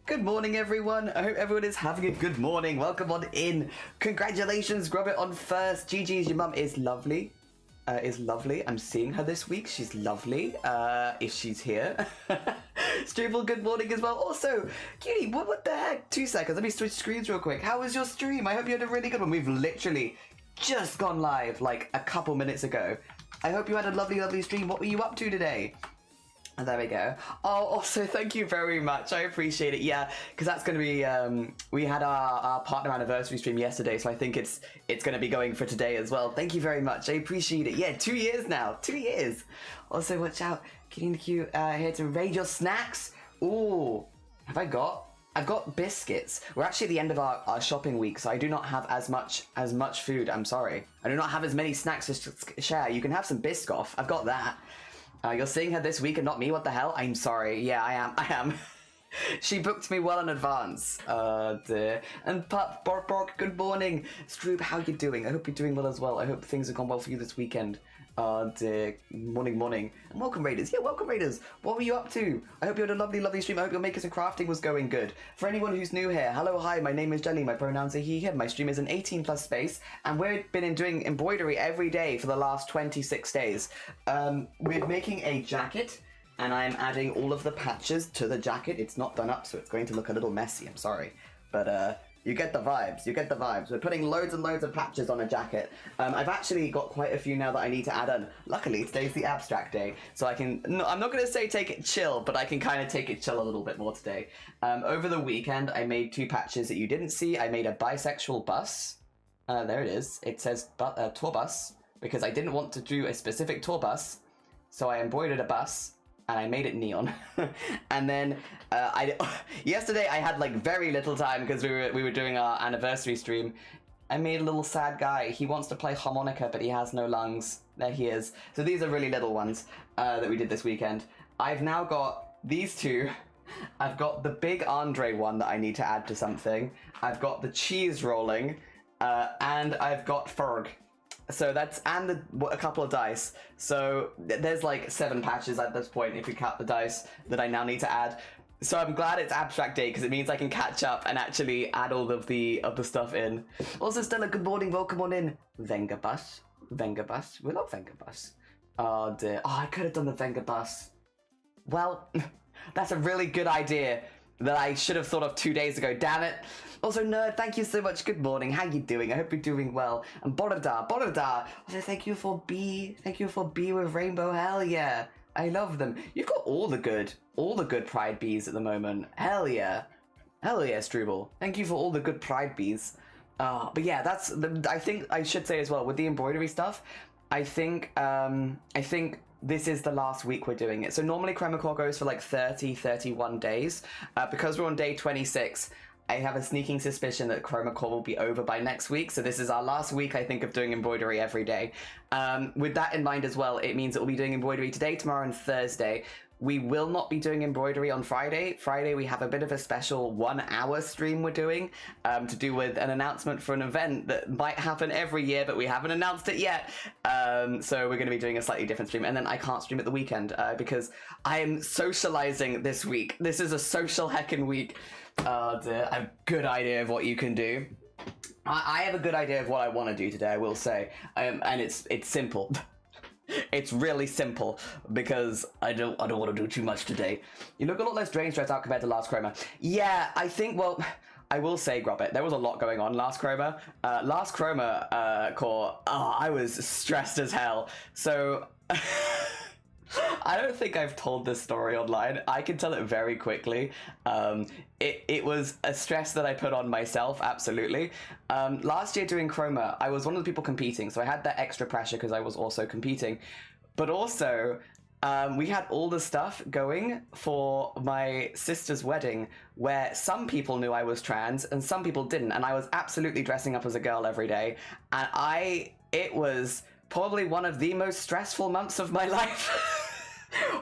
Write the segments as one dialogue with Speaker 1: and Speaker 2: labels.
Speaker 1: Good morning, everyone. I hope everyone is having a good morning. Welcome on in. Congratulations, grab it on first. Gigi's, your mum is lovely. I'm seeing her this week. She's lovely. If she's here. Struble, good morning as well. Also, Cutie, what the heck? 2 seconds. Let me switch screens real quick. How was your stream? I hope you had a really good one. We've literally just gone live like a couple minutes ago. I hope you had a lovely, lovely stream. What were you up to today? And there we go. Oh, also, thank you very much. I appreciate it. Yeah, because that's going to be, we had our partner anniversary stream yesterday, so I think it's going to be going for today as well. Thank you very much. I appreciate it. Yeah, 2 years now. 2 years. Also, watch out. Getting the queue here to raid your snacks. Ooh, I've got biscuits. We're actually at the end of our shopping week, so I do not have as much food. I'm sorry. I do not have as many snacks to share. You can have some Biscoff. I've got that. You're seeing her this week and not me? What the hell? I'm sorry. Yeah, I am. She booked me well in advance. Dear. And Pup, Bork, good morning. Stroop, how you doing? I hope you're doing well as well. I hope things have gone well for you this weekend. Dear. Morning. And welcome, Raiders. Yeah, welcome, Raiders. What were you up to? I hope you had a lovely, lovely stream. I hope your makers and crafting was going good. For anyone who's new here, hello, hi, my name is Jelly. My pronouns are he, him. My stream is an 18+ space, and we've been doing embroidery every day for the last 26 days. We're making a jacket, and I'm adding all of the patches to the jacket. It's not done up, so it's going to look a little messy. I'm sorry. But, you get the vibes. We're putting loads and loads of patches on a jacket. I've actually got quite a few now that I need to add on. Luckily, today's the abstract day, so I can... No, I'm not going to say take it chill, but I can kind of take it chill a little bit more today. Over the weekend, I made 2 patches that you didn't see. I made a bisexual bus. There it is. It says tour bus, because I didn't want to do a specific tour bus, so I embroidered a bus. And I made it neon. And then yesterday I had like very little time because we were doing our anniversary stream. I made a little sad guy. He wants to play harmonica, but he has no lungs. There he is. So these are really little ones that we did this weekend. I've now got these 2. I've got the big Andre one that I need to add to something. I've got the cheese rolling, and I've got Ferg. So that's, and a couple of dice. So there's like 7 patches at this point if we count the dice that I now need to add. So I'm glad it's abstract day because it means I can catch up and actually add all of the stuff in. Also, Stella, good morning, welcome on in. Vengabus, we love Vengabus. Oh dear, oh, I could have done the Vengabus. Well, that's a really good idea that I should have thought of 2 days ago, damn it. Also, Nerd, thank you so much. Good morning. How you doing? I hope you're doing well. And Borodar. Also, thank you for B with Rainbow. Hell yeah. I love them. You've got all the good Pride bees at the moment. Hell yeah. Hell yeah, Struble. Thank you for all the good Pride bees. But yeah, I think I should say as well, with the embroidery stuff, I think this is the last week we're doing it. So normally Chromacore goes for like 31 days. Because we're on day 26, I have a sneaking suspicion that Chromacore will be over by next week. So this is our last week, I think, of doing embroidery every day. With that in mind as well, it means that we'll be doing embroidery today, tomorrow, and Thursday. We will not be doing embroidery on Friday. Friday, we have a bit of a special 1-hour stream we're doing to do with an announcement for an event that might happen every year, but we haven't announced it yet. So we're going to be doing a slightly different stream. And then I can't stream at the weekend because I am socializing this week. This is a social heckin' week. Dear. I have a good idea of what you can do. I have a good idea of what I want to do today, I will say. And it's simple. It's really simple because I don't want to do too much today. You look a lot less drain stressed out compared to last Chroma. Yeah, I think, well, I will say, Grobbit, there was a lot going on last Chroma. Last Chroma core, I was stressed as hell. So I don't think I've told this story online. I can tell it very quickly. It was a stress that I put on myself, absolutely. Last year doing Chroma, I was one of the people competing, so I had that extra pressure because I was also competing. But also, we had all the stuff going for my sister's wedding, where some people knew I was trans and some people didn't, and I was absolutely dressing up as a girl every day. And it was probably one of the most stressful months of my life.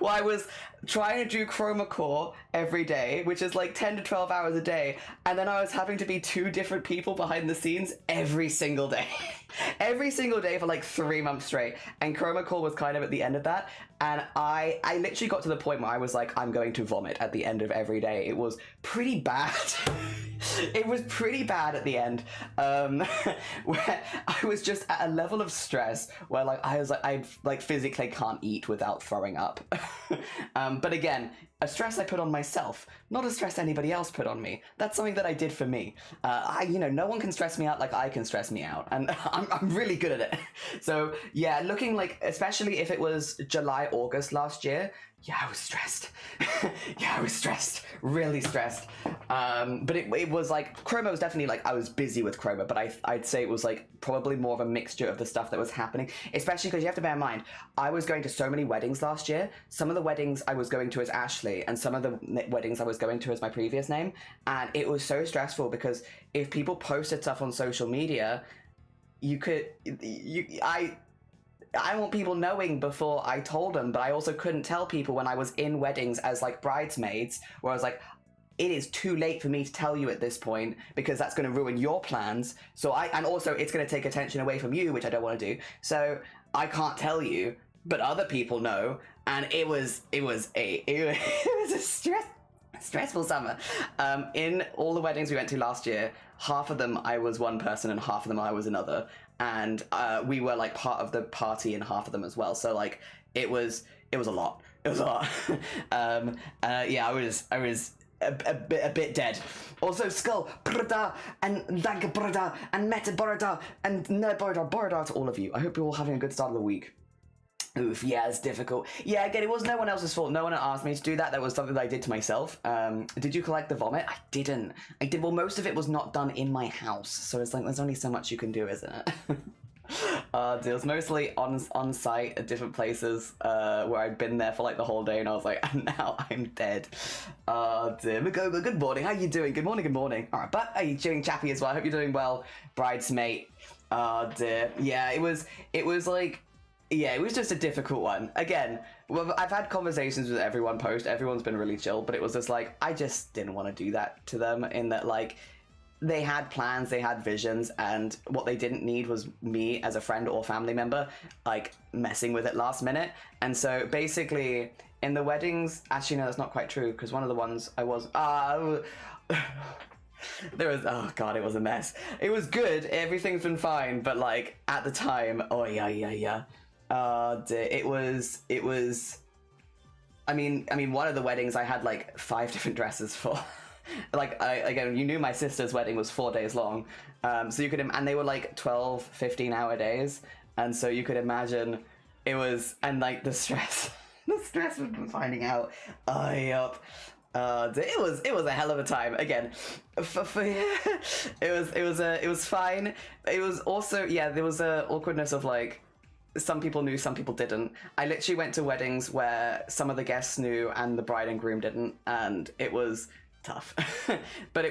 Speaker 1: Well, I was trying to do Chromacore every day, which is like 10 to 12 hours a day, and then I was having to be 2 different people behind the scenes every single day. every single day for like 3 months straight, and chroma core was kind of at the end of that, and I literally got to the point where I was like, I'm going to vomit at the end of every day. It was pretty bad. It was pretty bad at the end, where I was just at a level of stress where like I physically can't eat without throwing up. But again, a stress I put on myself, not a stress anybody else put on me. That's something that I did for me. No one can stress me out like I can stress me out, and I'm really good at it. So yeah, looking like, especially if it was July, August last year, yeah, I was stressed. Yeah, I was stressed, really stressed. But it was like, chroma was definitely like, I was busy with chroma, but I'd say it was like probably more of a mixture of the stuff that was happening, especially because you have to bear in mind, I was going to so many weddings last year. Some of the weddings I was going to as Ashley, and some of the weddings I was going to as my previous name. And it was so stressful because if people posted stuff on social media, I want people knowing before I told them, but I also couldn't tell people when I was in weddings as like bridesmaids, where I was like, it is too late for me to tell you at this point because that's going to ruin your plans. And also it's going to take attention away from you, which I don't want to do. So I can't tell you, but other people know. And it was a stressful summer. In all the weddings we went to last year, half of them I was one person and half of them I was another. And we were like part of the party in half of them as well. So like it was a lot. It was a lot. Yeah, I was a bit dead. Also, skull brada and daga brada and meta brada and ne brada to all of you. I hope you're all having a good start of the week. Oof, yeah, it's difficult. Yeah, again, it was no one else's fault. No one asked me to do that. That was something that I did to myself. Did you collect the vomit? I didn't. I did. Well, most of it was not done in my house, so it's like there's only so much you can do, isn't it? It was mostly on site at different places where I'd been there for like the whole day, and I was like, and now I'm dead. Dear. Magogo, good morning. How you doing? Good morning. Good morning. All right, but are you doing chappy as well? I hope you're doing well, bridesmaid. Dear. Yeah, it was like. Yeah, it was just a difficult one. Again, well, I've had conversations with everyone post. Everyone's been really chill, but it was just like, I just didn't want to do that to them, in that like, they had plans, they had visions, and what they didn't need was me as a friend or family member, like, messing with it last minute. And so basically, in the weddings, actually no, that's not quite true, because one of the ones I was, there was, oh god, it was a mess. It was good, everything's been fine, but like, at the time, oh yeah. It was. I mean, one of the weddings I had like 5 different dresses for. Like, again, you knew my sister's wedding was 4 days long, so you could, and they were like 12, 15-hour days, and so you could imagine it was, and like the stress of finding out. It was a hell of a time. Again, it was fine. It was also, yeah, there was a awkwardness of like, some people knew, some people didn't. I literally went to weddings where some of the guests knew and the bride and groom didn't, and it was tough. But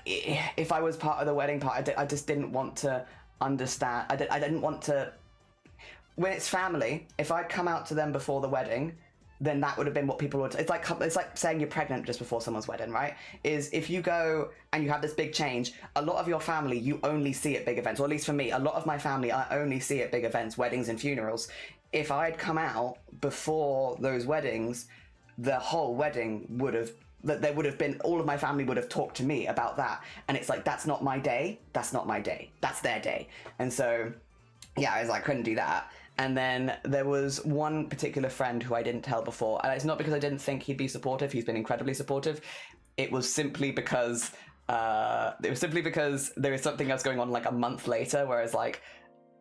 Speaker 1: if I was part of the wedding part, I just didn't want to understand. I didn't want to. When it's family, if I'd come out to them before the wedding, then that would have been what people would. It's like saying you're pregnant just before someone's wedding, right? Is if you go and you have this big change, a lot of your family you only see at big events, or at least for me, a lot of my family I only see at big events, weddings and funerals. If I'd come out before those weddings, the whole wedding would have. There would have been, all of my family would have talked to me about that, and it's like, that's not my day. That's not my day. That's their day. And so, yeah, I was like, couldn't do that. And then there was one particular friend who I didn't tell before, and it's not because I didn't think he'd be supportive. He's been incredibly supportive. It was simply because there was something else going on like a month later, whereas like,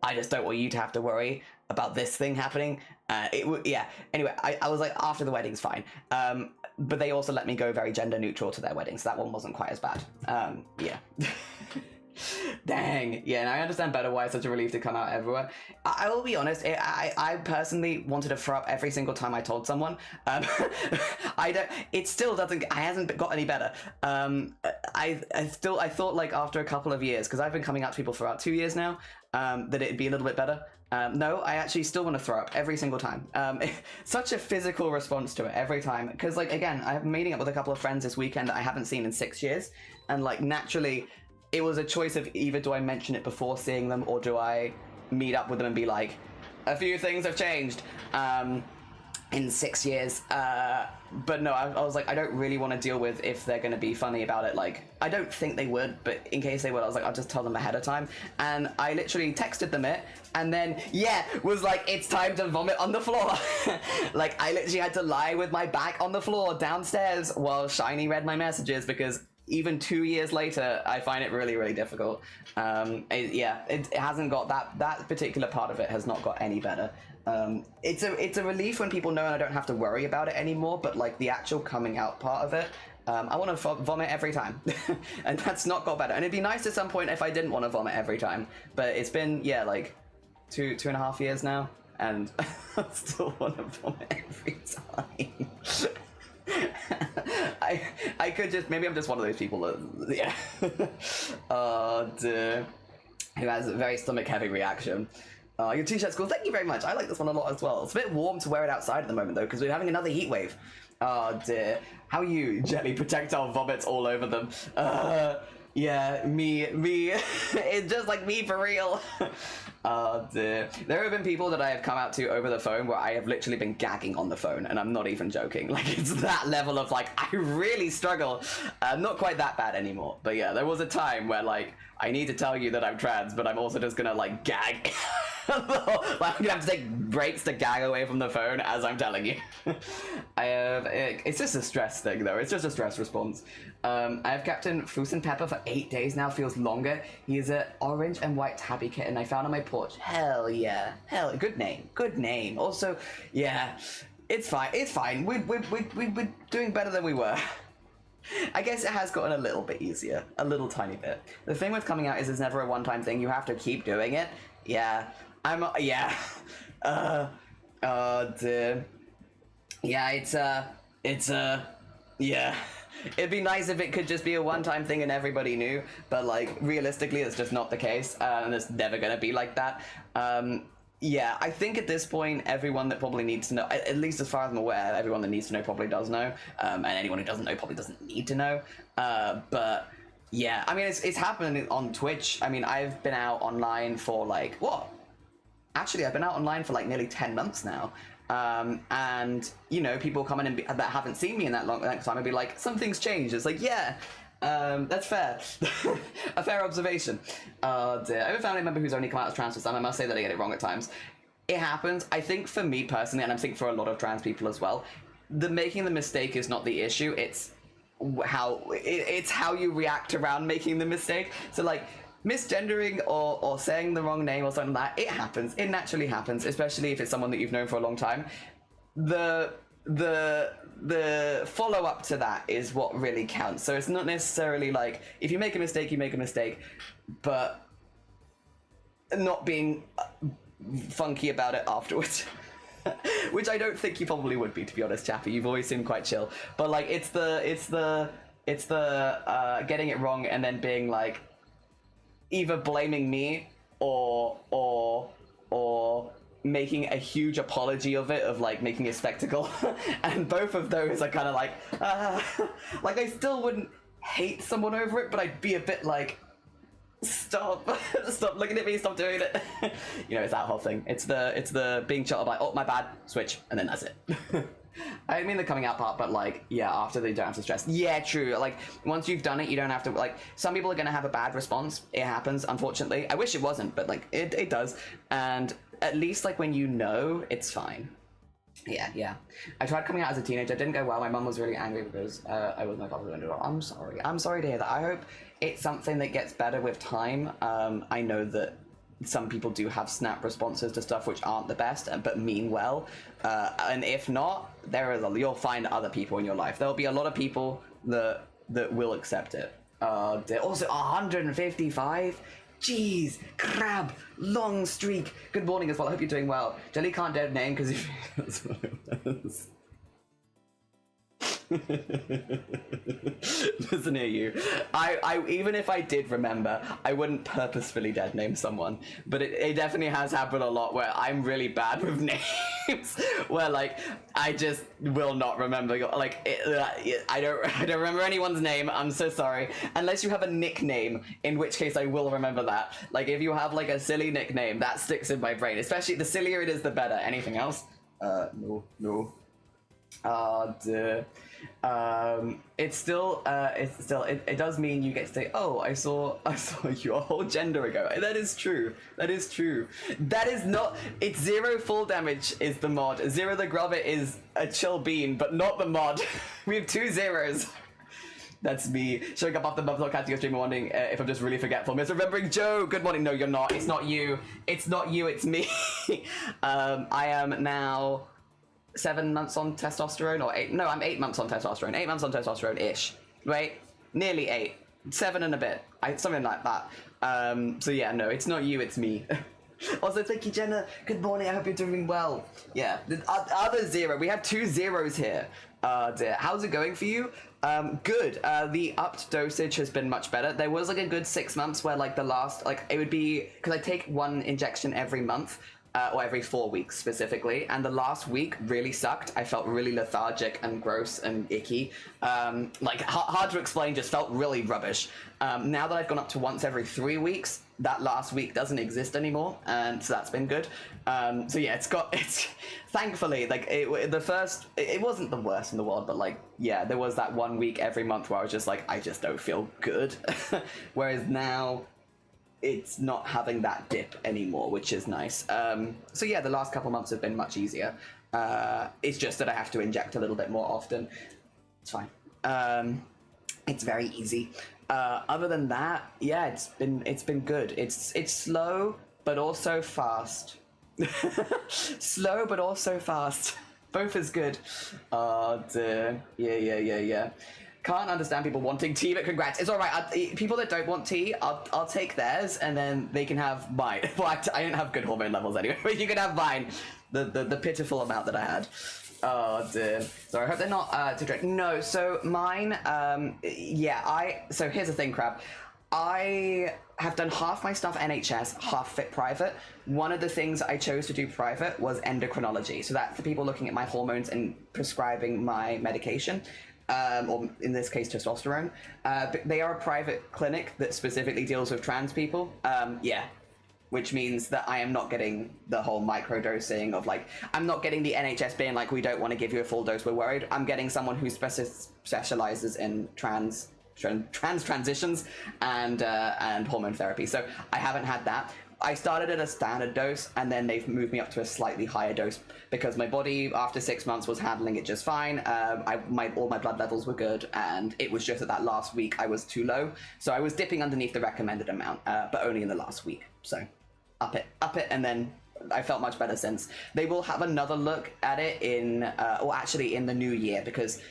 Speaker 1: I just don't want you to have to worry about this thing happening. Yeah. Anyway, I was like, after the wedding's fine. But they also let me go very gender neutral to their wedding, so that one wasn't quite as bad. Yeah. Dang. Yeah, and I understand better why it's such a relief to come out everywhere. I will be honest, I personally wanted to throw up every single time I told someone. It still doesn't, it hasn't got any better. I thought like after a couple of years, because I've been coming out to people for about 2 years now, that it'd be a little bit better. No, I actually still want to throw up every single time. Such a physical response to it every time. Because like, again, I'm meeting up with a couple of friends this weekend that I haven't seen in 6 years. And like, naturally, it was a choice of either do I mention it before seeing them, or do I meet up with them and be like, a few things have changed in 6 years. But no, I was like, I don't really want to deal with if they're going to be funny about it. Like, I don't think they would, but in case they would, I was like, I'll just tell them ahead of time. And I literally texted them it, and then, yeah, was like, it's time to vomit on the floor. Like, I literally had to lie with my back on the floor downstairs while Shiny read my messages, because even 2 years later, I find it really, really difficult. It hasn't got that particular part of it has not got any better. It's a relief when people know and I don't have to worry about it anymore, but like the actual coming out part of it, I want to vomit every time. And that's not got better. And it'd be nice at some point if I didn't want to vomit every time, but it's been, yeah, like two and a half years now, and I still want to vomit every time. I could just, maybe I'm just one of those people that, yeah, who has a very stomach heavy reaction. Your t-shirt's cool, thank you very much. I like this one a lot as well. It's a bit warm to wear it outside at the moment though, because we're having another heat wave. Oh dear. How are you, Jelly? Projectile vomits all over them. Yeah, me. It's just like me for real. Oh dear. There have been people that I have come out to over the phone where I have literally been gagging on the phone, and I'm not even joking. Like, it's that level of like, I really struggle. Not quite that bad anymore, but yeah, there was a time where like, I need to tell you that I'm trans, but I'm also just gonna like gag. Like, I'm gonna have to take breaks to gag away from the phone as I'm telling you. It's just a stress thing though, it's just a stress response. I have Captain Fusen Pepper for 8 days now, feels longer. He is an orange and white tabby kitten I found on my porch. Hell yeah, good name. Also, yeah, it's fine. We're doing better than we were. I guess it has gotten a little bit easier, a little tiny bit. The thing with coming out is it's never a one-time thing, you have to keep doing it. Yeah, dear. Yeah, yeah. It'd be nice if it could just be a one-time thing and everybody knew, but like, realistically, it's just not the case, and it's never gonna be like that. Yeah, I think at this point, everyone that probably needs to know, at least as far as I'm aware, everyone that needs to know probably does know, and anyone who doesn't know probably doesn't need to know, but yeah, I mean, it's happening on Twitch. I mean, I've been out online for like, what? Actually, I've been out online for like nearly 10 months now. And, you know, people come in and that haven't seen me in that time and be like, something's changed. It's like, yeah, that's fair. A fair observation. Dear. I have a family member who's only come out as trans for some. I must say that I get it wrong at times. It happens. I think for me personally, and I'm thinking for a lot of trans people as well, making the mistake is not the issue. It's how you react around making the mistake. So like, misgendering or saying the wrong name or something like that, it happens. It naturally happens, especially if it's someone that you've known for a long time. The follow-up to that is what really counts. So it's not necessarily like, if you make a mistake, you make a mistake, but not being funky about it afterwards. Which I don't think you probably would be, to be honest, Chappie. You've always seemed quite chill. But like, it's the getting it wrong and then being like, either blaming me or making a huge apology of it, of like making a spectacle. And both of those are kind of like I still wouldn't hate someone over it, but I'd be a bit like, stop looking at me, stop doing it. You know, it's that whole thing. It's the being chill, like, oh, my bad, switch, and then that's it. I mean the coming out part, but like, yeah, after they don't have to stress. Yeah, true. Like, once you've done it, you don't have to, like, some people are gonna have a bad response. It happens, unfortunately. I wish it wasn't, but like, it does. And at least like when you know, it's fine. Yeah. I tried coming out as a teenager. It didn't go well. My mum was really angry because I was my father's window. I'm sorry to hear that. I hope it's something that gets better with time. I know that some people do have snap responses to stuff which aren't the best, but mean well. And if not, you'll find other people in your life. There'll be a lot of people that will accept it. Also 155. Jeez, crab, long streak. Good morning as well. I hope you're doing well. Jelly can't dead name because if that's what it was. Listen here, you. I even if I did remember, I wouldn't purposefully dead name someone. But it definitely has happened a lot where I'm really bad with names. Where like I just will not remember. Like I don't remember anyone's name. I'm so sorry. Unless you have a nickname, in which case I will remember that. Like if you have like a silly nickname, that sticks in my brain. Especially the sillier it is, the better. Anything else? No. It does mean you get to say, oh, I saw you a whole gender ago. That is true. That is not, it's 0 full damage is the mod. 0 the Grobber is a chill bean, but not the mod. We have 2 zeros. That's me showing up after months, not catching a stream and wondering if I'm just really forgetful. Misremembering Joe, good morning. No, you're not. It's not you. It's me. I am now 7 months on testosterone, or 8. No, I'm 8 months on testosterone. 8 months on testosterone-ish. Wait, nearly 8. 7 and a bit. Something like that. So yeah, no, it's not you, it's me. Also, thank you, Jenna. Good morning. I hope you're doing well. Yeah, the other 0. We have 2 zeros here. Dear. How's it going for you? Good. The upped dosage has been much better. There was like a good 6 months where like the last, like it would be, because I take 1 injection every month. Or every 4 weeks specifically, and the last week really sucked. I felt really lethargic and gross and icky. Like hard to explain, just felt really rubbish. Now that I've gone up to once every 3 weeks, that last week doesn't exist anymore, and so that's been good. So yeah, it's thankfully, like it wasn't the worst in the world, but like, yeah, there was that 1 week every month where I was just like, I just don't feel good. Whereas now, it's not having that dip anymore, which is nice. So yeah, the last couple months have been much easier. It's just that I have to inject a little bit more often. It's fine. It's very easy. Other than that, yeah, it's been good. It's slow, but also fast. Slow, but also fast. Both is good. Oh, dear. Yeah. Can't understand people wanting tea, but congrats. It's all right. People that don't want tea, I'll take theirs, and then they can have mine. Well, I didn't have good hormone levels anyway, but you can have mine. The pitiful amount that I had. Oh dear. Sorry, I hope they're not too direct. No, so mine. Yeah. So here's the thing, Crab. I have done half my stuff NHS, half fit private. One of the things I chose to do private was endocrinology. So that's the people looking at my hormones and prescribing my medication. Or in this case, testosterone. They are a private clinic that specifically deals with trans people. Yeah, which means that I am not getting the whole microdosing of like, I'm not getting the NHS being like, we don't want to give you a full dose, we're worried. I'm getting someone who specializes in trans transitions and hormone therapy. So I haven't had that. I started at a standard dose, and then they've moved me up to a slightly higher dose because my body, after 6 months, was handling it just fine. All my blood levels were good, and it was just that last week I was too low. So I was dipping underneath the recommended amount, but only in the last week. So up it, and then I felt much better since. They will have another look at it in the new year, because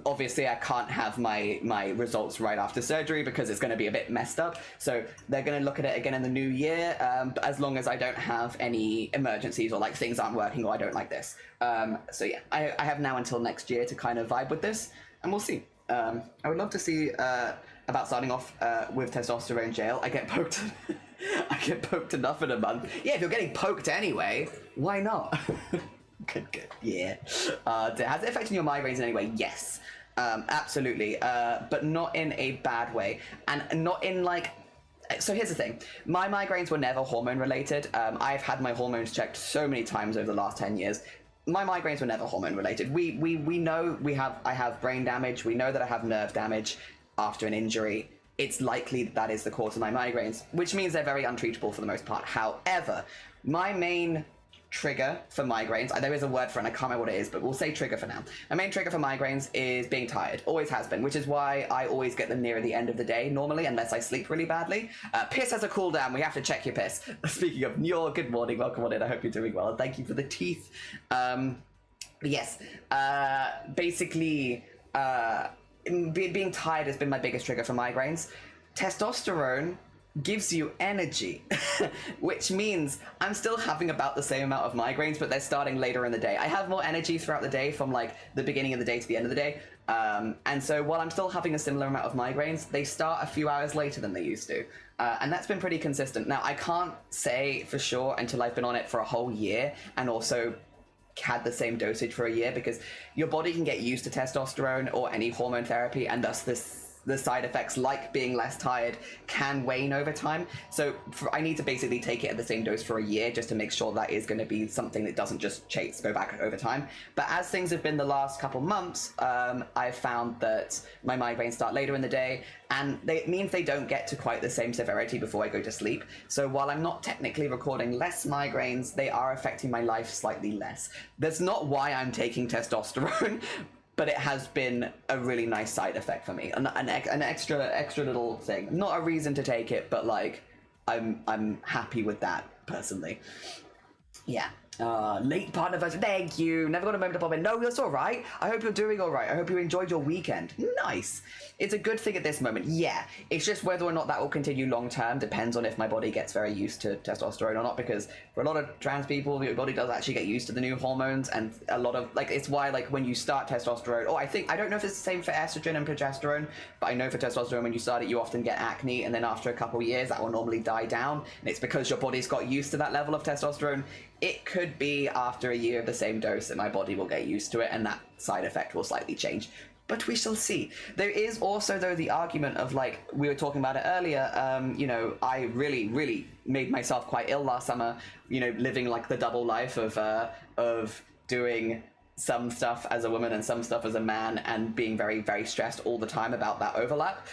Speaker 1: obviously I can't have my results right after surgery because it's going to be a bit messed up. So they're going to look at it again in the new year, but as long as I don't have any emergencies or like things aren't working or I don't like this. So yeah, I have now until next year to kind of vibe with this, and we'll see. I would love to see about starting off with testosterone jail. I get poked. I get poked enough in a month. Yeah, if you're getting poked anyway, why not? Good. Yeah. Has it affected your migraines in any way? Yes. Absolutely. But not in a bad way. And not in like... So here's the thing. My migraines were never hormone related. I've had my hormones checked so many times over the last 10 years. My migraines were never hormone related. We know I have brain damage. We know that I have nerve damage after an injury. It's likely that is the cause of my migraines, which means they're very untreatable for the most part. However, my main trigger for migraines, there is a word for it and I can't remember what it is, but we'll say trigger for now. My main trigger for migraines is being tired. Always has been, which is why I always get them near the end of the day normally, unless I sleep really badly. Piss has a cooldown. We have to check your piss. Speaking of your, good morning, welcome on in. I hope you're doing well, and thank you for the teeth. Yes, basically being tired has been my biggest trigger for migraines. Testosterone gives you energy, which means I'm still having about the same amount of migraines, but they're starting later in the day. I have more energy throughout the day from like the beginning of the day to the end of the day. And so while I'm still having a similar amount of migraines, they start a few hours later than they used to. And that's been pretty consistent. Now, I can't say for sure until I've been on it for a whole year and also had the same dosage for a year, because your body can get used to testosterone or any hormone therapy, and thus the side effects, like being less tired, can wane over time. So I need to basically take it at the same dose for a year just to make sure that is going to be something that doesn't just go back over time. But as things have been the last couple months, I've found that my migraines start later in the day, and it means they don't get to quite the same severity before I go to sleep. So while I'm not technically recording less migraines, they are affecting my life slightly less. That's not why I'm taking testosterone, but it has been a really nice side effect for me, an extra little thing. Not a reason to take it, but like I'm happy with that personally. Yeah. Late part of us. Thank you. Never got a moment to pop in. No, that's all right. I hope you're doing all right. I hope you enjoyed your weekend. Nice. It's a good thing at this moment. Yeah. It's just whether or not that will continue long term depends on if my body gets very used to testosterone or not, because for a lot of trans people, your body does actually get used to the new hormones, and a lot of like, it's why like when you start testosterone, I don't know if it's the same for estrogen and progesterone, but I know for testosterone when you start it, you often get acne, and then after a couple of years that will normally die down, and it's because your body's got used to that level of testosterone. It could be after a year of the same dose that my body will get used to it, and that side effect will slightly change. But we shall see. There is also, though, the argument of, like, we were talking about it earlier, you know, I really made myself quite ill last summer, you know, living, like, the double life of doing some stuff as a woman and some stuff as a man, and being very, very stressed all the time about that overlap.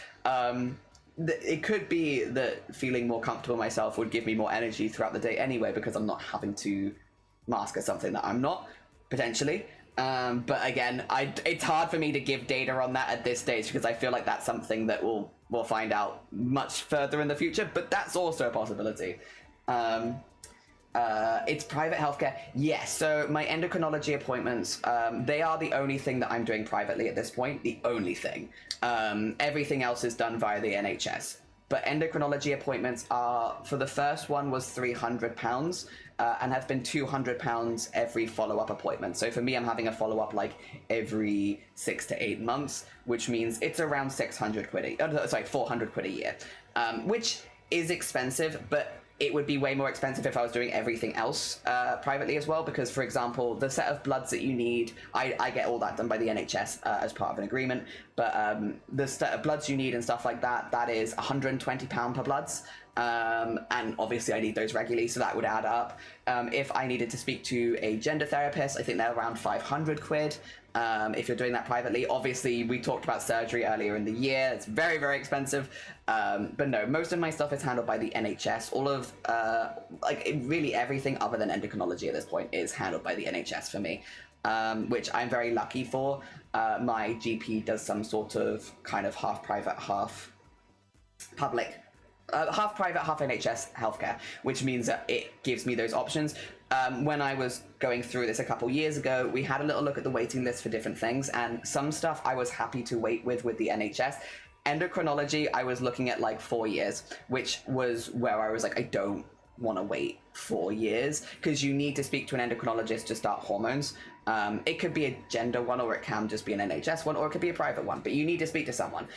Speaker 1: It could be that feeling more comfortable myself would give me more energy throughout the day anyway, because I'm not having to mask as something that I'm not, potentially. But again, it's hard for me to give data on that at this stage, because I feel like that's something that we'll find out much further in the future, but that's also a possibility. It's private healthcare. Yes, so my endocrinology appointments, they are the only thing that I'm doing privately at this point, the only thing. Everything else is done via the NHS. But endocrinology appointments are, for the first one was £300, and have been £200 every follow-up appointment. So for me, I'm having a follow-up like every 6 to 8 months, which means it's around 400 quid a year, which is expensive, but it would be way more expensive if I was doing everything else privately as well, because, for example, the set of bloods that you need, I get all that done by the NHS as part of an agreement, but the set of bloods you need and stuff like that, that is £120 per bloods, and obviously I need those regularly, so that would add up. If I needed to speak to a gender therapist, I think they're around 500 quid. If you're doing that privately. Obviously, we talked about surgery earlier in the year. It's very, very expensive. But no, most of my stuff is handled by the NHS. All of, really everything other than endocrinology at this point is handled by the NHS for me, which I'm very lucky for. My GP does some sort of kind of half private, half public, half private, half NHS healthcare, which means that it gives me those options. When I was going through this a couple years ago, we had a little look at the waiting list for different things, and some stuff I was happy to wait with the NHS. Endocrinology, I was looking at like 4 years, which was where I was like, I don't want to wait 4 years, because you need to speak to an endocrinologist to start hormones. It could be a gender one, or it can just be an NHS one, or it could be a private one, but you need to speak to someone,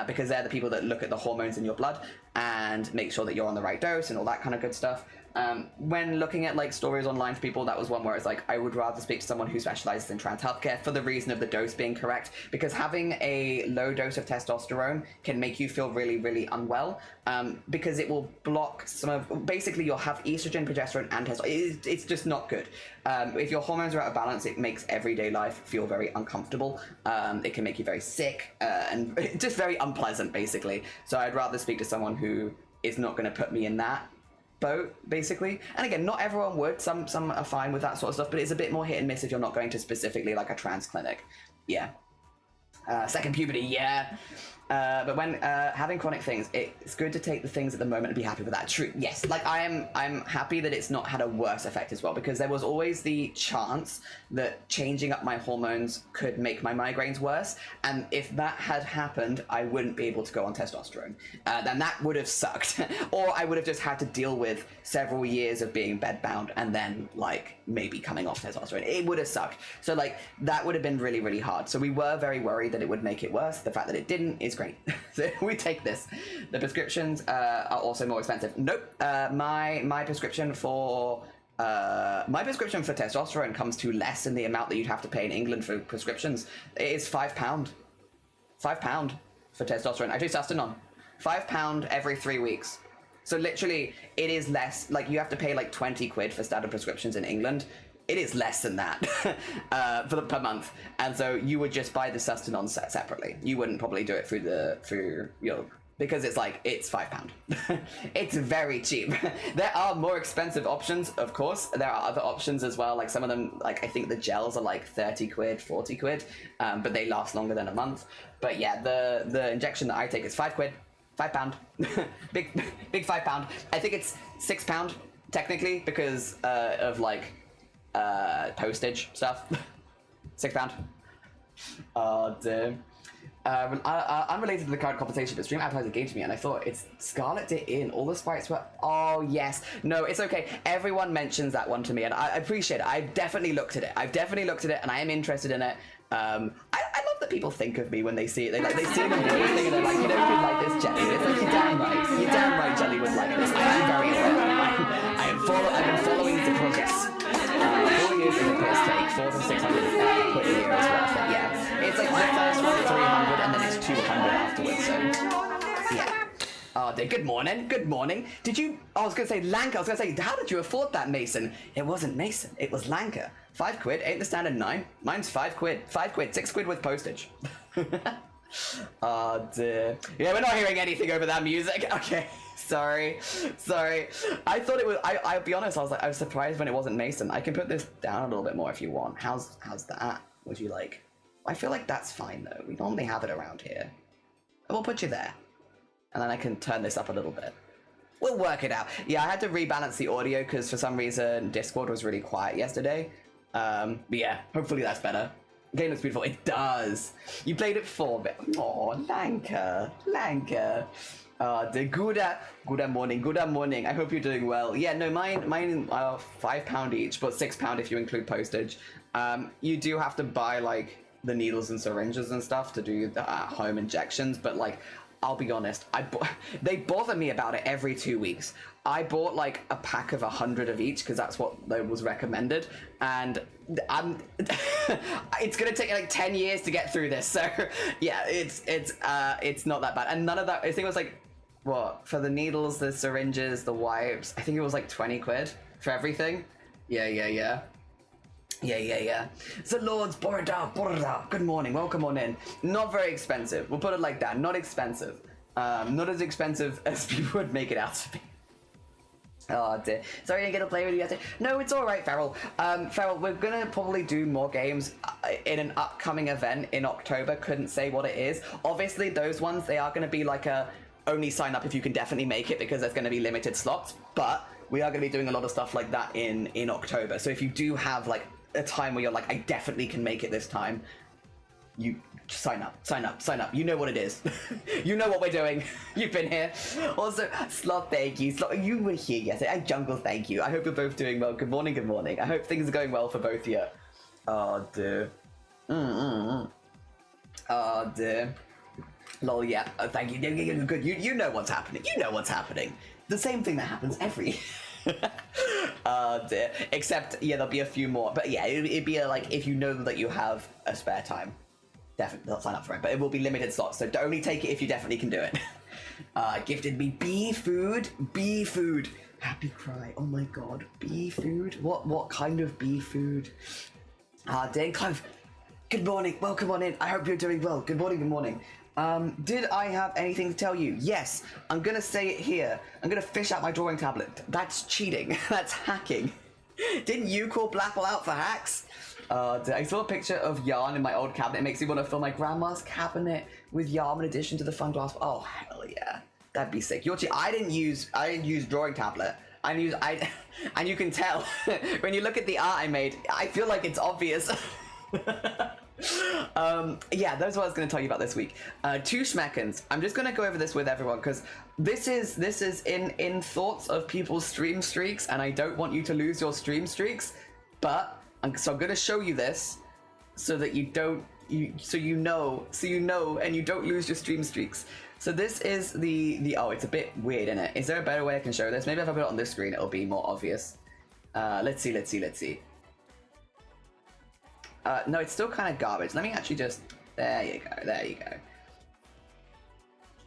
Speaker 1: because they're the people that look at the hormones in your blood and make sure that you're on the right dose and all that kind of good stuff. When looking at like stories online for people, that was one where it's like, I would rather speak to someone who specializes in trans healthcare for the reason of the dose being correct, because having a low dose of testosterone can make you feel really, really unwell, because it will block some of, basically you'll have estrogen, progesterone, and testosterone. It's just not good. If your hormones are out of balance, it makes everyday life feel very uncomfortable. It can make you very sick, and just very unpleasant, basically. So I'd rather speak to someone who is not going to put me in that boat, basically. And again, not everyone would. Some are fine with that sort of stuff, but it's a bit more hit and miss if you're not going to specifically like a trans clinic. Yeah. Second puberty, yeah. But when having chronic things, it's good to take the things at the moment and be happy with that. True, yes. Like I'm happy that it's not had a worse effect as well, because there was always the chance that changing up my hormones could make my migraines worse, and if that had happened, I wouldn't be able to go on testosterone. Then that would have sucked, or I would have just had to deal with several years of being bedbound and then like maybe coming off testosterone. It would have sucked. So like that would have been really, really hard. So we were very worried that it would make it worse. The fact that it didn't is great. So we take this. The prescriptions are also more expensive. Nope. My prescription for testosterone comes to less than the amount that you'd have to pay in England for prescriptions. It is £5. £5 for testosterone. Actually, Sustanon. £5 every 3 weeks. So literally, it is less. Like you have to pay like 20 quid for standard prescriptions in England. It is less than that per month, and so you would just buy the Sustanon separately. You wouldn't probably do it through because it's £5. It's very cheap. There are more expensive options, of course. There are other options as well. Like some of them, like I think the gels are like 30 quid, 40 quid, but they last longer than a month. But yeah, the injection that I take is £5. £5. big £5. I think it's £6 technically because of like postage stuff. £6. Oh dear. Unrelated to the current conversation, but stream advertiser gave to me, and I thought it's Scarlet It in all the sprites were. Oh yes, no, it's okay. Everyone mentions that one to me, and I appreciate it. I've definitely looked at it. And I am interested in it. I love that people think of me when they see it. They see the embroidery thing, and they're like, you know, you'd like this, Jelly. It's like, you're damn right, Jelly would like this. I am very aware. I've been following the progress. 4 years in the piss take, 400 to 600 quid a year is worth it, yeah. It's like the first one, 300, and then it's 200 afterwards, so, yeah. Oh, dear. Good morning. Did you, I was going to say Lanka, I was going to say, how did you afford that, Mason? It wasn't Mason, it was Lanka. 5 quid, ain't the standard 9. Mine's 5 quid, 6 quid with postage. Oh, dear. Yeah, we're not hearing anything over that music, okay. Sorry. I thought it was. I'll be honest. I was surprised when it wasn't Mason. I can put this down a little bit more if you want. How's that? Would you like? I feel like that's fine though. We normally have it around here. We'll put you there, and then I can turn this up a little bit. We'll work it out. Yeah, I had to rebalance the audio because for some reason Discord was really quiet yesterday. But yeah, hopefully that's better. Game looks beautiful. It does. You played it 4 bit. Oh, Lanka. Good morning. I hope you're doing well. Yeah, no, mine are £5 each, but £6 if you include postage. You do have to buy like the needles and syringes and stuff to do the home injections, but like, I'll be honest, they bother me about it every 2 weeks. I bought like a pack of 100 of each because that's what was recommended, and it's gonna take like 10 years to get through this. So yeah, it's not that bad, and none of that. I think it was like, what, for the needles, the syringes, the wipes, I think it was like 20 quid for everything. Yeah. The Lord's Borda. Good morning, welcome on in. Not very expensive, we'll put it like that. Not expensive. Not as expensive as people would make it out to be. Oh dear. Sorry I didn't get to play with you yesterday. No, it's alright, Farrell. Farrell, we're gonna probably do more games in an upcoming event in October. Couldn't say what it is. Obviously, those ones, they are gonna be like a only sign up if you can definitely make it, because there's gonna be limited slots. But we are gonna be doing a lot of stuff like that in October. So if you do have like a time where you're like, I definitely can make it this time, you sign up. You know what it is. You know what we're doing. You've been here. Also, Sloth, thank you. Sloth, you were here yesterday. And Jungle, thank you. I hope you're both doing well. Good morning. I hope things are going well for both of you. Oh dear. Oh dear. Lol, yeah. Oh, thank you. Good. You know what's happening. The same thing that happens every dear. Except, yeah, there'll be a few more. But yeah, it'd be like, if you know that you have a spare time, definitely not sign up for it. But it will be limited slots, so only take it if you definitely can do it. Gifted me bee food. Happy cry. Oh my god, bee food. What kind of bee food? Dane Clove. Good morning. Welcome on in. I hope you're doing well. Good morning. Did I have anything to tell you? Yes, I'm gonna say it here. I'm gonna fish out my drawing tablet. That's cheating. That's hacking. Didn't you call Blapple out for hacks? I saw a picture of yarn in my old cabinet. It makes me want to fill my grandma's cabinet with yarn in addition to the fun glass. Oh hell yeah, that'd be sick. Yorchi, I didn't use drawing tablet. And you can tell when you look at the art I made. I feel like it's obvious. Yeah, that's what I was going to tell you about this week. 2 schmeckens. I'm just going to go over this with everyone because this is in thoughts of people's stream streaks, and I don't want you to lose your stream streaks. But so I'm going to show you this so that you know, and you don't lose your stream streaks. So this is the oh, it's a bit weird, isn't it? Is there a better way I can show this? Maybe if I put it on this screen, it'll be more obvious. Let's see. No, it's still kind of garbage. Let me actually just... There you go.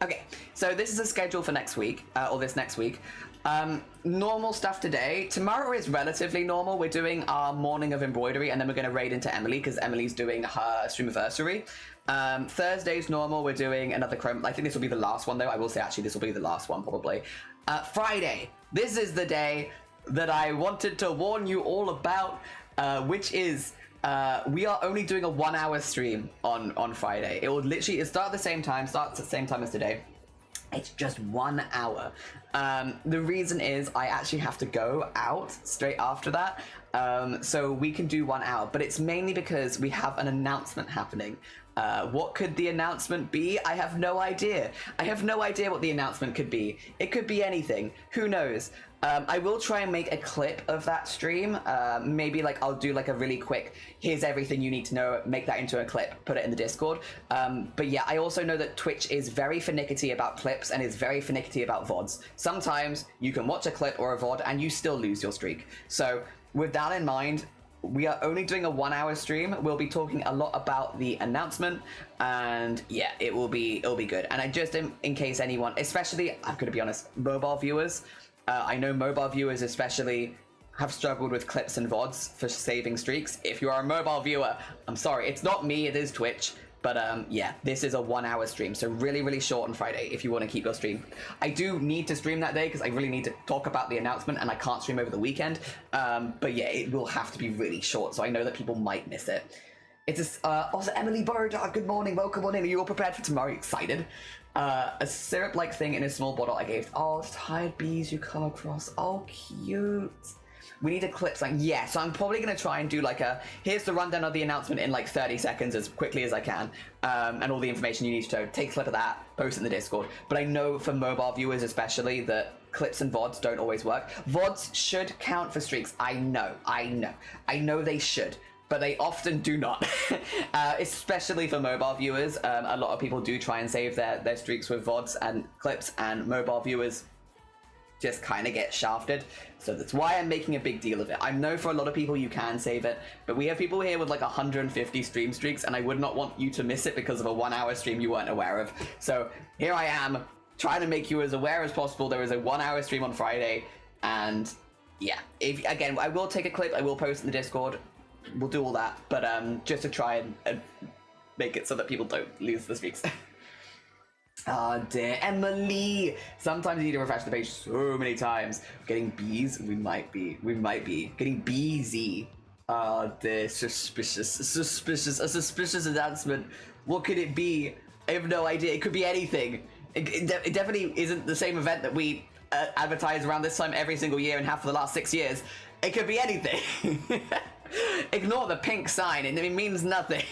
Speaker 1: Okay, so this is a schedule for next week, or this next week. Normal stuff today. Tomorrow is relatively normal. We're doing our morning of embroidery, and then we're going to raid into Emily, because Emily's doing her streamiversary. Thursday's normal. We're doing another chrome... I think this will be the last one, though. I will say, actually, this will be the last one, probably. Friday. This is the day that I wanted to warn you all about, which is... we are only doing a 1-hour stream on Friday. It will literally starts at the same time as today. It's just 1 hour. The reason is I actually have to go out straight after that. So we can do 1 hour, but it's mainly because we have an announcement happening. What could the announcement be? I have no idea. I have no idea what the announcement could be. It could be anything. Who knows? I will try and make a clip of that stream. Maybe like I'll do like a really quick, here's everything you need to know, make that into a clip, put it in the Discord. But yeah, I also know that Twitch is very finicky about clips and is very finicky about VODs. Sometimes you can watch a clip or a VOD and you still lose your streak. So with that in mind, we are only doing a 1 hour stream. We'll be talking a lot about the announcement, and yeah, it'll be good. And I just, in case anyone, especially, I'm gonna be honest, mobile viewers, I know mobile viewers especially have struggled with clips and VODs for saving streaks. If you are a mobile viewer, I'm sorry, it's not me, it is Twitch. But yeah, this is a 1 hour stream, so really, really short on Friday if you want to keep your stream. I do need to stream that day because I really need to talk about the announcement, and I can't stream over the weekend. But yeah, it will have to be really short, so I know that people might miss it. It's also Emily Borrowdog, good morning, welcome on in. Are you all prepared for tomorrow? Excited? A syrup-like thing in a small bottle I gave. Oh, tired bees you come across. Oh, cute. We need a clip saying, yeah, so I'm probably going to try and do like a, here's the rundown of the announcement in like 30 seconds as quickly as I can, and all the information you need to know. Take a clip of that, post it in the Discord. But I know for mobile viewers especially that clips and VODs don't always work. VODs should count for streaks. I know they should, but they often do not. Especially for mobile viewers. A lot of people do try and save their streaks with VODs and clips, and mobile viewers just kind of get shafted. So that's why I'm making a big deal of it. I know for a lot of people you can save it, but we have people here with like 150 stream streaks, and I would not want you to miss it because of a 1 hour stream you weren't aware of. So here I am trying to make you as aware as possible. There is a 1 hour stream on Friday, and yeah, again, I will take a clip, I will post in the Discord, we'll do all that, but just to try and make it so that people don't lose the streaks. Oh dear, Emily! Sometimes you need to refresh the page so many times. Getting bees? We might be. Getting beesy. Oh dear, suspicious announcement. What could it be? I have no idea. It could be anything. It definitely isn't the same event that we advertise around this time every single year and have for the last 6 years. It could be anything. Ignore the pink sign, it means nothing.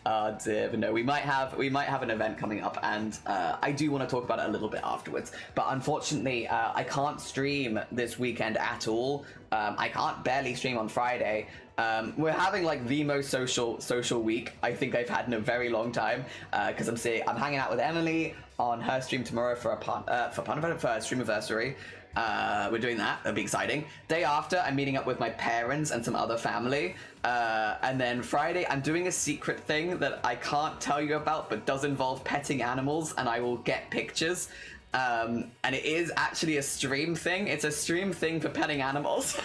Speaker 1: Oh dear, but no, we might have an event coming up, and I do want to talk about it a little bit afterwards. But unfortunately, I can't stream this weekend at all. I can't barely stream on Friday. We're having like the most social week I think I've had in a very long time, because I'm hanging out with Emily on her stream tomorrow for a streamiversary. We're doing that. That'll be exciting. Day after, I'm meeting up with my parents and some other family. And then Friday, I'm doing a secret thing that I can't tell you about, but does involve petting animals, and I will get pictures. And it is actually a stream thing. It's a stream thing for petting animals.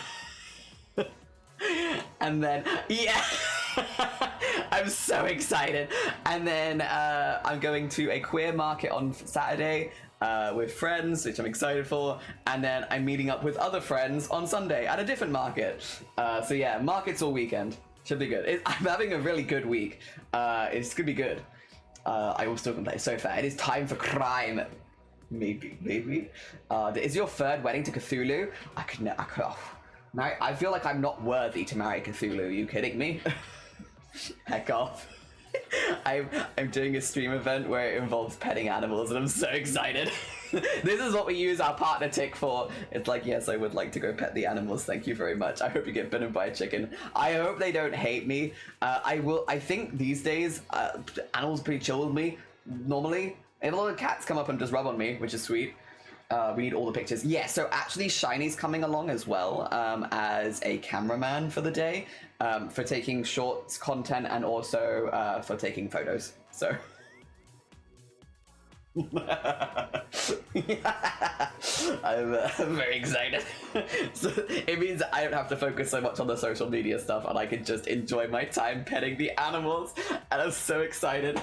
Speaker 1: And then, yeah. I'm so excited. And then I'm going to a queer market on Saturday with friends, which I'm excited for. And then I'm meeting up with other friends on Sunday at a different market. So yeah, markets all weekend. Should be good. I'm having a really good week. It's gonna be good. I will still play so far. It is time for crime. Maybe. Is your third wedding to Cthulhu? I feel like I'm not worthy to marry Cthulhu. Are you kidding me? Heck off. I'm doing a stream event where it involves petting animals and I'm so excited. This is what we use our partner tick for. It's like, yes, I would like to go pet the animals. Thank you very much. I hope you get bitten by a chicken. I hope they don't hate me. I think these days, animals are pretty chill with me, normally. And a lot of cats come up and just rub on me, which is sweet. We need all the pictures. Yeah, so actually Shiny's coming along as well as a cameraman for the day, for taking shorts content and also for taking photos. So I'm very excited. So it means I don't have to focus so much on the social media stuff and I can just enjoy my time petting the animals, and I'm so excited.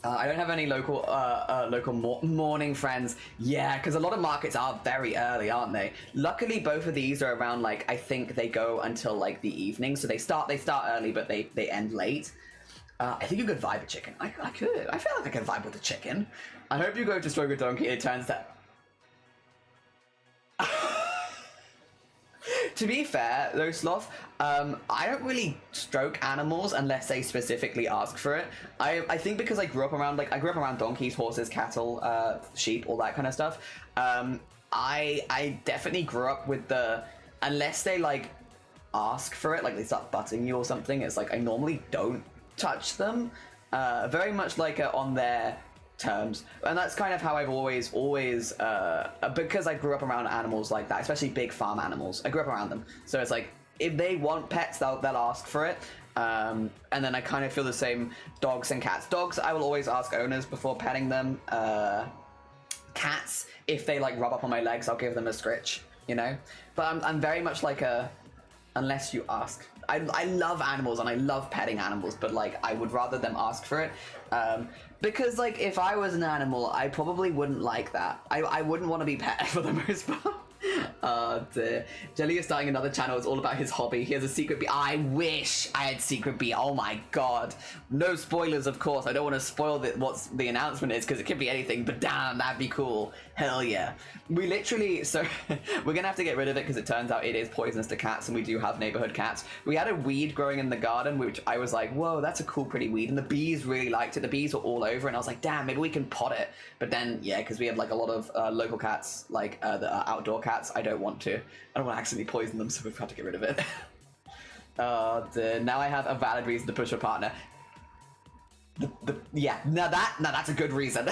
Speaker 1: I don't have any local morning friends. Yeah, because a lot of markets are very early, aren't they? Luckily, both of these are around, like, I think they go until like the evening, so they start early, but they end late. I think you could vibe a chicken. I could. I feel like I can vibe with a chicken. I hope you go to stroke a donkey and it turns that. To be fair, though, Sloth, I don't really stroke animals unless they specifically ask for it. I think because I grew up around donkeys, horses, cattle, sheep, all that kind of stuff. I definitely grew up with unless they like ask for it, like they start butting you or something, it's like I normally don't touch them. Very much like on their terms, and that's kind of how I've always because I grew up around animals like that, especially big farm animals. I grew up around them, so it's like if they want pets, they'll ask for it. And then I kind of feel the same. Dogs and cats. Dogs, I will always ask owners before petting them. Cats, if they like rub up on my legs, I'll give them a scritch, you know. But I'm very much like unless you ask. I love animals and I love petting animals, but like I would rather them ask for it. Because like if I was an animal, I probably wouldn't like that. I wouldn't want to be pet for the most part. Jelly is starting another channel. It's all about his hobby. He has a secret bee. I wish I had secret bee. Oh my god. No spoilers, of course. I don't want to spoil what the announcement is because it could be anything, but damn, that'd be cool. Hell yeah. We literally, so we're gonna have to get rid of it because it turns out it is poisonous to cats, and we do have neighborhood cats. We had a weed growing in the garden, which I was like, whoa, that's a cool, pretty weed, and the bees really liked it. The bees were all over, and I was like, damn, maybe we can pot it. But then, yeah, because we have like a lot of local cats, like the outdoor cats, I don't want to accidentally poison them, so we've had to get rid of it. Now I have a valid reason to push a partner. Yeah, now that's a good reason.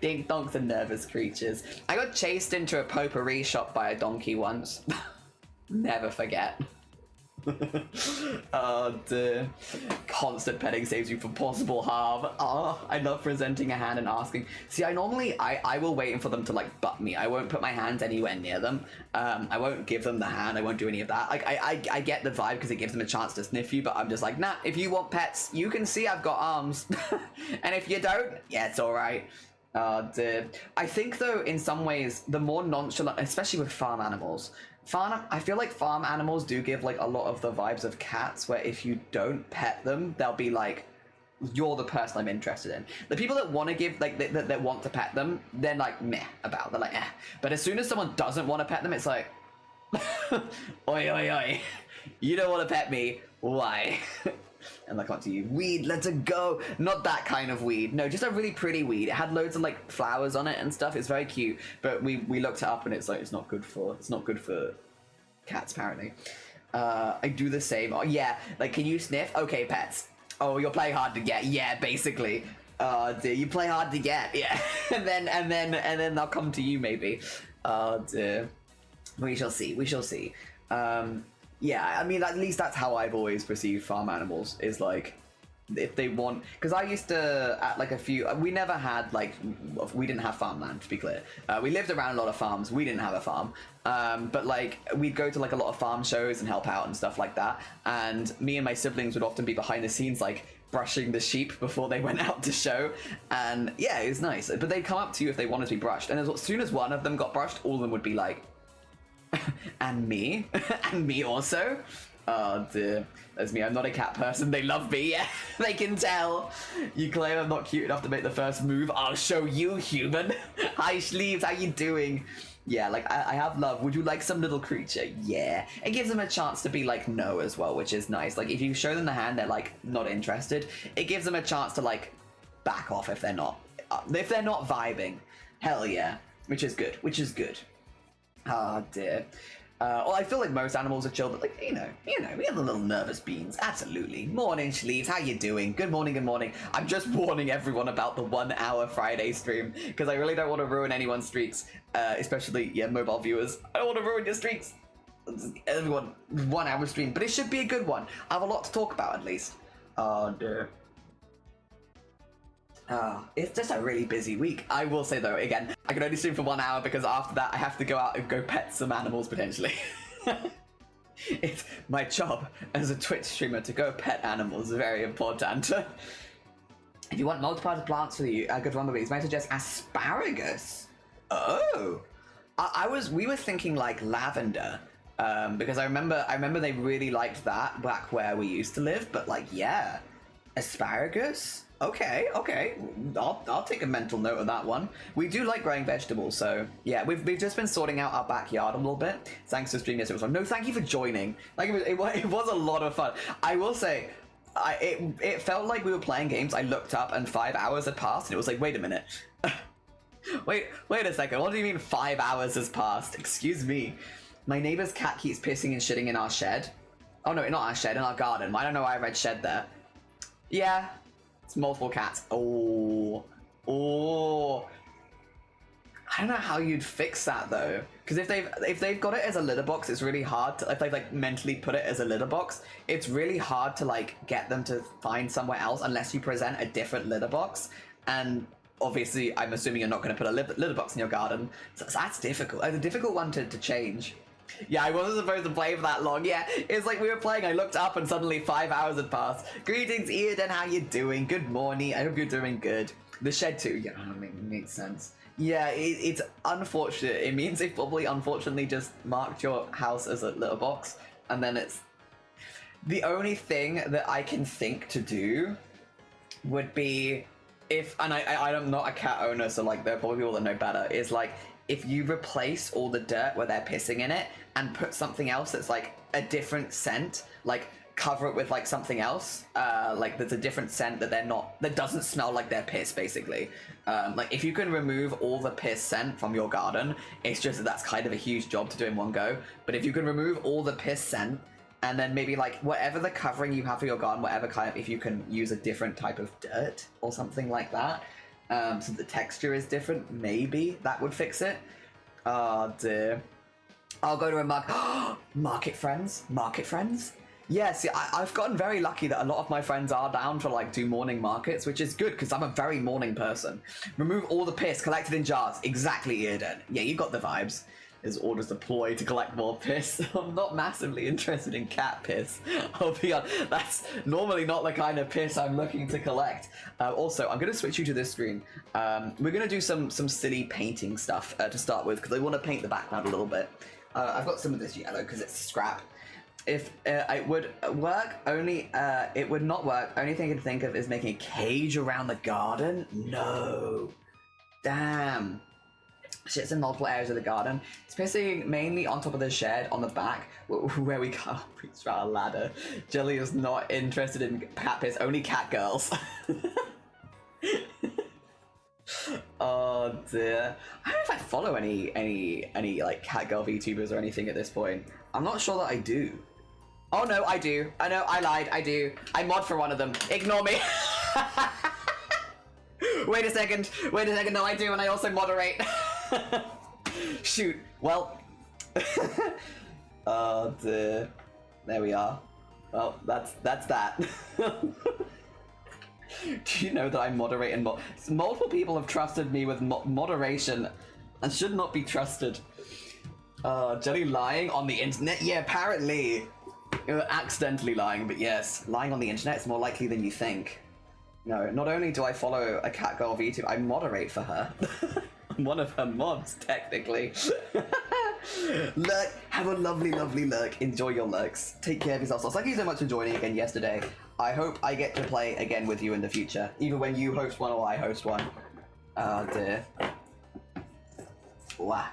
Speaker 1: Dink donks are nervous creatures. I got chased into a potpourri shop by a donkey once. Never forget. Oh dear. Constant petting saves you from possible harm. Oh, I love presenting a hand and asking. See, I will wait for them to like butt me. I won't put my hands anywhere near them. I won't give them the hand. I won't do any of that. Like I get the vibe because it gives them a chance to sniff you, but I'm just like, nah, if you want pets, you can see I've got arms. And if you don't, yeah, it's alright. Dear. I think though, in some ways, the more nonchalant, especially with farm animals, I feel like farm animals do give like a lot of the vibes of cats, where if you don't pet them, they'll be like, you're the person I'm interested in. The people that want to give, like, that want to pet them, they're like meh about, they're like eh. But as soon as someone doesn't want to pet them, it's like, oi oi oi, you don't want to pet me, why? And I come up to you, weed, let's go. Not that kind of weed. No, just a really pretty weed. It had loads of like flowers on it and stuff. It's very cute. But we looked it up and it's like it's not good for cats apparently. I do the same. Oh yeah, like can you sniff? Okay, pets. Oh, you're playing hard to get. Yeah, basically. Dear, you play hard to get. Yeah, and then they'll come to you maybe. Dear. We shall see. We shall see. Yeah, I mean, at least that's how I've always perceived farm animals, is like, if they want, because I used to, at like we never had like, we didn't have farmland, to be clear. We lived around a lot of farms, we didn't have a farm. But like, we'd go to like a lot of farm shows and help out and stuff like that. And me and my siblings would often be behind the scenes, like, brushing the sheep before they went out to show. And yeah, it was nice. But they'd come up to you if they wanted to be brushed. And as soon as one of them got brushed, all of them would be like, And me. And me also. Oh dear. That's me. I'm not a cat person. They love me. Yeah, they can tell. You claim I'm not cute enough to make the first move. I'll show you, human. Hi, Sleeves. How you doing? Yeah, like, I have love. Would you like some little creature? Yeah. It gives them a chance to be like, no as well, which is nice. Like, if you show them the hand, they're like, not interested. It gives them a chance to like, back off if they're not. If they're not vibing. Hell yeah. Which is good. Which is good. Oh dear. Well, I feel like most animals are chill, but like, you know, we have the little nervous beans. Absolutely. Morning, Sleeves. How you doing? Good morning, good morning. I'm just warning everyone about the 1 hour Friday stream, because I really don't want to ruin anyone's streaks, especially, yeah, mobile viewers. I don't want to ruin your streaks. Everyone, 1 hour stream, but it should be a good one. I have a lot to talk about, at least. Oh, dear. It's just a really busy week. I will say though, again, I can only stream for 1 hour because after that I have to go out and go pet some animals potentially. It's my job as a Twitch streamer to go pet animals, very important. If you want multiple plants for you, good one, Louise, might suggest asparagus. Oh, we were thinking like lavender, because I remember they really liked that back where we used to live, but like, yeah, asparagus. Okay, I'll take a mental note of that one. We do like growing vegetables, so yeah, we've just been sorting out our backyard a little bit. Thanks for streaming yesterday. No, thank you for joining. Like it was a lot of fun. I will say, it felt like we were playing games. I looked up and 5 hours had passed, and it was like, wait a minute, wait a second. What do you mean 5 hours has passed? Excuse me. My neighbor's cat keeps pissing and shitting in our shed. Oh no, not our shed, in our garden. I don't know why I read shed there. Yeah. It's multiple cats. Oh. I don't know how you'd fix that though, because if they've got it as a litter box, it's really hard to, if they like mentally put it as a litter box, it's really hard to like get them to find somewhere else unless you present a different litter box. And obviously, I'm assuming you're not going to put a litter box in your garden, so that's difficult. It's a difficult one to change. Yeah, I wasn't supposed to play for that long. Yeah, it's like we were playing, I looked up and suddenly 5 hours had passed. Greetings, Eden, how you doing? Good morning, I hope you're doing good. The shed too, yeah, makes sense. Yeah, it's unfortunate. It means they've probably unfortunately just marked your house as a litter box, and then it's... The only thing that I can think to do would be if, and I'm not a cat owner, so like there are probably people that know better, is like, if you replace all the dirt where they're pissing in it and put something else that's like a different scent, like cover it with like something else, like there's a different scent that doesn't smell like their piss, basically. Like if you can remove all the piss scent from your garden, it's just that's kind of a huge job to do in one go. But if you can remove all the piss scent and then maybe like whatever the covering you have for your garden, whatever kind of, if you can use a different type of dirt or something like that, so the texture is different, maybe that would fix it. Oh dear. I'll go to a market friends? Yeah, see, I've gotten very lucky that a lot of my friends are down to like do morning markets, which is good because I'm a very morning person. Remove all the piss collected in jars. Exactly, Eden. Yeah, you got the vibes. His orders deployed to collect more piss. I'm not massively interested in cat piss. I'll be honest, that's normally not the kind of piss I'm looking to collect. Also, I'm going to switch you to this screen. We're going to do some silly painting stuff to start with, because I want to paint the background a little bit. I've got some of this yellow because it's scrap. If it would work, it would not work. Only thing I can think of is making a cage around the garden. No. Damn. Shit's in multiple areas of the garden. It's pissing mainly on top of the shed on the back where we can't reach our ladder. Jelly is not interested in cat piss, only cat girls. Oh dear. I don't know if I follow any like cat girl VTubers or anything at this point. I'm not sure that I do. Oh no, I do. I know, I lied, I do. I mod for one of them. Ignore me. Wait a second, no I do, and I also moderate. Shoot, well. Oh dear. There we are. Well, that's that. Do you know that I moderate and multiple people have trusted me with moderation and should not be trusted. Jelly lying on the internet? Yeah, apparently. Accidentally lying, but yes, lying on the internet is more likely than you think. No, not only do I follow a cat girl VTuber, I moderate for her. I'm one of her mods, technically. Lurk, have a lovely, lovely lurk. Enjoy your lurks. Take care of yourself. So thank you so much for joining again yesterday. I hope I get to play again with you in the future, either when you host one or I host one. Oh dear. Wow.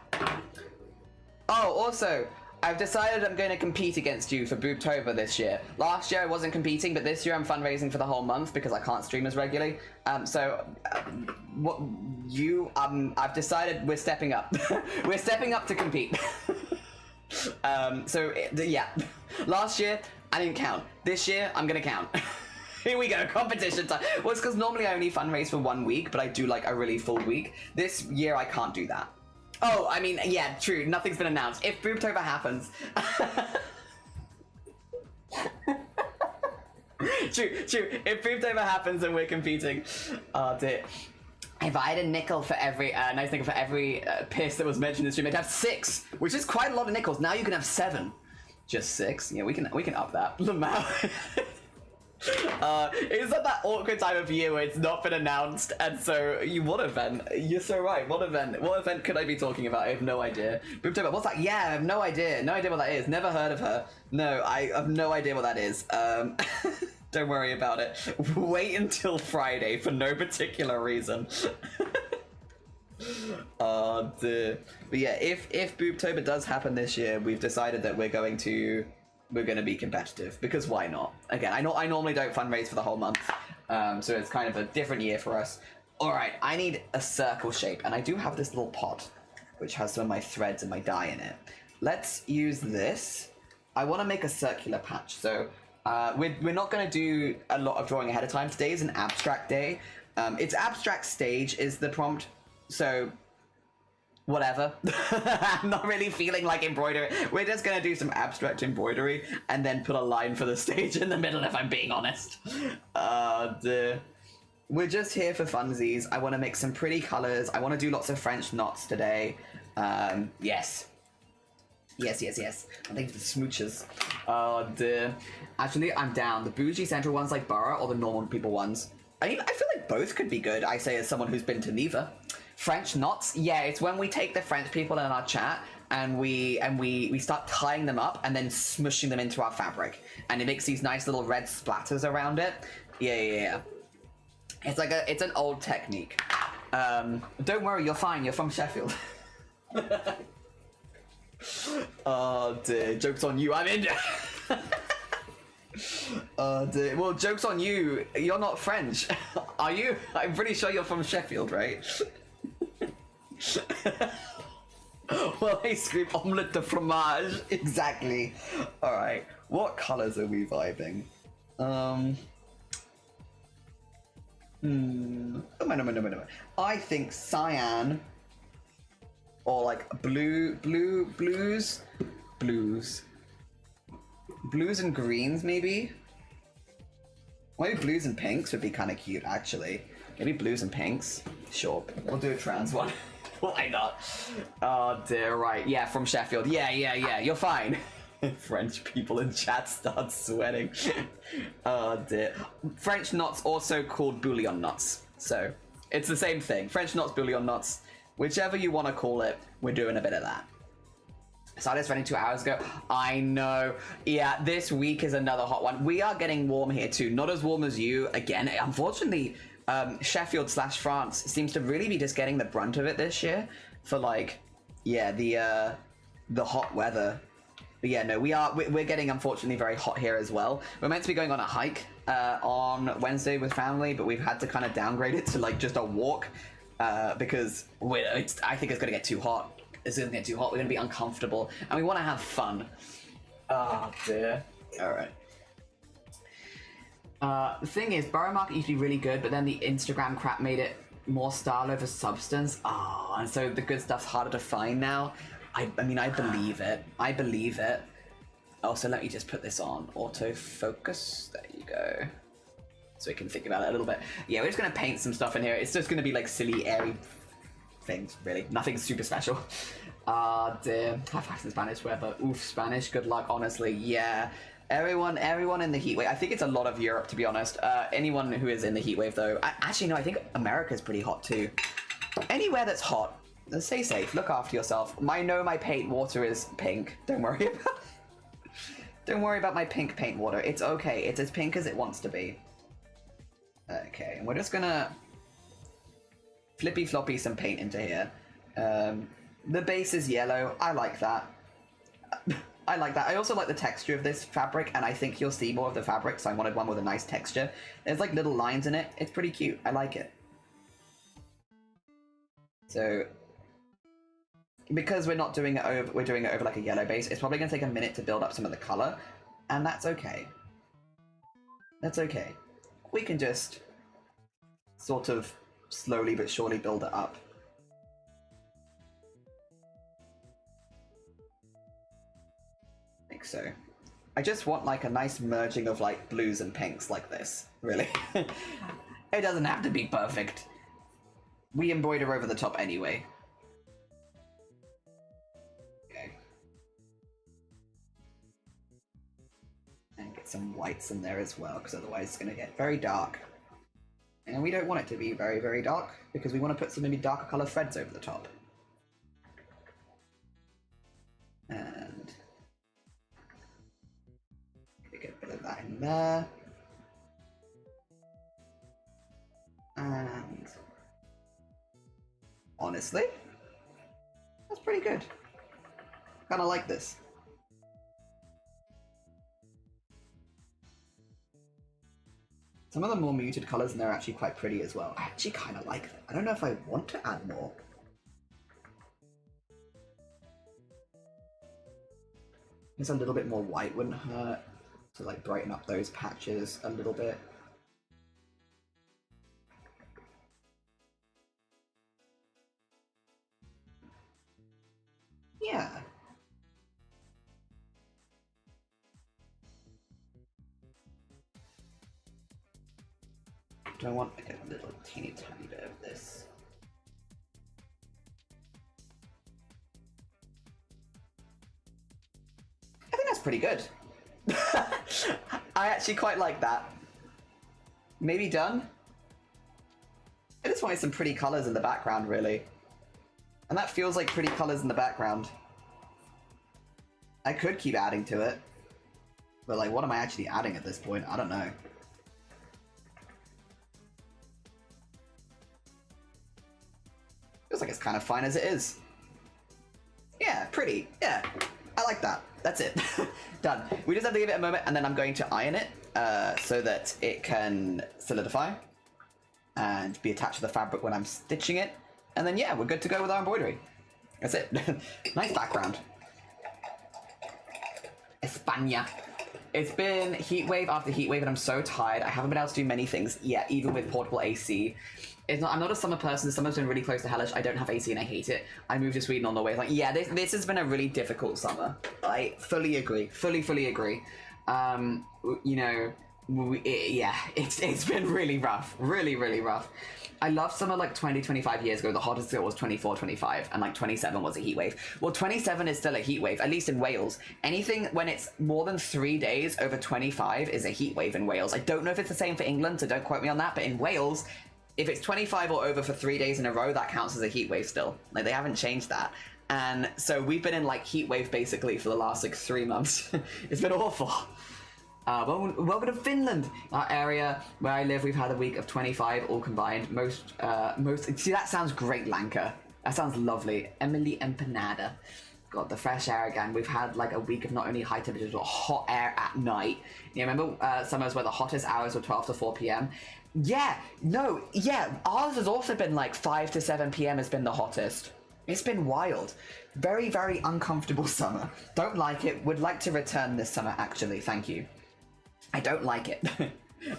Speaker 1: Oh, also, I've decided I'm going to compete against you for Boobtober this year. Last year I wasn't competing, but this year I'm fundraising for the whole month because I can't stream as regularly. I've decided we're stepping up. We're stepping up to compete. Yeah. Last year, I didn't count. This year, I'm gonna count. Here we go, competition time. Well, it's because normally I only fundraise for 1 week, but I do like a really full week. This year, I can't do that. Oh, I mean, yeah, true. Nothing's been announced. If Boobtober happens... True. If Boobtober happens and we're competing... Oh, dear. If I had a nickel for every... nice nickel for every piss that was mentioned in the stream, I'd have 6, which is quite a lot of nickels. Now you can have 7. Just 6? Yeah, we can up that. Lamau. It's at that awkward time of year where it's not been announced, and so what event? You're so right. What event could I be talking about? I have no idea. Boobtober, what's that? Yeah, I have no idea. No idea what that is. Never heard of her. No, I have no idea what that is. Don't worry about it. Wait until Friday for no particular reason. Oh dear. But yeah, if Boobtober does happen this year, we've decided that we're going to be competitive, because why not? Again, I normally don't fundraise for the whole month, so it's kind of a different year for us. All right, I need a circle shape, and I do have this little pot, which has some of my threads and my dye in it. Let's use this. I want to make a circular patch, so we're not going to do a lot of drawing ahead of time. Today is an abstract day. It's abstract stage is the prompt, so... whatever. I'm not really feeling like embroidery. We're just gonna do some abstract embroidery and then put a line for the stage in the middle, if I'm being honest. We're just here for funsies. I want to make some pretty colors. I want to do lots of French knots today. Yes. I think the smooches. Oh dear. Actually, I'm down. The bougie central ones like Borough or the normal people ones? I mean, I feel like both could be good. I say as someone who's been to neither. French knots? Yeah, it's when we take the French people in our chat and we start tying them up and then smushing them into our fabric. And it makes these nice little red splatters around it. Yeah. It's an old technique. Don't worry, you're fine, you're from Sheffield. Oh dear, joke's on you, I'm in. Oh dear, well, joke's on you, you're not French. Are you? I'm pretty sure you're from Sheffield, right? Well, I scream omelette de fromage. Exactly. Alright, what colours are we vibing? Oh, no. I think cyan or like blues and greens, maybe. Maybe blues and pinks would be kind of cute, actually. Maybe blues and pinks. Sure, we'll do a trans one. Why not? Oh dear, right. Yeah, from Sheffield. Yeah. You're fine. French people in chat start sweating. Oh dear. French knots also called bouillon knots. So it's the same thing. French knots, bouillon knots. Whichever you want to call it, we're doing a bit of that. Started running 2 hours ago. I know. Yeah, this week is another hot one. We are getting warm here too. Not as warm as you. Again, unfortunately, Sheffield/France seems to really be just getting the brunt of it this year for like, yeah, the hot weather. But yeah, no, we're getting unfortunately very hot here as well. We're meant to be going on a hike on Wednesday with family, but we've had to kind of downgrade it to like just a walk because I think it's gonna get too hot. It's gonna get too hot. We're gonna be uncomfortable, and we want to have fun. Oh dear. All right. The thing is, Borough Market used to be really good, but then the Instagram crap made it more style over substance. Oh, and so the good stuff's harder to find now. I mean, I believe it. Also, let me just put this on autofocus. There you go. So we can think about it a little bit. Yeah, we're just gonna paint some stuff in here. It's just gonna be like silly, airy things, really. Nothing super special. Dear. Have facts in Spanish, whatever. Oof, Spanish, good luck, honestly. Yeah. Everyone in the heat wave. I think it's a lot of Europe, to be honest. Anyone who is in the heat wave, though. Actually, no, I think America's pretty hot, too. Anywhere that's hot, Stay safe. Look after yourself. I know my paint water is pink. Don't worry about. Don't worry about my pink paint water. It's okay. It's as pink as it wants to be. Okay, and we're just gonna flippy floppy some paint into here. The base is yellow. I like that. I like that. I also like the texture of this fabric, and I think you'll see more of the fabric, so I wanted one with a nice texture. There's like little lines in it. It's pretty cute. I like it. So, because we're not doing it over, we're doing it over like a yellow base, it's probably going to take a minute to build up some of the color, and that's okay. That's okay. We can just sort of slowly but surely build it up. Like so. I just want like a nice merging of like blues and pinks like this, really. It doesn't have to be perfect. We embroider over the top anyway. Okay. And get some whites in there as well, because otherwise it's going to get very dark. And we don't want it to be very, very dark, because we want to put some maybe darker color threads over the top. And get a bit of that in there. And honestly, that's pretty good. Kind of like this. Some of the more muted colors in there are actually quite pretty as well. I actually kind of like them. I don't know if I want to add more. Just a little bit more white wouldn't hurt to like brighten up those patches a little bit. Yeah. Do I want like a little teeny tiny bit of this? I think that's pretty good. I actually quite like that. Maybe done? I just wanted some pretty colors in the background, really. And that feels like pretty colors in the background. I could keep adding to it. But like, what am I actually adding at this point? I don't know. Feels like it's kind of fine as it is. Yeah, pretty. Yeah, I like that. That's it. Done. We just have to give it a moment, and then I'm going to iron it so that it can solidify and be attached to the fabric when I'm stitching it. And then, yeah, we're good to go with our embroidery. That's it. Nice background. España. It's been heat wave after heat wave, and I'm so tired. I haven't been able to do many things yet, even with portable AC. I'm not a summer person. Summer's been really close to hellish. I don't have AC and I hate it. I moved to Sweden on the way. Like, yeah, this has been a really difficult summer. I fully agree. Fully agree. You know, it's been really rough. Really rough. I love summer like 20, 25 years ago. The hottest it was 24, 25, and like 27 was a heat wave. Well, 27 is still a heat wave, at least in Wales. Anything when it's more than 3 days over 25 is a heat wave in Wales. I don't know if it's the same for England, so don't quote me on that, but in Wales, if it's 25 or over for 3 days in a row, that counts as a heat wave still. Like, they haven't changed that. And so we've been in like heat wave basically for the last like 3 months. It's been awful. Welcome to Finland. Our area where I live, we've had a week of 25 all combined. Most, see, that sounds great, Lanka. That sounds lovely. Emily Empanada. God, the fresh air again. We've had like a week of not only high temperatures, but hot air at night. You remember summers where the hottest hours were 12 to 4 p.m.? Yeah, no, yeah. Ours has also been like 5 to 7 p.m. has been the hottest. It's been wild. Very uncomfortable summer. Don't like it. Would like to return this summer, actually. Thank you. I don't like it.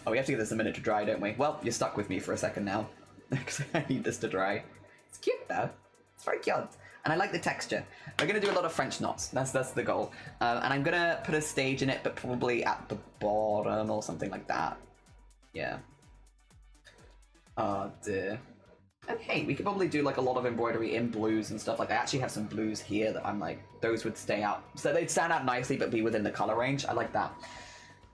Speaker 1: Oh, we have to give this a minute to dry, don't we? Well, you're stuck with me for a second now. Because I need this to dry. It's cute, though. It's very cute. And I like the texture. We're going to do a lot of French knots. That's the goal. And I'm going to put a stage in it, but probably at the bottom or something like that. Yeah. Oh, dear. And hey, we could probably do like a lot of embroidery in blues and stuff. Like, I actually have some blues here that I'm like, those would stay out. So they'd stand out nicely, but be within the color range. I like that.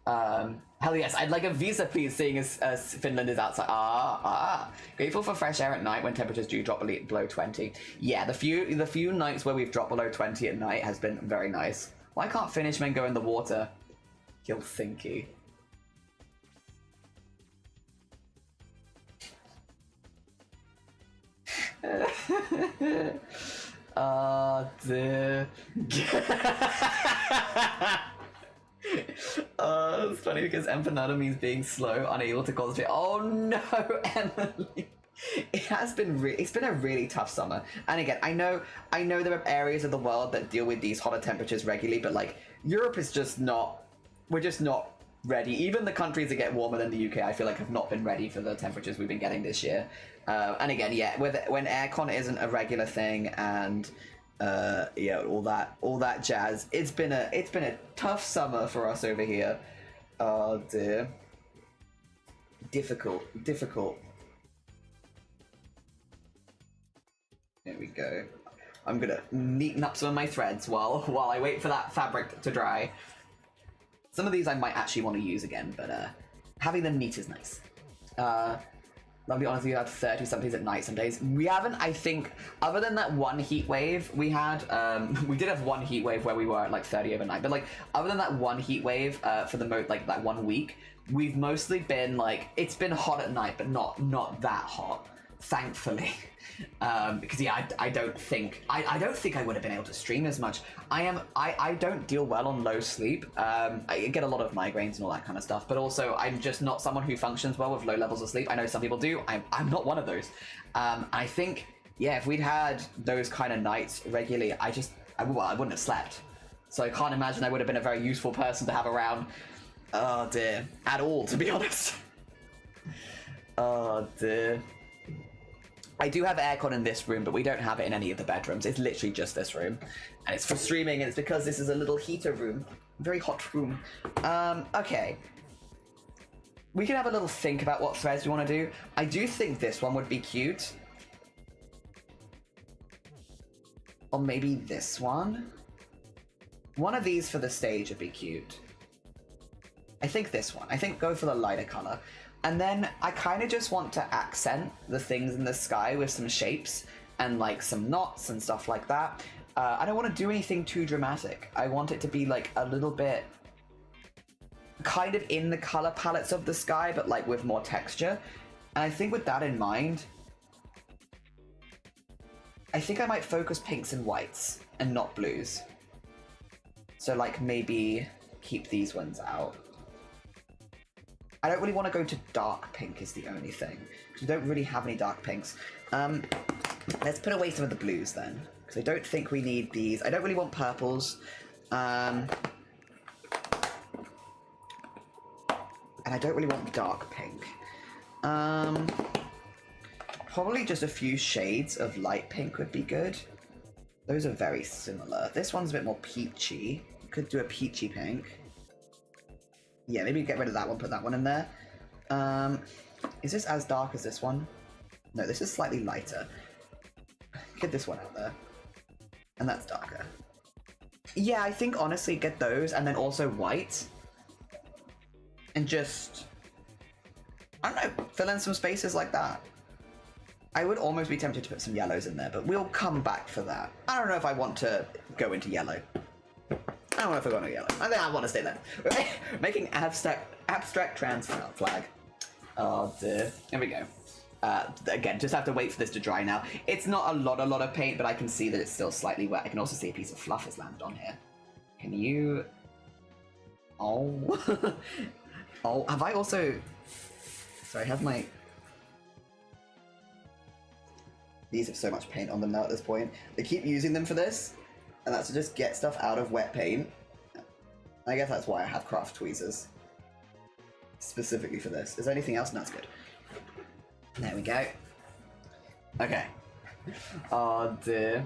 Speaker 1: Hell yes, I'd like a visa, please, seeing as Finland is outside. Grateful for fresh air at night when temperatures do drop below 20. Yeah, the few nights where we've dropped below 20 at night has been very nice. Why can't Finnish men go in the water? Helsinki. It's funny because empanada means being slow, unable to concentrate. Oh no, Emily. It's been a really tough summer. And again, I know there are areas of the world that deal with these hotter temperatures regularly, but like Europe is just not, we're just not ready. Even the countries that get warmer than the UK, I feel like have not been ready for the temperatures we've been getting this year. And again, yeah, when aircon isn't a regular thing and yeah, all that jazz. It's been a tough summer for us over here. Oh dear. Difficult. There we go. I'm gonna neaten up some of my threads while I wait for that fabric to dry. Some of these I might actually want to use again, but having them neat is nice. I'll be honest, we had 30 somethings at night some days. We haven't, I think, other than that one heat wave we had, we did have one heat wave where we were at like 30 overnight, but like other than that one heat wave for like that 1 week, we've mostly been like, it's been hot at night, but not that hot, thankfully. Because yeah, I don't think I would have been able to stream as much. I don't deal well on low sleep. I get a lot of migraines and all that kind of stuff, but also I'm just not someone who functions well with low levels of sleep. I know some people do. I'm not one of those. I think, yeah, if we'd had those kind of nights regularly, I wouldn't have slept. So I can't imagine I would have been a very useful person to have around. Oh dear, at all, to be honest. Oh dear. I do have aircon in this room, but we don't have it in any of the bedrooms. It's literally just this room. And it's for streaming, and it's because this is a little heater room. Very hot room. Okay. We can have a little think about what threads we want to do. I do think this one would be cute. Or maybe this one. One of these for the stage would be cute. I think this one. I think go for the lighter color. And then I kind of just want to accent the things in the sky with some shapes and like some knots and stuff like that. I don't want to do anything too dramatic. I want it to be like a little bit kind of in the color palettes of the sky, but like with more texture. And I think with that in mind, I think I might focus pinks and whites and not blues. So like maybe keep these ones out. I don't really want to go to dark pink is the only thing, because we don't really have any dark pinks. Let's put away some of the blues then, because I don't think we need these. I don't really want purples. And I don't really want dark pink. Probably just a few shades of light pink would be good. Those are very similar. This one's a bit more peachy. Could do a peachy pink. Yeah, maybe get rid of that one, put that one in there. Is this as dark as this one? No, this is slightly lighter. Get this one out there. And that's darker. Yeah, I think honestly get those and then also white. And just, I don't know, fill in some spaces like that. I would almost be tempted to put some yellows in there, but we'll come back for that. I don't know if I want to go into yellow. I don't know if I want to yellow. I think I want to stay there. Making abstract trans flag. Oh dear. Here we go. Again, just have to wait for this to dry now. It's not a lot of paint, but I can see that it's still slightly wet. I can also see a piece of fluff has landed on here. Can you... Oh. Oh, have I also... Sorry, I have my... These have so much paint on them now at this point. They keep using them for this. And that's to just get stuff out of wet paint. I guess that's why I have craft tweezers. Specifically for this. Is there anything else? No, that's good. There we go. Okay. Oh dear.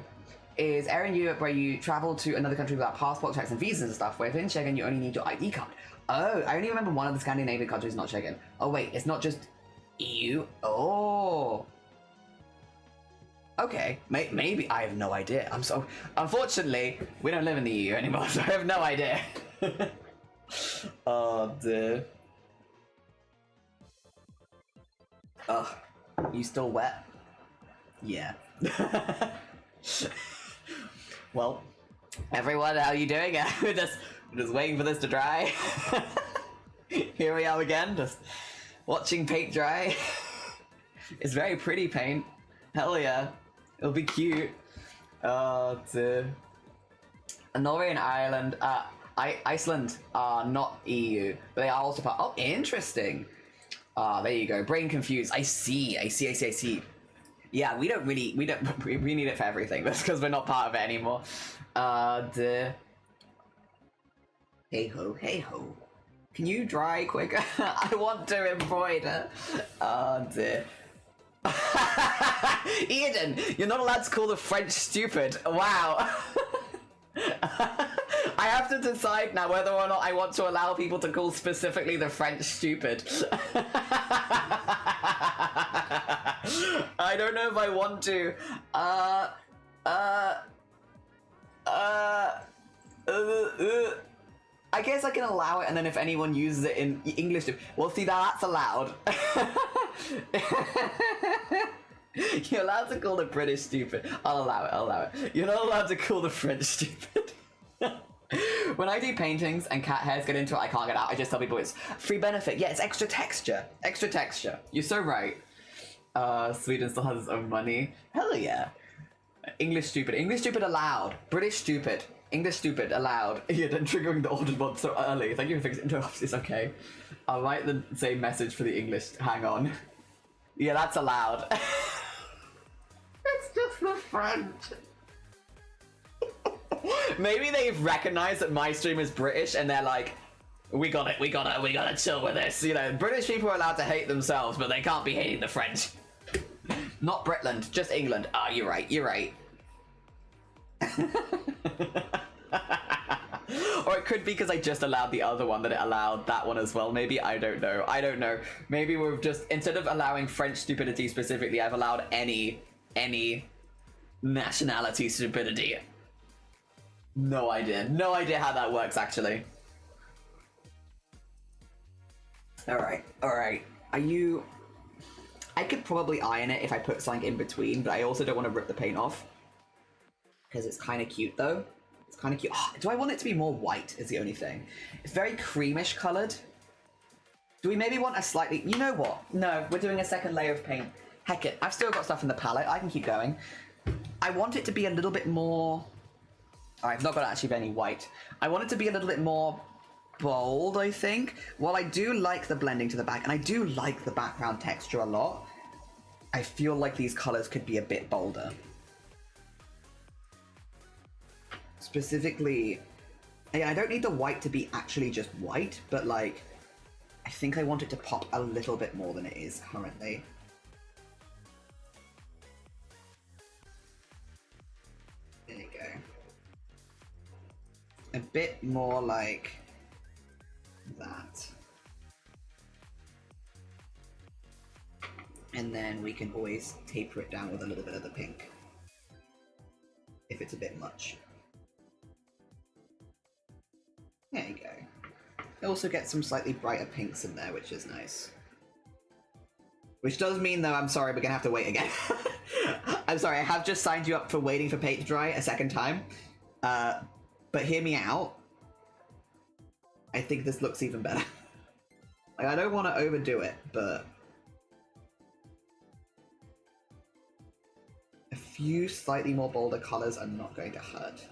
Speaker 1: Is Erin Europe where you travel to another country without passport checks and visas and stuff, where if in Schengen you only need your ID card? Oh, I only remember one of the Scandinavian countries not Schengen. Oh wait, it's not just EU? Oh. Okay, maybe, I have no idea. Unfortunately, we don't live in the EU anymore, so I have no idea. Oh dear. Ugh. You still wet? Yeah. Well, everyone, how you doing? we're just waiting for this to dry. Here we are again, just watching paint dry. It's very pretty paint. Hell yeah. It'll be cute. Oh dear. Norway and Ireland, Iceland are not EU, but they are also part. Oh, interesting. There you go. Brain confused. I see. Yeah, we need it for everything. That's because we're not part of it anymore. Hey ho, hey ho. Can you dry quicker? I want to embroider. Dear. Eden, you're not allowed to call the French stupid. Wow. I have to decide now whether or not I want to allow people to call specifically the French stupid. I don't know if I want to. I guess I can allow it, and then if anyone uses it in English, well, see, that's allowed. You're allowed to call the British stupid. I'll allow it. You're not allowed to call the French stupid. When I do paintings and cat hairs get into it, I can't get out. I just tell people it's free benefit. Yeah, it's extra texture. You're so right. Sweden still has its own money. Hell yeah. English stupid allowed. British stupid. English stupid allowed. Yeah, then triggering the ordered one so early. Thank you for fixing it. It's okay. I'll write the same message for the English. Hang on. Yeah, that's allowed. It's just the French. Maybe they've recognized that my stream is British and they're like, we gotta chill with this. You know, British people are allowed to hate themselves, but they can't be hating the French. Not Britland, just England. Ah, you're right. Or it could be because I just allowed the other one that it allowed that one as well. Maybe, I don't know. Maybe we've just, instead of allowing French stupidity specifically, I've allowed any nationality stupidity. No idea how that works, actually. Alright. Are you... I could probably iron it if I put something in between, but I also don't want to rip the paint off. Because it's kind of cute, though. It's kind of cute. Oh, do I want it to be more white, is the only thing. It's very creamish coloured. Do we maybe want a slightly... You know what? No, we're doing a second layer of paint. Heck it, I've still got stuff in the palette. I can keep going. I want it to be a little bit more... I've not got actually any white. I want it to be a little bit more bold, I think. While I do like the blending to the back, and I do like the background texture a lot, I feel like these colors could be a bit bolder. Specifically, yeah, I don't need the white to be actually just white, but like, I think I want it to pop a little bit more than it is currently. There you go. A bit more like that. And then we can always taper it down with a little bit of the pink, if it's a bit much. There you go. I also get some slightly brighter pinks in there, which is nice. Which does mean, though, I'm sorry, we're gonna have to wait again. I'm sorry, I have just signed you up for waiting for paint to dry a second time. But hear me out. I think this looks even better. Like, I don't want to overdo it, but... a few slightly more bolder colours are not going to hurt.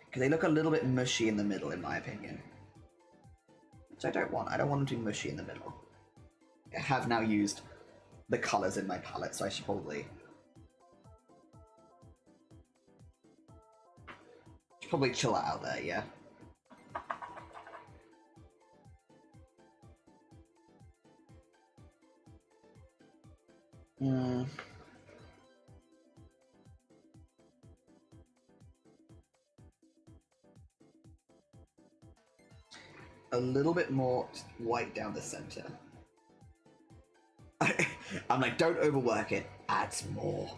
Speaker 1: Because they look a little bit mushy in the middle, in my opinion. Which I don't want. I don't want them to be mushy in the middle. I have now used the colours in my palette, so I should probably chill it out there, yeah. A little bit more white down the center. I'm like, don't overwork it. Adds more.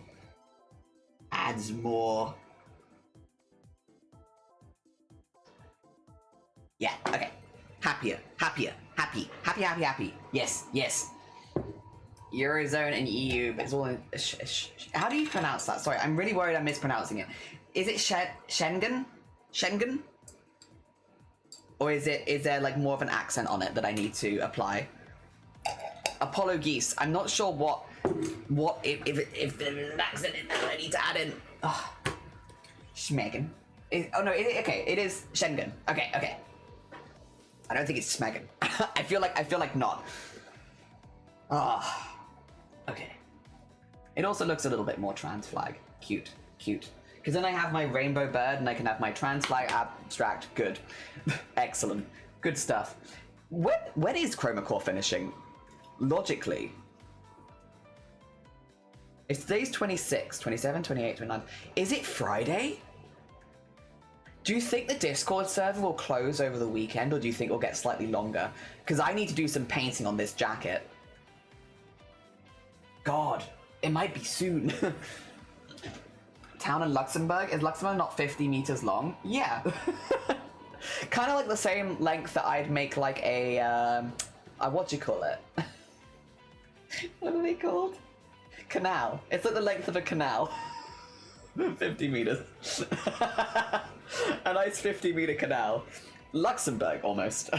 Speaker 1: Yeah, okay. Happier, happier, happy, happy, happy, happy. Yes, yes. Eurozone and EU, but it's all in... how do you pronounce that? Sorry, I'm really worried I'm mispronouncing it. Is it Schengen? Schengen? Or is there like more of an accent on it that I need to apply? Apologies. I'm not sure if there's an accent in there that I need to add in. Oh. Schmegen. Oh no, okay, it is Schengen. Okay, okay. I don't think it's Schmegen. I feel like not. Ah. Okay. It also looks a little bit more trans flag. Cute, cute. Because then I have my rainbow bird and I can have my trans flag abstract. Good. Excellent. Good stuff. When is Chroma Core finishing? Logically. It's today's 26, 27, 28, 29. Is it Friday? Do you think the Discord server will close over the weekend, or do you think it'll get slightly longer? Because I need to do some painting on this jacket. God, it might be soon. Town in Luxembourg? Is Luxembourg not 50 meters long? Yeah. Kind of like the same length that I'd make like a what do you call it? What are they called? Canal. It's like the length of a canal. 50 meters. A nice 50-meter canal. Luxembourg, almost.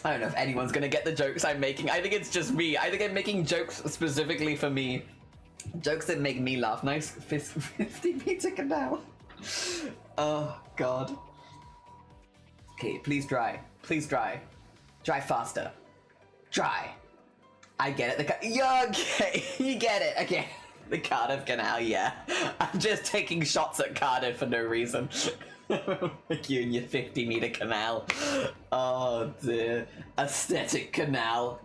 Speaker 1: I don't know if anyone's gonna get the jokes I'm making. I think it's just me. I think I'm making jokes specifically for me. Jokes that make me laugh. Nice 50-meter canal. Oh, God. Okay, please dry. Please dry. Dry faster. Dry. I get it. Yeah, okay. You get it. Okay. The Cardiff Canal, yeah. I'm just taking shots at Cardiff for no reason. You and your 50-meter canal. Oh, dear. Aesthetic canal.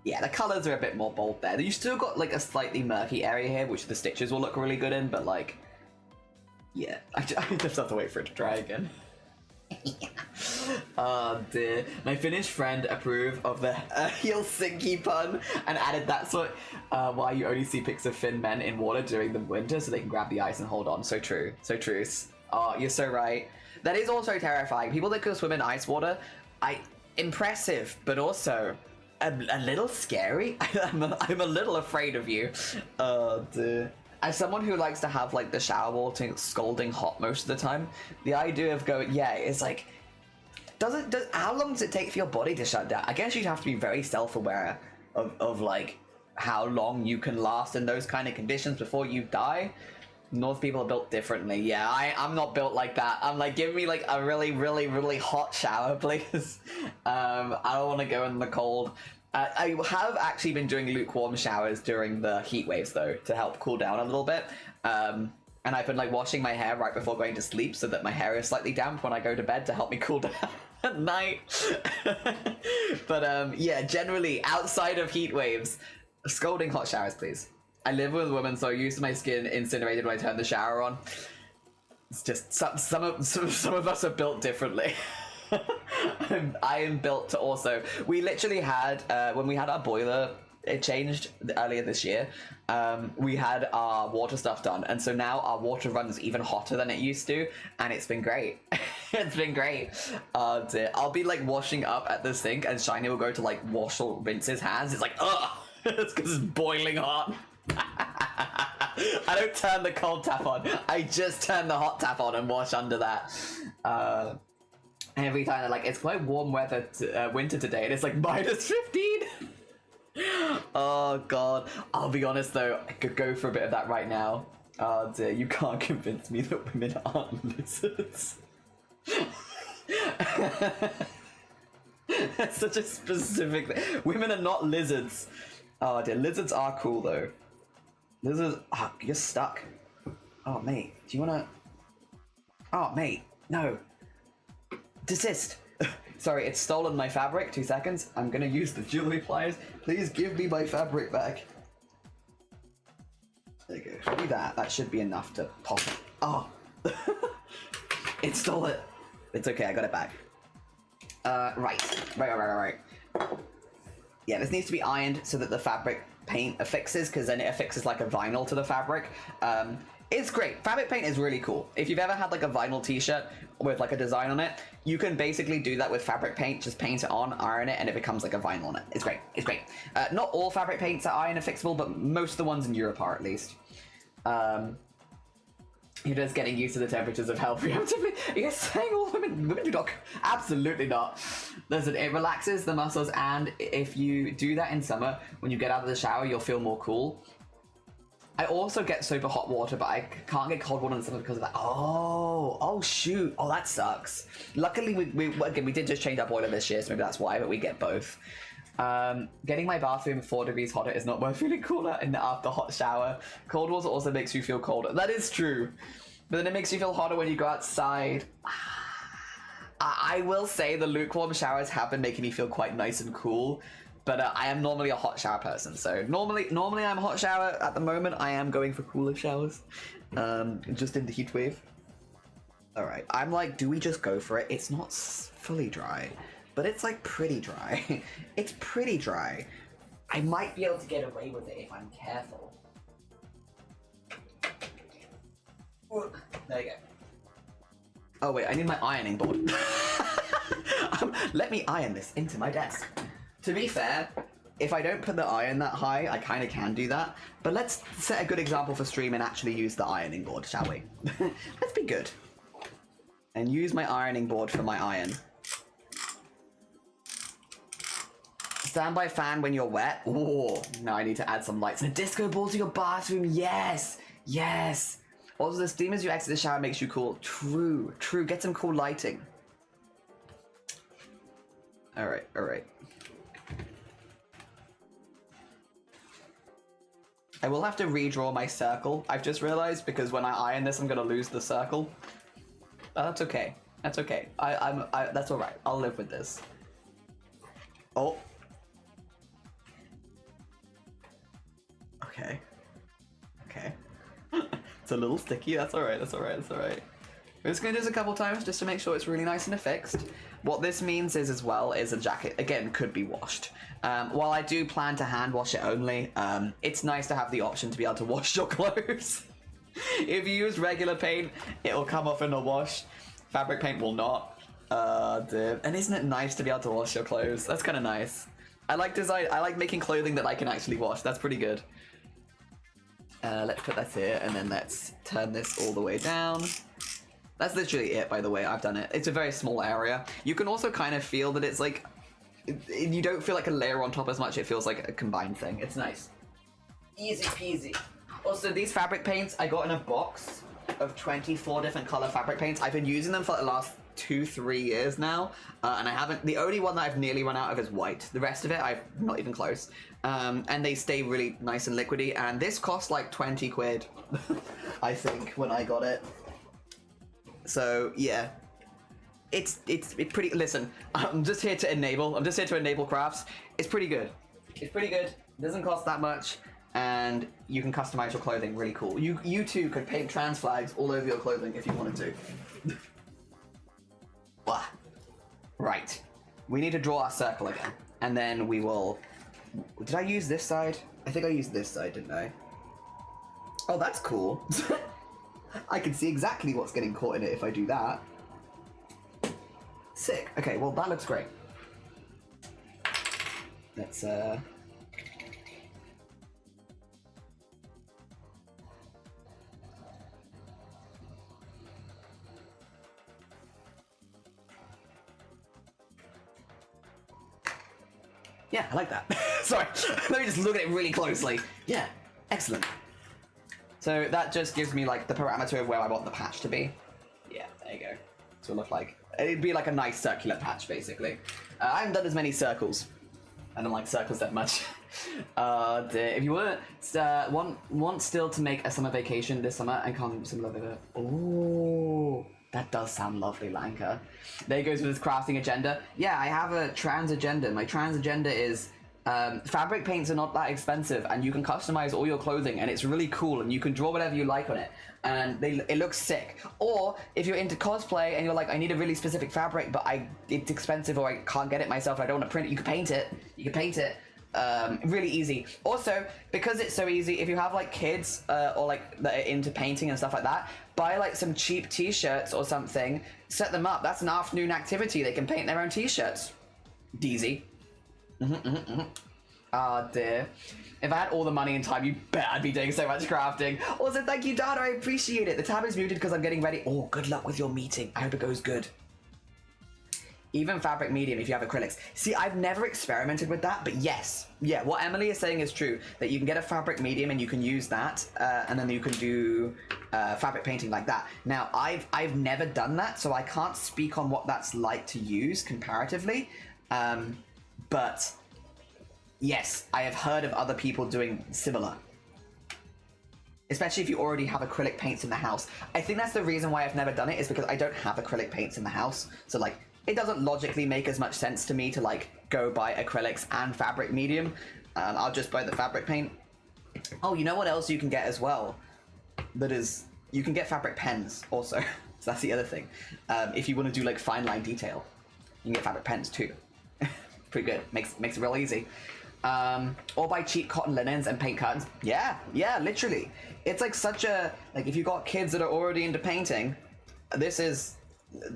Speaker 1: Yeah, the colours are a bit more bold there. You still got, like, a slightly murky area here, which the stitches will look really good in, but, like... yeah. I just have to wait for it to dry again. Oh dear. My Finnish friend approved of the Helsinki pun and added that's what why you only see pics of Finn men in water during the winter so they can grab the ice and hold on. So true. So true. Oh, you're so right. That is also terrifying. People that can swim in ice water, impressive, but also a little scary. I'm a little afraid of you. Oh dear. As someone who likes to have like the shower water scalding hot most of the time, the idea of going, yeah, it's like, how long does it take for your body to shut down? I guess you'd have to be very self-aware of like how long you can last in those kind of conditions before you die. North people are built differently. Yeah, I'm not built like that. I'm like, give me like a really, really, really hot shower, please. I don't want to go in the cold. I have actually been doing lukewarm showers during the heat waves though, to help cool down a little bit. And I've been like washing my hair right before going to sleep so that my hair is slightly damp when I go to bed to help me cool down at night. But yeah, generally outside of heat waves, scalding hot showers, please. I live with a woman, so I use my skin incinerated when I turn the shower on. It's just some of us are built differently. I am built to also. We literally had when we had our boiler, it changed earlier this year. We had our water stuff done, and so now our water runs even hotter than it used to, and it's been great. It's been great. I'll be like washing up at the sink, and Shiny will go to like wash or rinse his hands. It's like, ugh, it's because it's boiling hot. I don't turn the cold tap on. I just turn the hot tap on and wash under that. Every time they're like, it's quite warm weather, winter today, and it's like -15. Oh god. I'll be honest though, I could go for a bit of that right now. Oh dear, you can't convince me that women aren't lizards. That's such a specific thing. Women are not lizards. Oh dear, lizards are cool though. Lizards, oh, you're stuck. Oh mate, do you wanna... Oh mate, no. Desist. Sorry, it's stolen my fabric. 2 seconds. I'm gonna use the jewelry pliers. Please give me my fabric back. There you go. Do that. That should be enough to pop it. Oh. It stole it. It's okay, I got it back. Right. Yeah, this needs to be ironed so that the fabric paint affixes, because then it affixes like a vinyl to the fabric. It's great. Fabric paint is really cool. If you've ever had like a vinyl t-shirt with like a design on it, you can basically do that with fabric paint. Just paint it on, iron it, and it becomes like a vinyl on it. It's great. It's great. Not all fabric paints are iron fixable, but most of the ones in Europe are at least. You're just getting used to the temperatures of hell preemptively. Are you saying all women do not? Absolutely not. Listen, it relaxes the muscles, and if you do that in summer, when you get out of the shower, you'll feel more cool. I also get super hot water, but I can't get cold water in the summer because of that. Oh shoot. Oh, that sucks. Luckily, we did just change our boiler this year, so maybe that's why, but we get both. Getting my bathroom 4 degrees hotter is not worth feeling cooler in the after hot shower. Cold water also makes you feel colder. That is true. But then it makes you feel hotter when you go outside. I will say the lukewarm showers have been making me feel quite nice and cool. But I am normally a hot shower person, so normally I'm a hot shower. At the moment, I am going for cooler showers, just in the heat wave. All right, I'm like, do we just go for it? It's not fully dry, but it's like pretty dry. It's pretty dry. I might be able to get away with it if I'm careful. There you go. Oh wait, I need my ironing board. Let me iron this into my desk. To be fair, if I don't put the iron that high, I kind of can do that. But let's set a good example for stream and actually use the ironing board, shall we? Let's be good. And use my ironing board for my iron. Standby fan when you're wet. Oh, now I need to add some lights. A disco ball to your bathroom. Yes, yes. Also, the steam as you exit the shower makes you cool. True, true. Get some cool lighting. All right, all right. I will have to redraw my circle, I've just realized, because when I iron this, I'm gonna lose the circle. But that's okay. That's okay. That's all right. I'll live with this. Oh. Okay. Okay. It's a little sticky. That's all right. That's all right. That's all right. We're just gonna do this a couple times just to make sure it's really nice and fixed. What this means is, as well, is a jacket, again, could be washed. While I do plan to hand wash it only, it's nice to have the option to be able to wash your clothes. If you use regular paint, it'll come off in a wash. Fabric paint will not. And isn't it nice to be able to wash your clothes? That's kind of nice. I like making clothing that I can actually wash. That's pretty good. Let's put that here, and then let's turn this all the way down. That's literally it, by the way. I've done it. It's a very small area. You can also kind of feel that it's like, you don't feel like a layer on top as much. It feels like a combined thing. It's nice. Easy peasy. Also, these fabric paints I got in a box of 24 different color fabric paints. I've been using them for the last 2-3 years now, and I haven't. The only one that I've nearly run out of is white. The rest of it, I've not even close. And they stay really nice and liquidy. And this cost like 20 quid, I think, when I got it. So yeah, it's pretty. Listen, I'm just here to enable. I'm just here to enable crafts. It's pretty good. It's pretty good. It doesn't cost that much, and you can customize your clothing. Really cool. You too could paint trans flags all over your clothing if you wanted to. Right. We need to draw our circle again, and then we will. Did I use this side? I think I used this side, didn't I? Oh, that's cool. I can see exactly what's getting caught in it if I do that. Sick. Okay, well, that looks great. Let's, yeah, I like that. Sorry, let me just look at it really closely. Yeah, excellent. So that just gives me like the parameter of where I want the patch to be. Yeah, there you go. So it'll look like, it'd be like a nice circular patch basically. I haven't done as many circles. I don't like circles that much. If you want still to make a summer vacation this summer and come similar to oh, that does sound lovely, Lanka. There goes with this crafting agenda. Yeah, I have a trans agenda. My trans agenda is fabric paints are not that expensive, and you can customize all your clothing, and it's really cool, and you can draw whatever you like on it, and it looks sick. Or if you're into cosplay and you're like, I need a really specific fabric, but it's expensive, or I can't get it myself, I don't want to print it, you can paint it. You can paint it. Really easy. Also, because it's so easy, if you have like kids or like that are into painting and stuff like that, buy like some cheap t-shirts or something, set them up. That's an afternoon activity. They can paint their own t-shirts. Deezy. Ah, dear. If I had all the money and time, you bet I'd be doing so much crafting. Also, thank you, Dana. I appreciate it. The tab is muted because I'm getting ready. Oh, good luck with your meeting. I hope it goes good. Even fabric medium if you have acrylics. See, I've never experimented with that, but yes. Yeah, what Emily is saying is true, that you can get a fabric medium and you can use that, and then you can do fabric painting like that. Now, I've never done that, so I can't speak on what that's like to use comparatively, but yes, I have heard of other people doing similar. Especially if you already have acrylic paints in the house. I think that's the reason why I've never done it, is because I don't have acrylic paints in the house, so like, it doesn't logically make as much sense to me to like go buy acrylics and fabric medium. I'll just buy the fabric paint. Oh, you know what else you can get as well? That is, you can get fabric pens also. So that's the other thing. If you want to do like fine line detail, you can get fabric pens too. Pretty good. Makes it real easy. Or buy cheap cotton linens and paint curtains. Yeah, literally. It's like such a, like if you've got kids that are already into painting, this is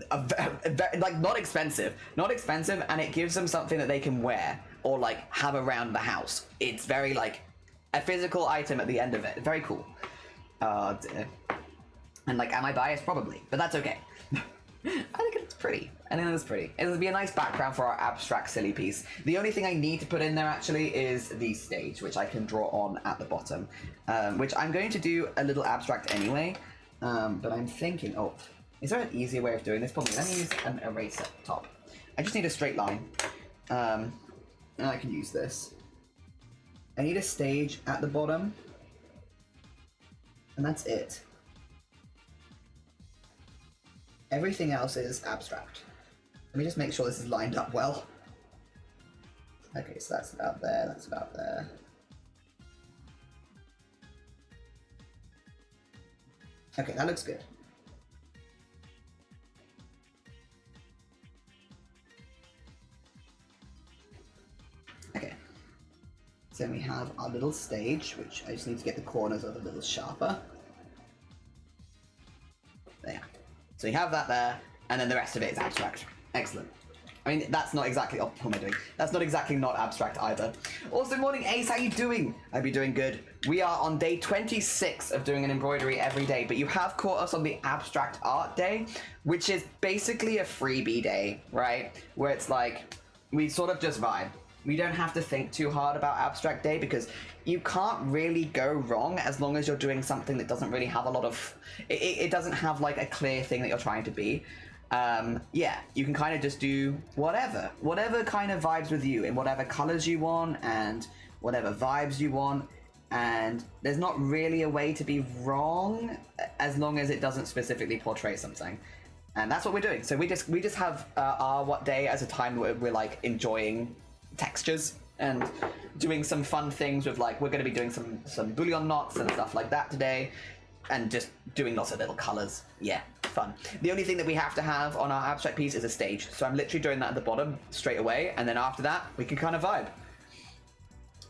Speaker 1: like not expensive, and it gives them something that they can wear or like have around the house. It's very like a physical item at the end of it. Very cool. And like, am I biased? Probably, but that's okay. I think it's pretty. It'll be a nice background for our abstract silly piece. The only thing I need to put in there actually is the stage, which I can draw on at the bottom, which I'm going to do a little abstract anyway. But I'm thinking, oh, is there an easier way of doing this? Probably. Let me use an eraser top. I just need a straight line. And I can use this. I need a stage at the bottom. And that's it. Everything else is abstract. Let me just make sure this is lined up well. Okay, so that's about there, that's about there. Okay, that looks good. Okay. So then we have our little stage, which I just need to get the corners of a little sharper. There. So you have that there, and then the rest of it is abstract. Excellent. I mean, that's not exactly, oh, what am I doing? That's not exactly not abstract either. Also, morning Ace, how you doing? I'd be doing good. We are on day 26 of doing an embroidery every day, but you have caught us on the abstract art day, which is basically a freebie day, right? Where it's like, we sort of just vibe. We don't have to think too hard about abstract day because you can't really go wrong as long as you're doing something that doesn't really have a lot of, it doesn't have like a clear thing that you're trying to be. Yeah, you can kind of just do whatever kind of vibes with you in whatever colors you want and whatever vibes you want. And there's not really a way to be wrong as long as it doesn't specifically portray something. And that's what we're doing. So we just have our what day as a time where we're like enjoying textures and doing some fun things with like, we're going to be doing some bullion knots and stuff like that today, and just doing lots of little colors. Yeah, fun. The only thing that we have to have on our abstract piece is a stage, so I'm literally doing that at the bottom straight away, and then after that we can kind of vibe.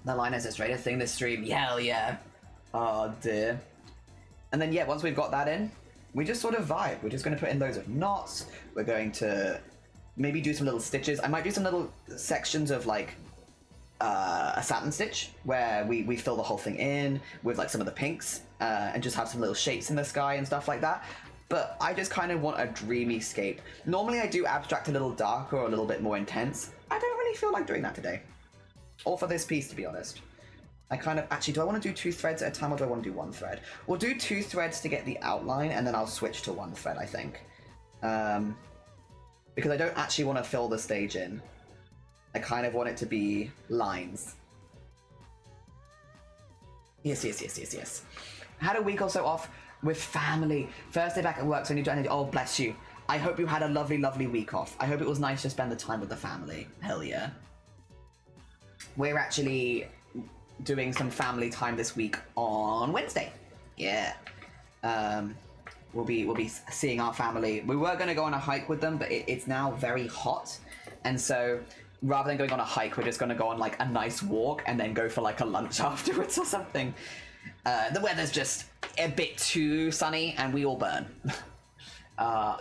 Speaker 1: The line is a straighter thing this stream. Hell yeah. Oh dear. And then yeah, once we've got that in, we just sort of vibe. We're just going to put in loads of knots. We're going to maybe do some little stitches. I might do some little sections of like a satin stitch where we fill the whole thing in with like some of the pinks and just have some little shapes in the sky and stuff like that. But I just kind of want a dreamy scape. Normally I do abstract a little darker or a little bit more intense. I don't really feel like doing that today. Or for this piece, to be honest. I kind of, actually, do I want to do 2 threads at a time or do I want to do 1 thread? We'll do 2 threads to get the outline and then I'll switch to 1 thread, I think. Because I don't actually want to fill the stage in. I kind of want it to be lines. Yes. Had a week or so off with family. First day back at work, so I need to energy. Oh, bless you. I hope you had a lovely, lovely week off. I hope it was nice to spend the time with the family. Hell yeah. We're actually doing some family time this week on Wednesday. Yeah. We'll be seeing our family. We were going to go on a hike with them, but it's now very hot. And so rather than going on a hike, we're just going to go on like a nice walk and then go for like a lunch afterwards or something. The weather's just a bit too sunny and we all burn.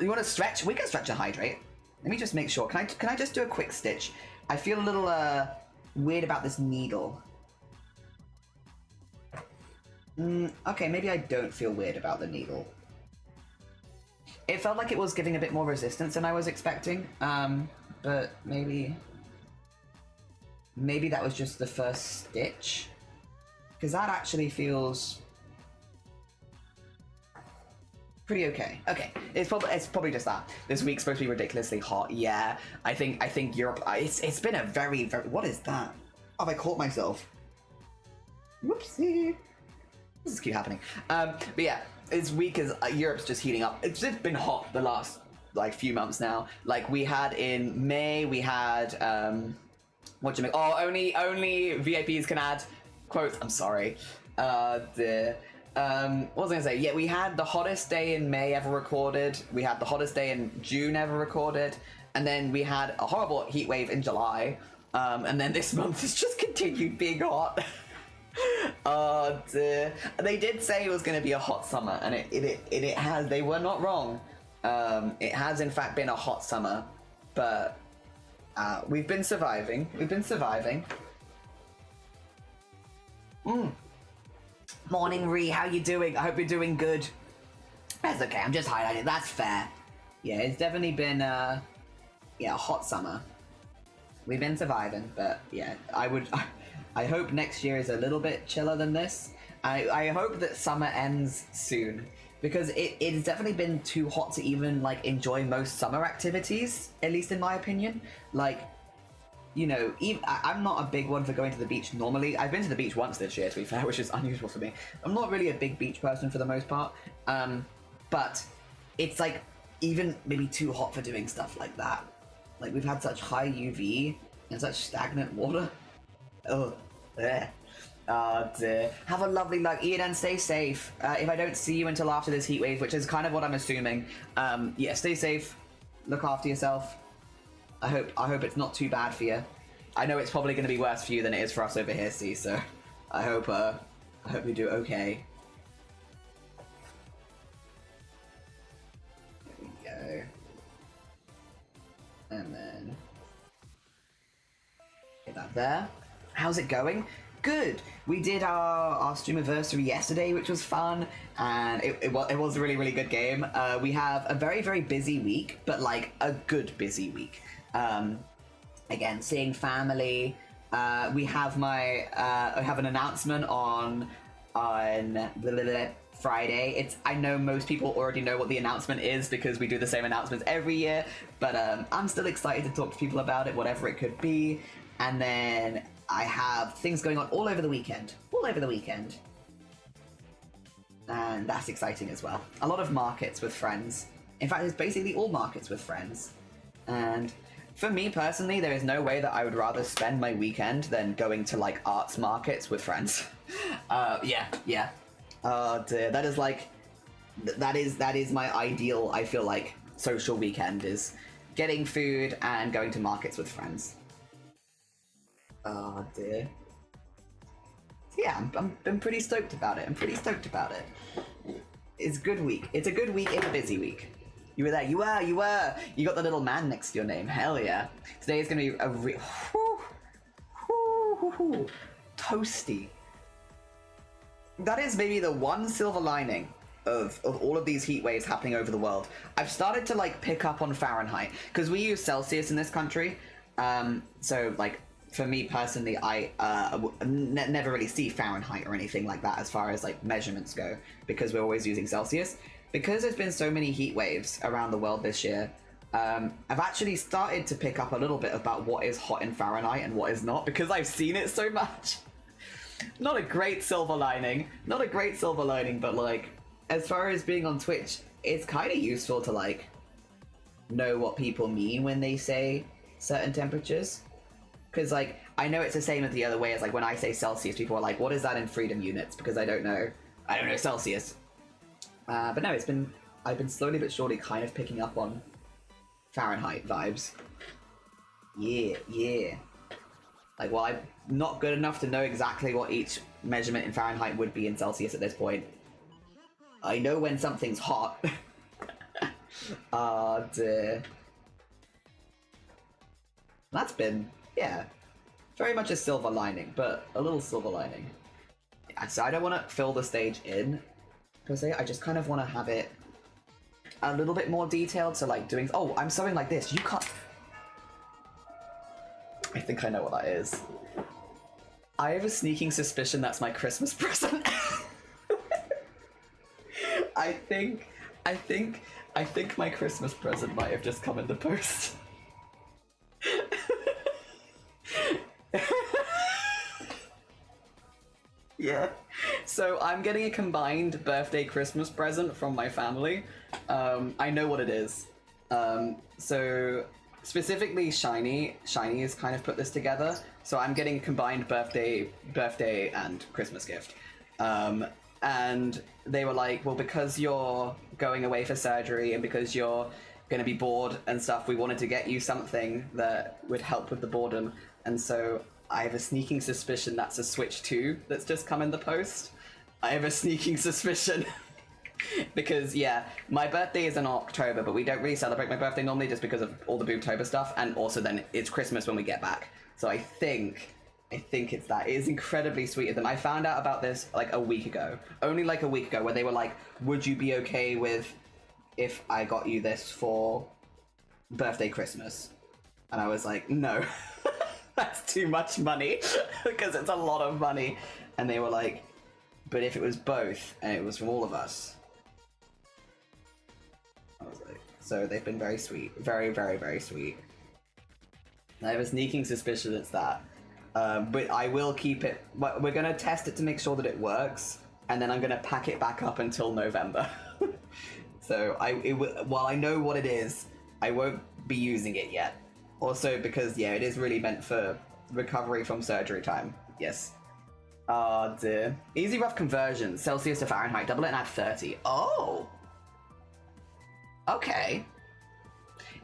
Speaker 1: You want to stretch? We can stretch and hydrate. Let me just make sure. Can I just do a quick stitch? I feel a little weird about this needle. Okay, maybe I don't feel weird about the needle. It felt like it was giving a bit more resistance than I was expecting. But maybe that was just the first stitch. Because that actually feels pretty okay. Okay, it's probably just that. This week's supposed to be ridiculously hot. Yeah, I think Europe. It's been a very. What is that? Oh, I caught myself. Whoopsie. This is keep happening. But yeah, this week is Europe's just heating up. It's just been hot the last like few months now. Like we had in May, we had what do you make? Oh, only VIPs can add quotes. I'm sorry. What was I gonna say? Yeah, we had the hottest day in May ever recorded. We had the hottest day in June ever recorded, and then we had a horrible heat wave in July. And then this month has just continued being hot. Oh dear. They did say it was going to be a hot summer, and it has. They were not wrong. It has in fact been a hot summer, but we've been surviving. Morning, Ree. How you doing? I hope you're doing good. That's okay. I'm just highlighting. That's fair. Yeah, it's definitely been a hot summer. We've been surviving, but yeah, I hope next year is a little bit chiller than this. I hope that summer ends soon, because it's definitely been too hot to even like enjoy most summer activities, at least in my opinion. Like, you know, I'm not a big one for going to the beach normally. I've been to the beach once this year, to be fair, which is unusual for me. I'm not really a big beach person for the most part, but it's like even maybe too hot for doing stuff like that. Like, we've had such high UV and such stagnant water. Oh, there. Dear. Have a lovely luck, Ian, and stay safe. If I don't see you until after this heat wave, which is kind of what I'm assuming, yeah, stay safe. Look after yourself. I hope it's not too bad for you. I know it's probably going to be worse for you than it is for us over here, see. So, I hope you do okay. There we go. And then get that there. How's it going? Good. We did our streamiversary yesterday, which was fun, and it was a really, really good game. We have a very, very busy week, but like a good busy week. Again, seeing family. We have I have an announcement on Friday. I know most people already know what the announcement is because we do the same announcements every year, but I'm still excited to talk to people about it, whatever it could be. And then I have things going on all over the weekend. And that's exciting as well. A lot of markets with friends. In fact, it's basically all markets with friends. And for me personally, there is no way that I would rather spend my weekend than going to like arts markets with friends. Yeah. Oh dear, that is like, that is my ideal, I feel like, social weekend, is getting food and going to markets with friends. Oh dear. Yeah, I'm pretty stoked about it. It's a good week. It's a good week in a busy week. You were there. You were. You got the little man next to your name. Hell yeah. Today is going to be a real... toasty. That is maybe the one silver lining of all of these heat waves happening over the world. I've started to like pick up on Fahrenheit because we use Celsius in this country. So like for me personally, I never really see Fahrenheit or anything like that as far as like measurements go because we're always using Celsius. Because there's been so many heat waves around the world this year, I've actually started to pick up a little bit about what is hot in Fahrenheit and what is not because I've seen it so much. Not a great silver lining, but like, as far as being on Twitch, it's kind of useful to like know what people mean when they say certain temperatures. Because like, I know it's the same as the other way as like when I say Celsius, people are like, what is that in freedom units? Because I don't know Celsius. But no, I've been slowly but surely kind of picking up on Fahrenheit vibes. Yeah, yeah. Like, well, I'm not good enough to know exactly what each measurement in Fahrenheit would be in Celsius at this point. I know when something's hot. Dear. That's been, yeah, very much a silver lining, but a little silver lining. Yeah, so I don't want to fill the stage in, per se. I just kind of want to have it a little bit more detailed, so like doing... Oh, I'm sewing like this. You can't... I think I know what that is. I have a sneaking suspicion that's my Christmas present. I think my Christmas present might have just come in the post. Yeah. So I'm getting a combined birthday Christmas present from my family. I know what it is. So specifically Shiny has kind of put this together. So I'm getting a combined birthday and Christmas gift. And they were like, well, because you're going away for surgery and because you're going to be bored and stuff, we wanted to get you something that would help with the boredom. And so I have a sneaking suspicion that's a Switch 2 that's just come in the post. I have a sneaking suspicion. Because, yeah, my birthday is in October, but we don't really celebrate my birthday normally just because of all the Boobtober stuff, and also then it's Christmas when we get back. So I think it's that. It is incredibly sweet of them. I found out about this like a week ago. Only like a week ago, where they were like, would you be okay with if I got you this for birthday Christmas? And I was like, no. That's too much money. Because it's a lot of money. And they were like, but if it was both, and it was from all of us. I was like, so they've been very sweet. Very, very, very sweet. I have a sneaking suspicion it's that. But I will keep it... We're going to test it to make sure that it works, and then I'm going to pack it back up until November. So while I know what it is, I won't be using it yet. Also because, yeah, it is really meant for recovery from surgery time. Yes. Oh, dear. Easy rough conversion. Celsius to Fahrenheit. Double it and add 30. Oh! Okay.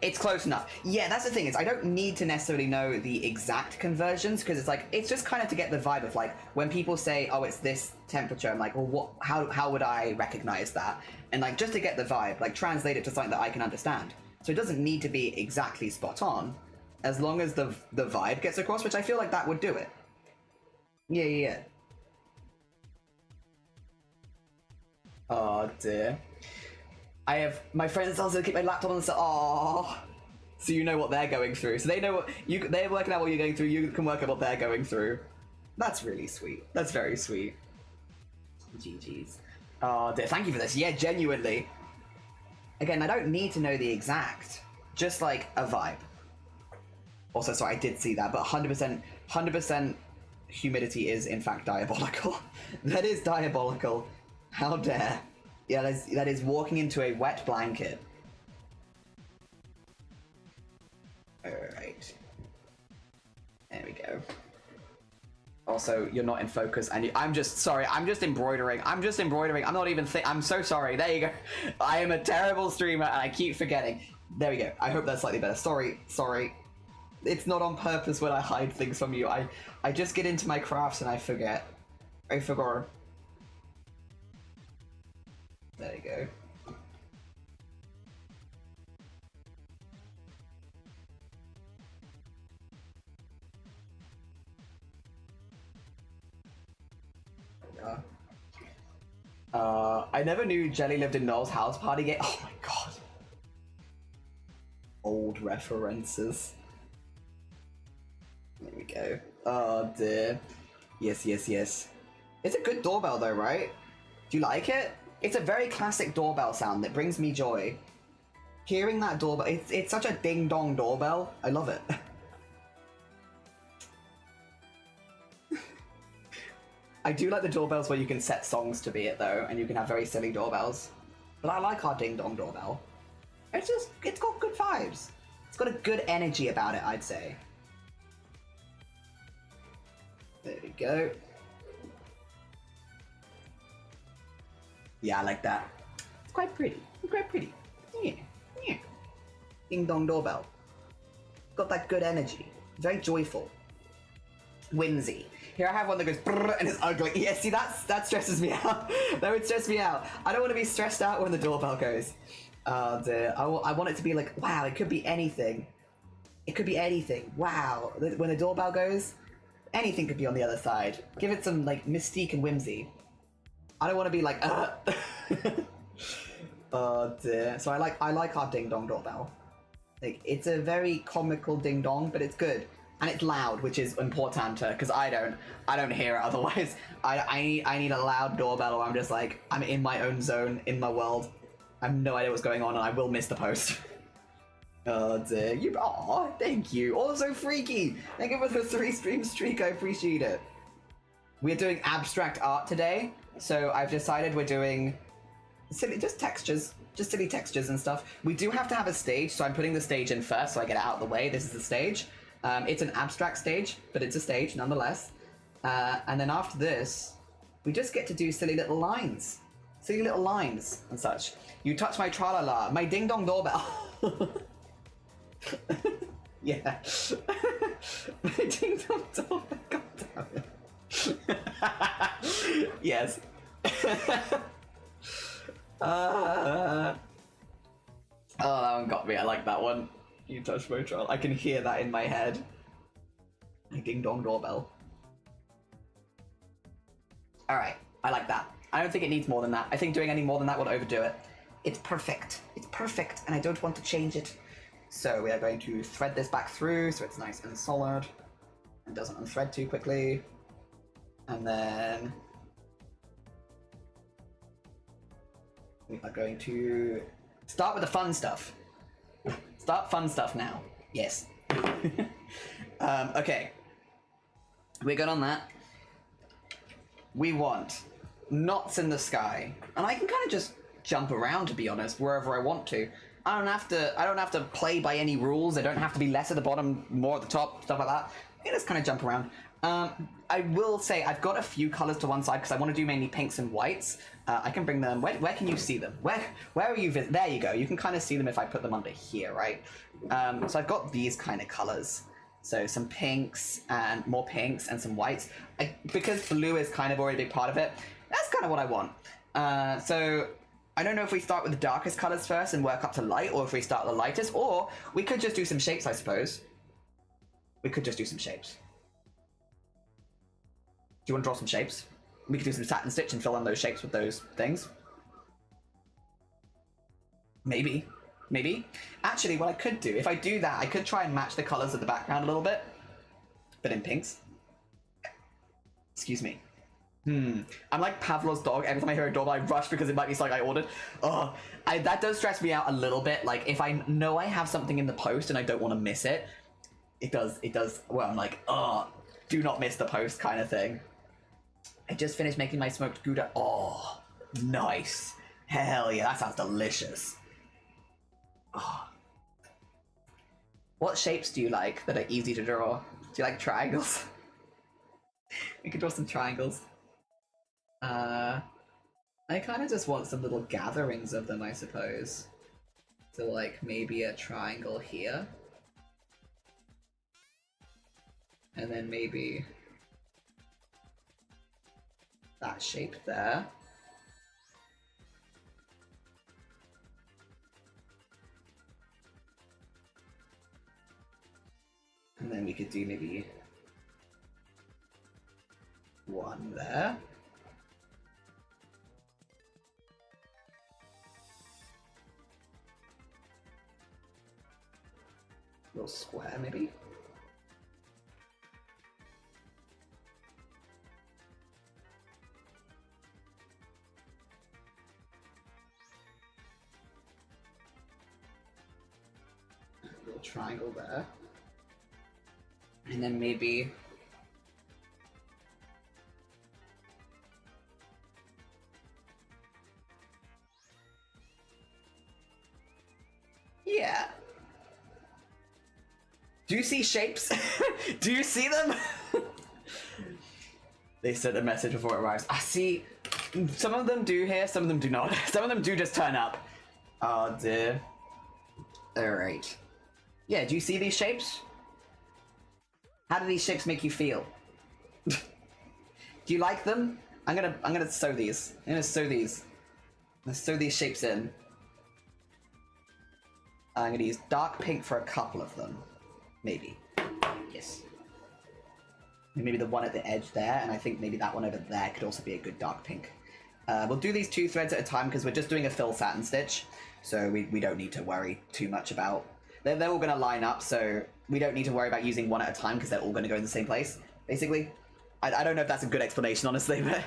Speaker 1: It's close enough. Yeah, that's the thing, is I don't need to necessarily know the exact conversions, because it's like, it's just kind of to get the vibe of like, when people say, oh, it's this temperature, I'm like, well, how would I recognize that? And like, just to get the vibe, like translate it to something that I can understand. So it doesn't need to be exactly spot on, as long as the vibe gets across, which I feel like that would do it. Yeah. Oh dear. I have my friends also keep my laptop on the side. Oh, so you know what they're going through. So they know what they're working out what you're going through. You can work out what they're going through. That's really sweet. That's very sweet. GG's. Oh dear. Thank you for this. Yeah, genuinely. Again, I don't need to know the exact. Just like a vibe. Also, sorry, I did see that, but 100% humidity is in fact diabolical. That is diabolical. How dare. Yeah, that is walking into a wet blanket. Alright. There we go. Also, you're not in focus, and I'm just embroidering. I'm not even I'm so sorry. There you go. I am a terrible streamer, and I keep forgetting. There we go. I hope that's slightly better. Sorry. It's not on purpose when I hide things from you. I just get into my crafts and I forget. I forgot. There you go. I never knew Jelly lived in Noel's house party game. Oh my god. Old references. There we go. Oh dear. Yes. It's a good doorbell though, right? Do you like it? It's a very classic doorbell sound that brings me joy. Hearing that doorbell, it's such a ding-dong doorbell. I love it. I do like the doorbells where you can set songs to be it though, and you can have very silly doorbells. But I like our ding-dong doorbell. It's got good vibes. It's got a good energy about it, I'd say. There we go. Yeah, I like that. It's quite pretty. Yeah. Ding dong doorbell. Got that good energy. Very joyful. Whimsy. Here I have one that goes brrr and it's ugly. Yeah, see, that stresses me out. That would stress me out. I don't want to be stressed out when the doorbell goes. Oh dear. I want it to be like, wow, it could be anything. It could be anything. Wow. When the doorbell goes, anything could be on the other side. Give it some like mystique and whimsy. I don't want to be like, oh dear. So I like our ding dong doorbell. Like, it's a very comical ding dong, but it's good. And it's loud, which is important, because I don't hear it otherwise. I need a loud doorbell, or I'm just like, I'm in my own zone, in my world. I have no idea what's going on, and I will miss the post. Oh dear, aw, thank you. Also freaky. Thank you for the 3-stream streak, I appreciate it. We're doing abstract art today, so I've decided we're doing just textures. Just silly textures and stuff. We do have to have a stage, so I'm putting the stage in first so I get it out of the way. This is the stage. It's an abstract stage, but it's a stage nonetheless. And then after this, we just get to do silly little lines. Silly little lines and such. You touch my tra-la-la, my ding-dong doorbell. Yeah. My ding-dong doorbell, god damn it. Yes. Oh, that one got me. I like that one. You touch my troll. I can hear that in my head. My ding dong doorbell. Alright, I like that. I don't think it needs more than that. I think doing any more than that would overdo it. It's perfect. It's perfect, and I don't want to change it. So we are going to thread this back through so it's nice and solid and doesn't unthread too quickly. And then we are going to start with the fun stuff. Start fun stuff now. Yes. Okay. We're good on that. We want knots in the sky. And I can kind of just jump around, to be honest, wherever I want to. I don't have to play by any rules. I don't have to be less at the bottom, more at the top, stuff like that. I can just kind of jump around. I will say I've got a few colors to one side because I want to do mainly pinks and whites. I can bring them. Where can you see them? Where are you? There you go. You can kind of see them if I put them under here, right? So I've got these kind of colors. So some pinks and more pinks and some whites. Because blue is kind of already a big part of it. That's kind of what I want. So I don't know if we start with the darkest colors first and work up to light, or if we start the lightest, or we could just do some shapes, I suppose. We could just do some shapes. Do you want to draw some shapes? We could do some satin stitch and fill in those shapes with those things. Maybe. Maybe. Actually, what I could do, if I do that, I could try and match the colors of the background a little bit. But in pinks. Excuse me. I'm like Pavlov's dog. Every time I hear a doorbell, I rush because it might be something I ordered. Oh, that does stress me out a little bit. Like, if I know I have something in the post and I don't want to miss it, it does, well, I'm like, oh, do not miss the post kind of thing. I just finished making my smoked Gouda. Oh, nice. Hell yeah, that sounds delicious. Oh. What shapes do you like that are easy to draw? Do you like triangles? We could draw some triangles. I kind of just want some little gatherings of them, I suppose. So like maybe a triangle here. And then maybe that shape there. And then we could do maybe one there. A little square maybe. Triangle there, and then maybe yeah. Do you see shapes? Do you see them? They sent a message before it arrives. I see. Some of them do here, some of them do not. Some of them do just turn up. Oh dear. All right. Yeah, do you see these shapes? How do these shapes make you feel? Do you like them? I'm gonna sew these. I'm gonna sew these. I'm gonna sew these shapes in. I'm gonna use dark pink for a couple of them. Maybe. Yes. Maybe the one at the edge there, and I think maybe that one over there could also be a good dark pink. We'll do these 2 threads at a time because we're just doing a fill satin stitch, so we don't need to worry too much about... They're all going to line up, so we don't need to worry about using one at a time because they're all going to go in the same place, basically. I don't know if that's a good explanation, honestly, but...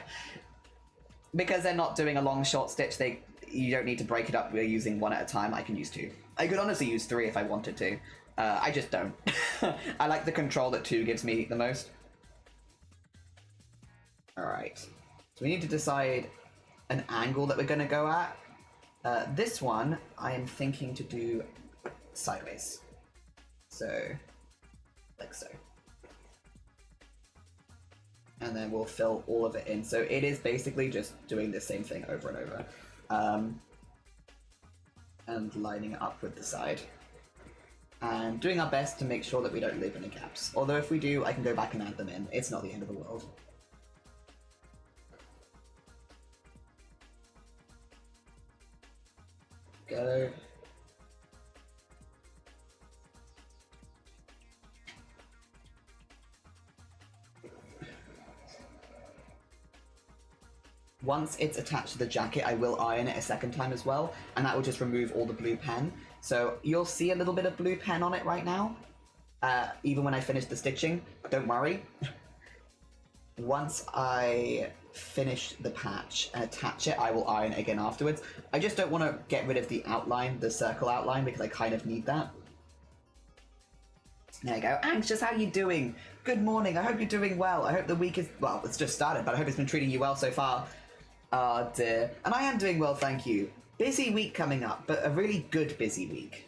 Speaker 1: because they're not doing a long short stitch, you don't need to break it up. We're using one at a time. I can use 2. I could honestly use 3 if I wanted to. I just don't. I like the control that 2 gives me the most. Alright. So we need to decide an angle that we're going to go at. This one, I am thinking to do sideways. So, like so. And then we'll fill all of it in. So it is basically just doing the same thing over and over. And lining it up with the side. And doing our best to make sure that we don't leave any gaps. Although if we do, I can go back and add them in. It's not the end of the world. Go. Once it's attached to the jacket, I will iron it a second time as well, and that will just remove all the blue pen. So you'll see a little bit of blue pen on it right now, even when I finish the stitching. Don't worry. Once I finish the patch and attach it, I will iron it again afterwards. I just don't want to get rid of the outline, the circle outline, because I kind of need that. There you go. Anxious, how you doing? Good morning. I hope you're doing well. I hope the week is... well, it's just started, but I hope it's been treating you well so far. Oh dear. And I am doing well, thank you. Busy week coming up, but a really good busy week.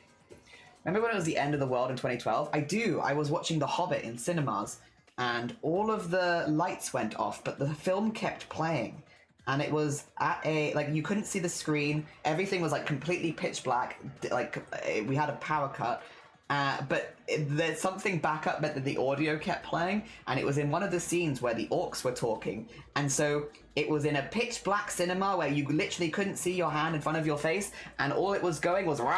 Speaker 1: Remember when it was the end of the world in 2012? I do. I was watching The Hobbit in cinemas, and all of the lights went off, but the film kept playing. And it was at a... like, you couldn't see the screen. Everything was, like, completely pitch black. Like, we had a power cut. But there's something back up that the audio kept playing, and it was in one of the scenes where the orcs were talking, and so it was in a pitch black cinema where you literally couldn't see your hand in front of your face, and all it was going was and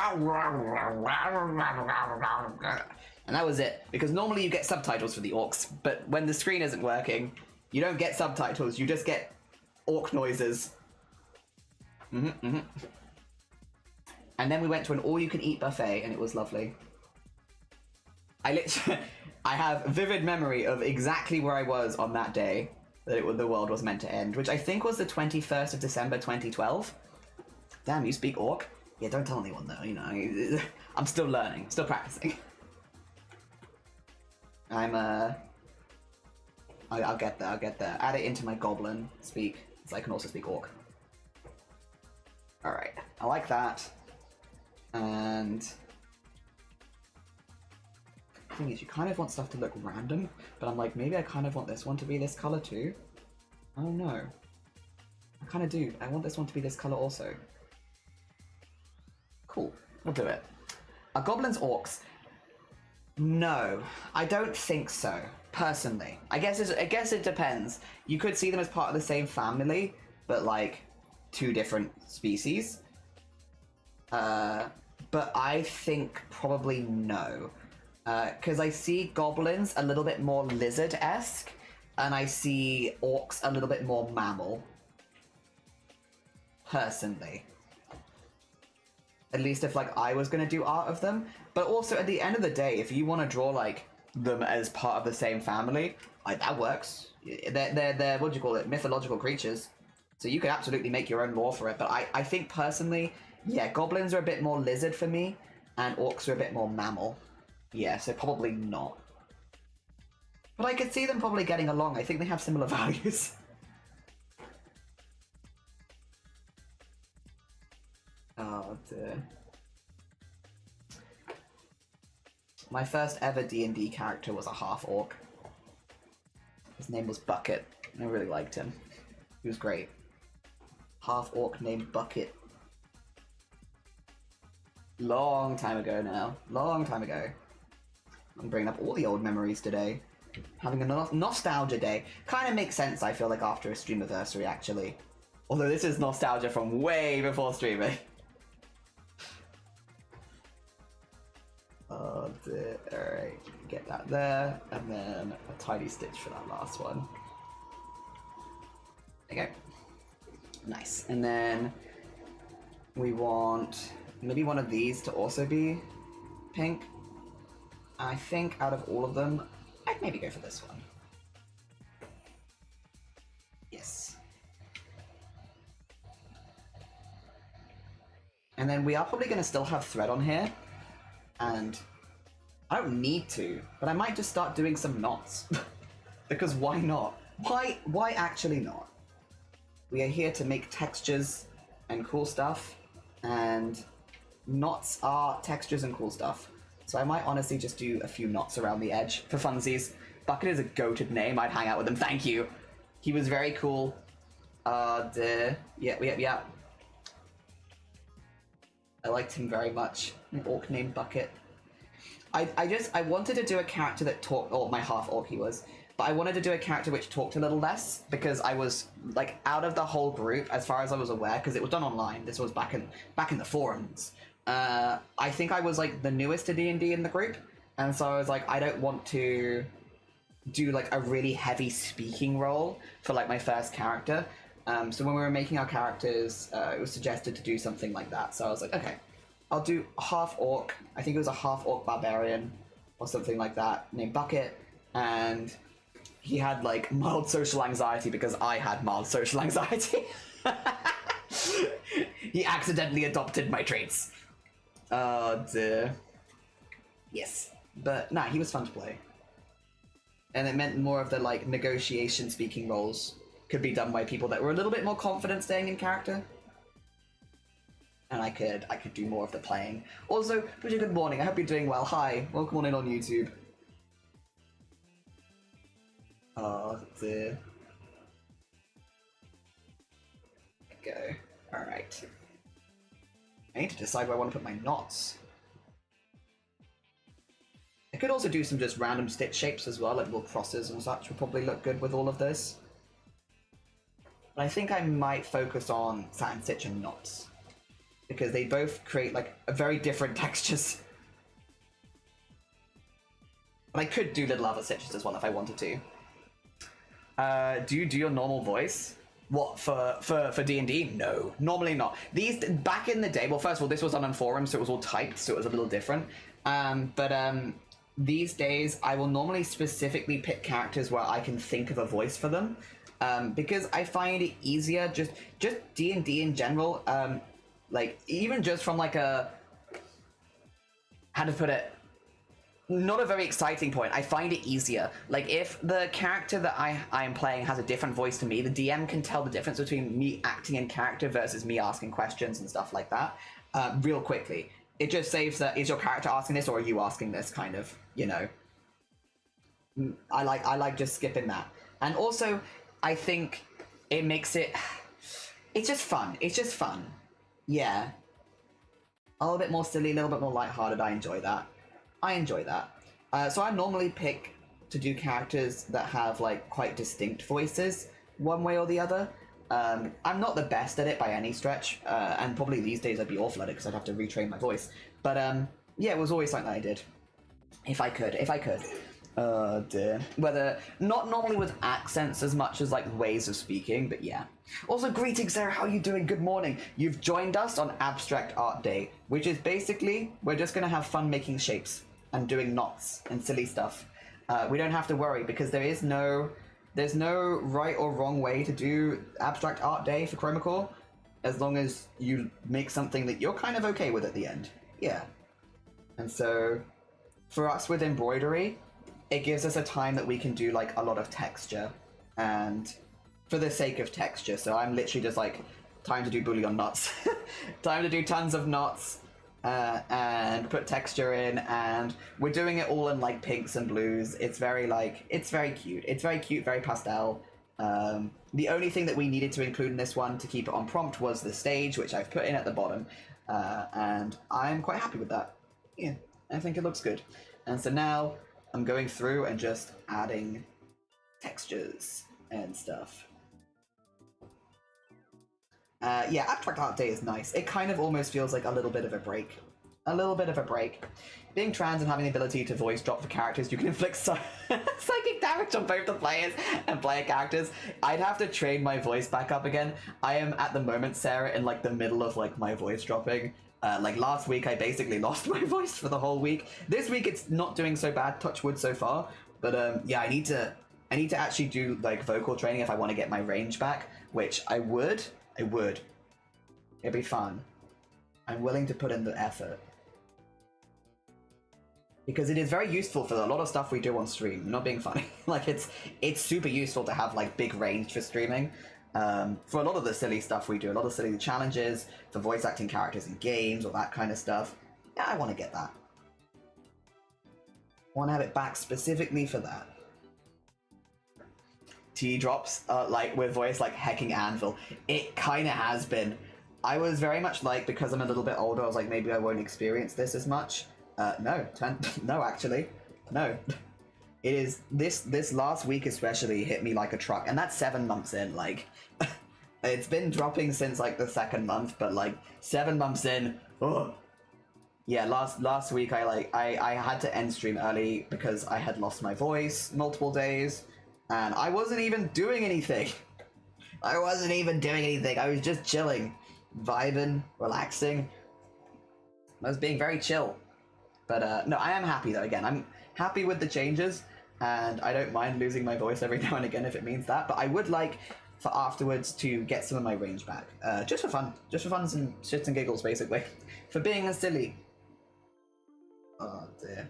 Speaker 1: that was it, because normally you get subtitles for the orcs, but when the screen isn't working, you don't get subtitles, you just get orc noises. And then we went to an all-you-can-eat buffet, and it was lovely. I have vivid memory of exactly where I was on that day that the world was meant to end, which I think was the 21st of December 2012. Damn, you speak orc? Yeah, don't tell anyone though, you know. I'm still learning, still practicing. I'll get there, I'll get there. Add it into my goblin speak, so I can also speak orc. Alright, I like that. And... thing is, you kind of want stuff to look random, but I'm like, maybe I kind of want this one to be this color too. I don't know. I kind of do. I want this one to be this color also. Cool. We'll do it. Are goblins orcs? No, I don't think so. Personally, I guess it depends. You could see them as part of the same family, but like 2 different species. But I think probably no. Because I see goblins a little bit more lizard-esque, and I see orcs a little bit more mammal. Personally. At least if, like, I was going to do art of them. But also, at the end of the day, if you want to draw, like, them as part of the same family, like, that works. They're what do you call it, mythological creatures. So you could absolutely make your own lore for it. But I think, personally, yeah, goblins are a bit more lizard for me, and orcs are a bit more mammal. Yeah, so probably not. But I could see them probably getting along. I think they have similar values. Oh dear. My first ever D&D character was a half-orc. His name was Bucket. I really liked him. He was great. Half-orc named Bucket. Long time ago now. Long time ago. I'm bringing up all the old memories today. Having a nostalgia day. Kind of makes sense, I feel like, after a streamiversary, actually. Although this is nostalgia from way before streaming. Alright, get that there, and then a tidy stitch for that last one. Okay. Nice. And then we want maybe one of these to also be pink. I think out of all of them, I'd maybe go for this one. Yes. And then we are probably going to still have thread on here. And I don't need to, but I might just start doing some knots. Because why not? Why actually not? We are here to make textures and cool stuff, and knots are textures and cool stuff. So I might honestly just do a few knots around the edge for funsies. Bucket is a goated name. I'd hang out with him. Thank you. He was very cool. Yeah. I liked him very much. An orc named Bucket. I wanted to do a character that talked, or my half orc he was, but I wanted to do a character which talked a little less, because I was, like, out of the whole group, as far as I was aware, because it was done online. This was back in the forums. I think I was, like, the newest to D&D in the group, and so I was like, I don't want to do, like, a really heavy speaking role for, like, my first character. So when we were making our characters, it was suggested to do something like that. So I was like, okay, I'll do half orc. I think it was a half orc barbarian or something like that, named Bucket, and he had like mild social anxiety because I had mild social anxiety. He accidentally adopted my traits. Oh dear. Yes, but nah, he was fun to play, and it meant more of the like negotiation speaking roles could be done by people that were a little bit more confident staying in character. And I could do more of the playing. Also, pretty good morning. I hope you're doing well. Hi, welcome on in on YouTube. Oh dear. There we go. Alright. I need to decide where I want to put my knots. I could also do some just random stitch shapes as well, like little crosses and such would probably look good with all of this. But I think I might focus on satin stitch and knots, because they both create like a very different textures. But I could do little other stitches as well if I wanted to. Do you do your normal voice? What, for D&D? No, normally not. These, back in the day, well, first of all, this was on forums, so it was all typed, so it was a little different. These days, I will normally specifically pick characters where I can think of a voice for them. Because I find it easier, just D&D in general, like, even just from like a, how to put it, not a very exciting point, I find it easier. Like, if the character that I am playing has a different voice to me, the DM can tell the difference between me acting in character versus me asking questions and stuff like that, real quickly. It just saves that, is your character asking this or are you asking this, kind of, you know. I like just skipping that. And also, I think it makes it, it's just fun. It's just fun. Yeah. A little bit more silly, a little bit more lighthearted. I enjoy that. So I normally pick to do characters that have like quite distinct voices, one way or the other. I'm not the best at it by any stretch, and probably these days I'd be awful at it because I'd have to retrain my voice. But yeah, it was always something that I did. If I could. Oh dear. Whether, not normally with accents as much as like ways of speaking, but yeah. Also, greetings Sarah, how are you doing? Good morning. You've joined us on Abstract Art Day, which is basically, we're just gonna have fun making shapes and doing knots and silly stuff. We don't have to worry because there's no right or wrong way to do Abstract Art Day for Chromacore, as long as you make something that you're kind of okay with at the end. Yeah. And so, for us with embroidery, it gives us a time that we can do like a lot of texture, and for the sake of texture, so I'm literally just like, time to do bouillon knots. Time to do tons of knots, and put texture in, and we're doing it all in like pinks and blues. It's very like, it's very cute. It's very cute, very pastel. The only thing that we needed to include in this one to keep it on prompt was the stage, which I've put in at the bottom, and I'm quite happy with that. Yeah, I think it looks good. And so now I'm going through and just adding textures and stuff. Yeah, Abstract Art Day is nice. It kind of almost feels like a little bit of a break. A little bit of a break. Being trans and having the ability to voice drop for characters, you can inflict psychic damage on both the players and player characters. I'd have to train my voice back up again. I am at the moment, Sarah, in like the middle of like my voice dropping. Like last week, I basically lost my voice for the whole week. This week, it's not doing so bad, touch wood so far. But yeah, I need to actually do like vocal training if I want to get my range back, which I would. It'd be fun. I'm willing to put in the effort. Because it is very useful for a lot of stuff we do on stream. I'm not being funny. Like it's super useful to have like big range for streaming. For a lot of the silly stuff we do, a lot of silly challenges, for voice acting characters in games or that kind of stuff. Yeah, I want to get that. I want to have it back specifically for that. T drops, like with voice like hecking Anvil. It kind of has been. I was very much like, because I'm a little bit older, I was like, maybe I won't experience this as much. No, no, actually, no. It is, this last week especially hit me like a truck, and that's 7 months in, like, it's been dropping since like the 2nd month, but like 7 months in, oh. Yeah, last week I had to end stream early because I had lost my voice multiple days, and I wasn't even doing anything. I wasn't even doing anything, I was just chilling, vibing, relaxing. I was being very chill. But no, I am happy though. Again, I'm happy with the changes, and I don't mind losing my voice every now and again if it means that. But I would like for afterwards to get some of my range back, just for fun, some shits and giggles, basically, for being a silly. Oh dear.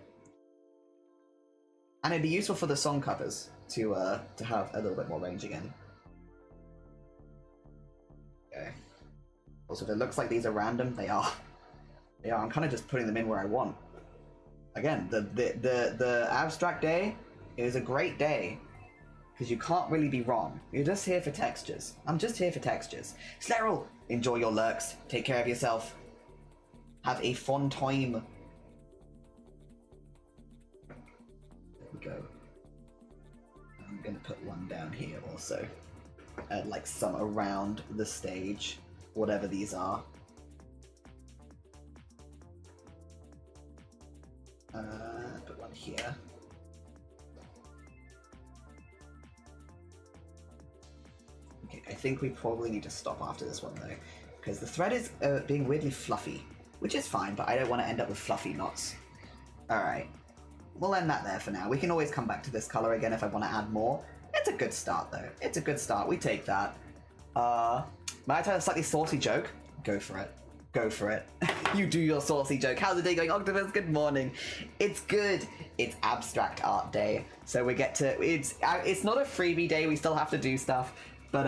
Speaker 1: And it'd be useful for the song covers to have a little bit more range again. Okay. Also, if it looks like these are random, they are. They are. I'm kind of just putting them in where I want. Again, the abstract day is a great day because you can't really be wrong. You're just here for textures. I'm just here for textures. Sleril, enjoy your lurks. Take care of yourself. Have a fun time. There we go. I'm gonna put one down here also. Like some around the stage, whatever these are. Put one here. Okay, I think we probably need to stop after this one though, because the thread is being weirdly fluffy, which is fine, but I don't want to end up with fluffy knots. Alright, we'll end that there for now. We can always come back to this color again if I want to add more. It's a good start though. It's a good start. We take that. Might I tell a slightly saucy joke? Go for it. Go for it. You do your saucy joke. How's the day going, Octopus? Good morning. It's good. It's Abstract Art Day, so we get to. It's not a freebie day. We still have to do stuff, but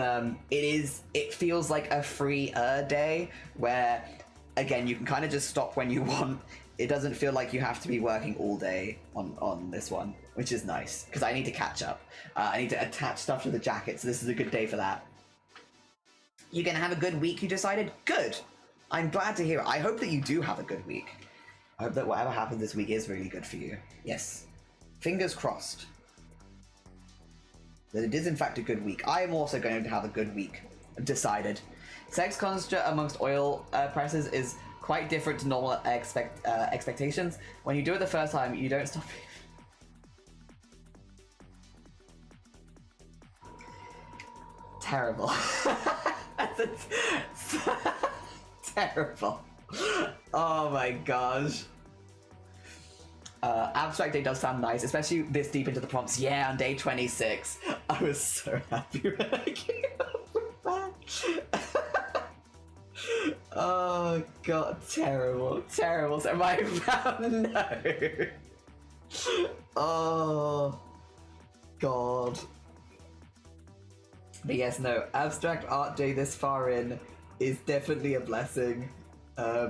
Speaker 1: it feels like a freer day where, again, you can kind of just stop when you want. It doesn't feel like you have to be working all day on this one, which is nice because I need to catch up. I need to attach stuff to the jacket, so this is a good day for that. You're gonna have a good week, you decided? Good. I'm glad to hear it. I hope that you do have a good week. I hope that whatever happens this week is really good for you. Yes. Fingers crossed. That it is in fact a good week. I am also going to have a good week. Decided. Sex construct amongst oil presses is quite different to normal expectations. When you do it the first time, you don't stop. Terrible. Terrible. Oh my gosh. Abstract Day does sound nice, especially this deep into the prompts. Yeah, on day 26. I was so happy when I came up with that. Oh god, terrible, terrible. So my no. Oh god. But yes, no, Abstract Art Day this far in is definitely a blessing,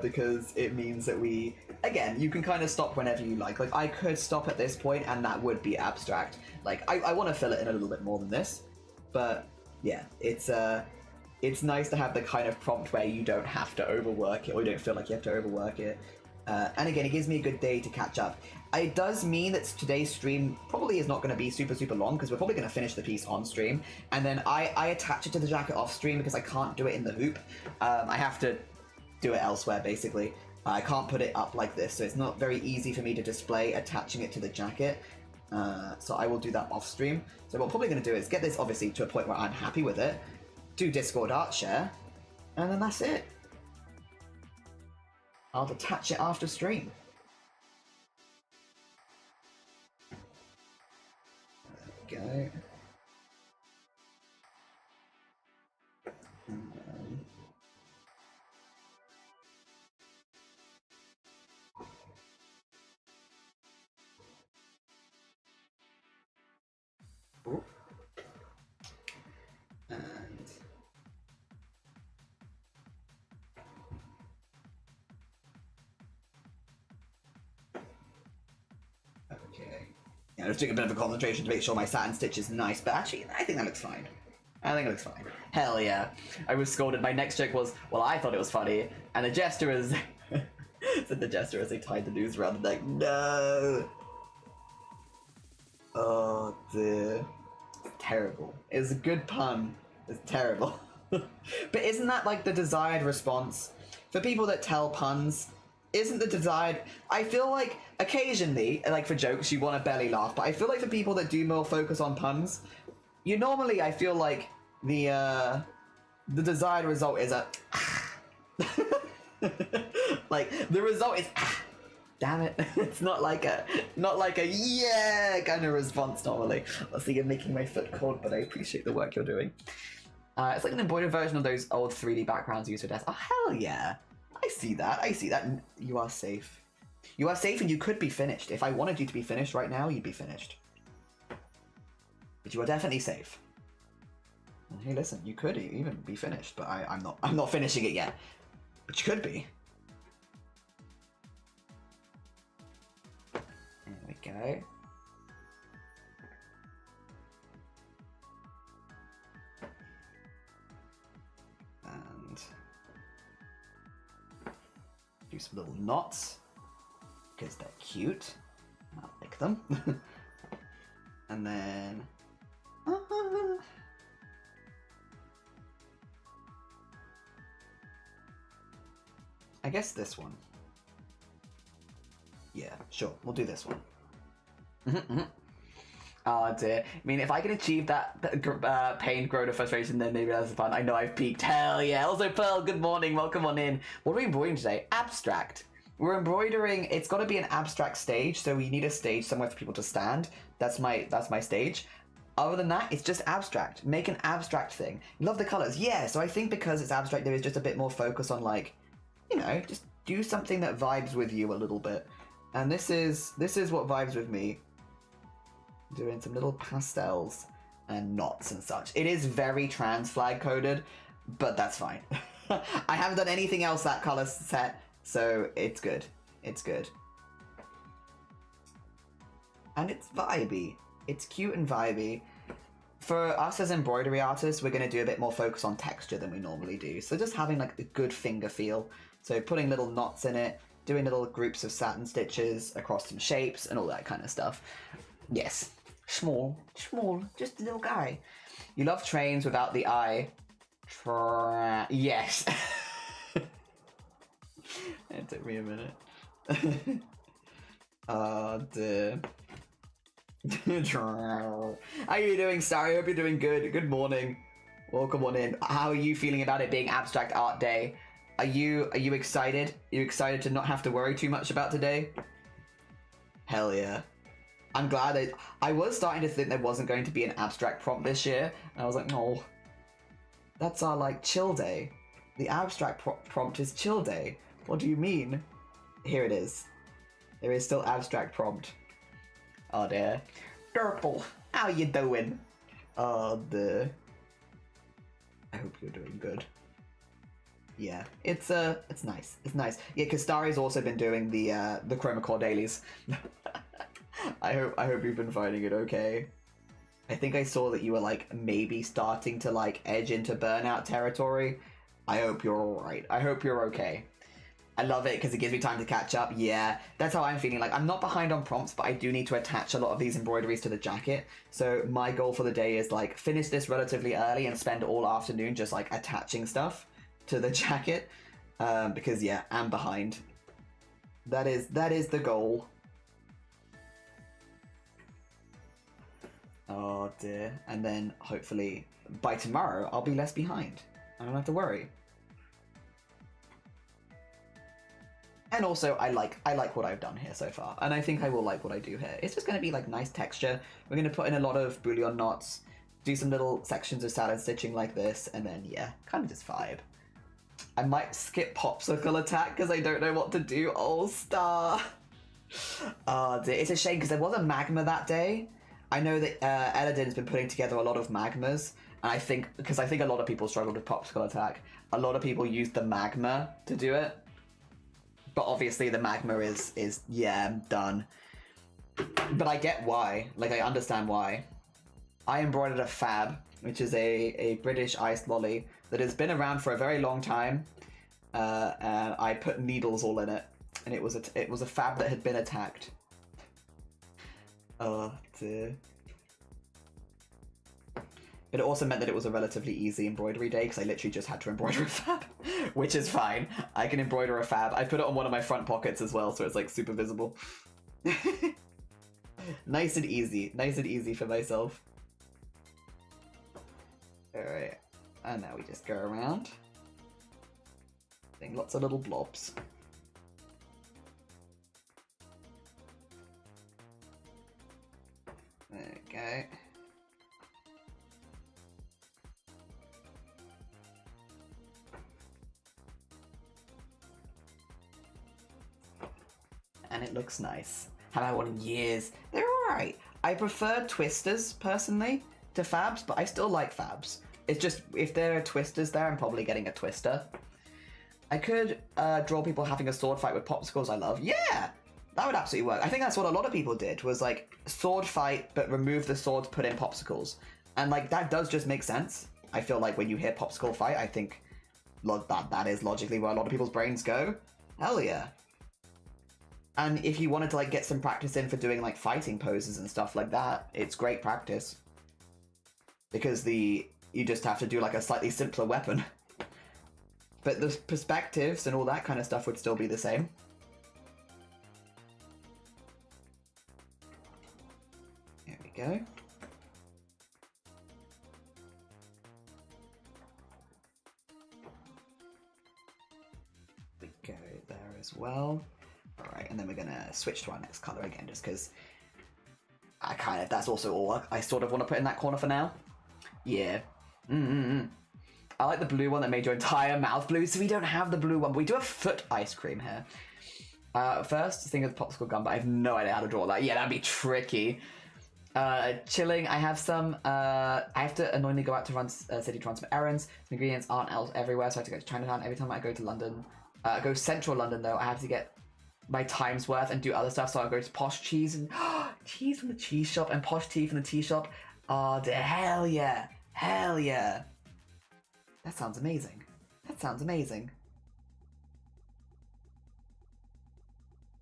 Speaker 1: because it means that we, again, you can kind of stop whenever you like. Like, I could stop at this point and that would be abstract. Like, I want to fill it in a little bit more than this, but yeah, it's nice to have the kind of prompt where you don't have to overwork it, or you don't feel like you have to overwork it. And again, it gives me a good day to catch up. It does mean that today's stream probably is not going to be super, super long, because we're probably going to finish the piece on stream. And then I attach it to the jacket off stream because I can't do it in the hoop. I have to do it elsewhere, basically. I can't put it up like this, so it's not very easy for me to display attaching it to the jacket. So I will do that off stream. So what I'm probably going to do is get this, obviously, to a point where I'm happy with it, do Discord art share, and then that's it. I'll attach it after stream. There we go. Ooh. And okay. Yeah, I was doing a bit of a concentration to make sure my satin stitch is nice, but actually, I think that looks fine. I think it looks fine. Hell yeah. I was scolded. My next joke was, well, I thought it was funny, and the jester is... said the jester as they tied the noose around the neck. No! Oh, dear. It's terrible. It was a good pun. It's terrible. But isn't that, like, the desired response? For people that tell puns, isn't the desired... I feel like, occasionally, like, for jokes, you want a belly laugh, but I feel like for people that do more focus on puns, you normally, I feel like, the desired result is a... like, the result is... Damn it. It's not like a yeah kind of response normally. I see you're making my foot cold, but I appreciate the work you're doing. It's like an embroidered version of those old 3D backgrounds used for desks. Oh, hell yeah. I see that. I see that. You are safe. You are safe, and you could be finished. If I wanted you to be finished right now, you'd be finished. But you are definitely safe. And hey, listen, you could even be finished, but I'm not. I'm not finishing it yet. But you could be. There we go. And do some little knots because they're cute. I like them. And then I guess this one. Yeah, sure, we'll do this one. Oh dear. I mean, if I can achieve that pain, growth, or frustration, then maybe that's fun. I know I've peaked. Hell yeah. Also, Pearl, good morning. Welcome on in. What are we embroidering today? Abstract. We're embroidering. It's got to be an abstract stage, so we need a stage somewhere for people to stand. That's my stage. Other than that, it's just abstract. Make an abstract thing. Love the colors. Yeah, so I think because it's abstract, there is just a bit more focus on, like, you know, just do something that vibes with you a little bit. And this is what vibes with me. Doing some little pastels and knots and such. It is very trans flag coded, but that's fine. I haven't done anything else that color set, so it's good. It's good. And it's vibey. It's cute and vibey. For us as embroidery artists, we're going to do a bit more focus on texture than we normally do. So just having like a good finger feel. So putting little knots in it, doing little groups of satin stitches across some shapes and all that kind of stuff. Yes. Small, just a little guy. You love trains without the I. Yes. It took me a minute. Oh, dear. How are you doing, Starry? I hope you're doing good. Good morning. Welcome on in. How are you feeling about it being Abstract Art Day? Are you excited? Are you excited to not have to worry too much about today? Hell yeah. I'm glad I was starting to think there wasn't going to be an abstract prompt this year. And I was like, no. That's our, like, chill day. The abstract prompt is chill day. What do you mean? Here it is. There is still abstract prompt. Oh dear. Purple, how you doing? Oh dear. I hope you're doing good. Yeah, it's nice. It's nice. Yeah, because Starry's also been doing the Chroma Core dailies. I hope you've been finding it okay. I think I saw that you were like maybe starting to like edge into burnout territory. I hope you're alright. I hope you're okay. I love it because it gives me time to catch up. Yeah, that's how I'm feeling. Like, I'm not behind on prompts, but I do need to attach a lot of these embroideries to the jacket. So my goal for the day is, like, finish this relatively early and spend all afternoon just, like, attaching stuff to the jacket. Because, yeah, I'm behind. That is the goal. Oh, dear. And then, hopefully, by tomorrow, I'll be less behind. I don't have to worry. And also, I like what I've done here so far, and I think I will like what I do here. It's just going to be like nice texture. We're going to put in a lot of bullion knots, do some little sections of salad stitching like this, and then yeah, kind of just vibe. I might skip popsicle attack because I don't know what to do. Oh, star. Oh dear, it's a shame because there was a magma that day. I know that Eladin's been putting together a lot of magmas, and I think a lot of people struggled with popsicle attack. A lot of people used the magma to do it. But obviously the magma is yeah, done. But I get why. Like, I understand why. I embroidered a fab, which is a British iced lolly that has been around for a very long time. And I put needles all in it. And it was a fab that had been attacked. Oh dear. It also meant that it was a relatively easy embroidery day because I literally just had to embroider a fab, which is fine. I can embroider a fab. I put it on one of my front pockets as well, so it's like super visible. Nice and easy for myself. Alright, and now we just go around. Doing lots of little blobs. There we go. And it looks nice. Haven't had one in years. They're alright. I prefer twisters, personally, to fabs, but I still like fabs. It's just, if there are twisters there, I'm probably getting a twister. I could draw people having a sword fight with popsicles I love. Yeah! That would absolutely work. I think that's what a lot of people did, was like, sword fight, but remove the swords, put in popsicles. And like, that does just make sense. I feel like when you hear popsicle fight, I think that is logically where a lot of people's brains go. Hell yeah. And if you wanted to like get some practice in for doing like fighting poses and stuff like that, it's great practice. Because you just have to do like a slightly simpler weapon. But the perspectives and all that kind of stuff would still be the same. There we go. We go there as well. Alright, and then we're gonna switch to our next colour again, just because that's also all I sort of want to put in that corner for now. Yeah. I like the blue one that made your entire mouth blue, so we don't have the blue one, but we do have foot ice cream here. First, thing of the popsicle gun, but I have no idea how to draw that. Yeah, that'd be tricky. Chilling, I have some, I have to annoyingly go out to run city to run some errands. The ingredients aren't else everywhere, so I have to go to Chinatown every time I go to London. Go central London though, I have to get my time's worth and do other stuff, so I'll go to Posh Cheese and cheese from the cheese shop and Posh Tea from the tea shop. Oh, hell yeah. Hell yeah. That sounds amazing. That sounds amazing.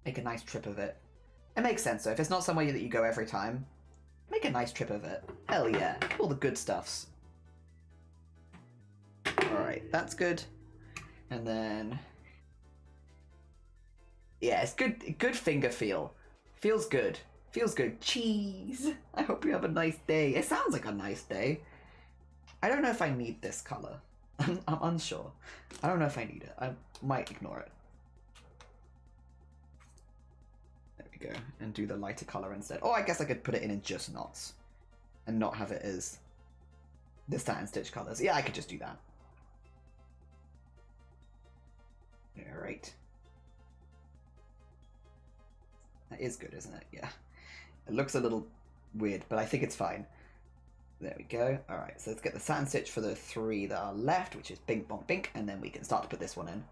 Speaker 1: Make a nice trip of it. It makes sense though. If it's not somewhere that you go every time, make a nice trip of it. Hell yeah. All the good stuffs. Alright, that's good. And then... yeah, it's good finger feel. Feels good. Feels good. Cheese! I hope you have a nice day. It sounds like a nice day. I don't know if I need this color. I'm unsure. I don't know if I need it. I might ignore it. There we go. And do the lighter color instead. Or I guess I could put it in just knots. And not have it as the satin stitch colors. Yeah, I could just do that. Alright. That is good, isn't it? Yeah. It looks a little weird, but I think it's fine. There we go. Alright, so let's get the satin stitch for the 3 that are left, which is bink, bonk, bink, and then we can start to put this one in.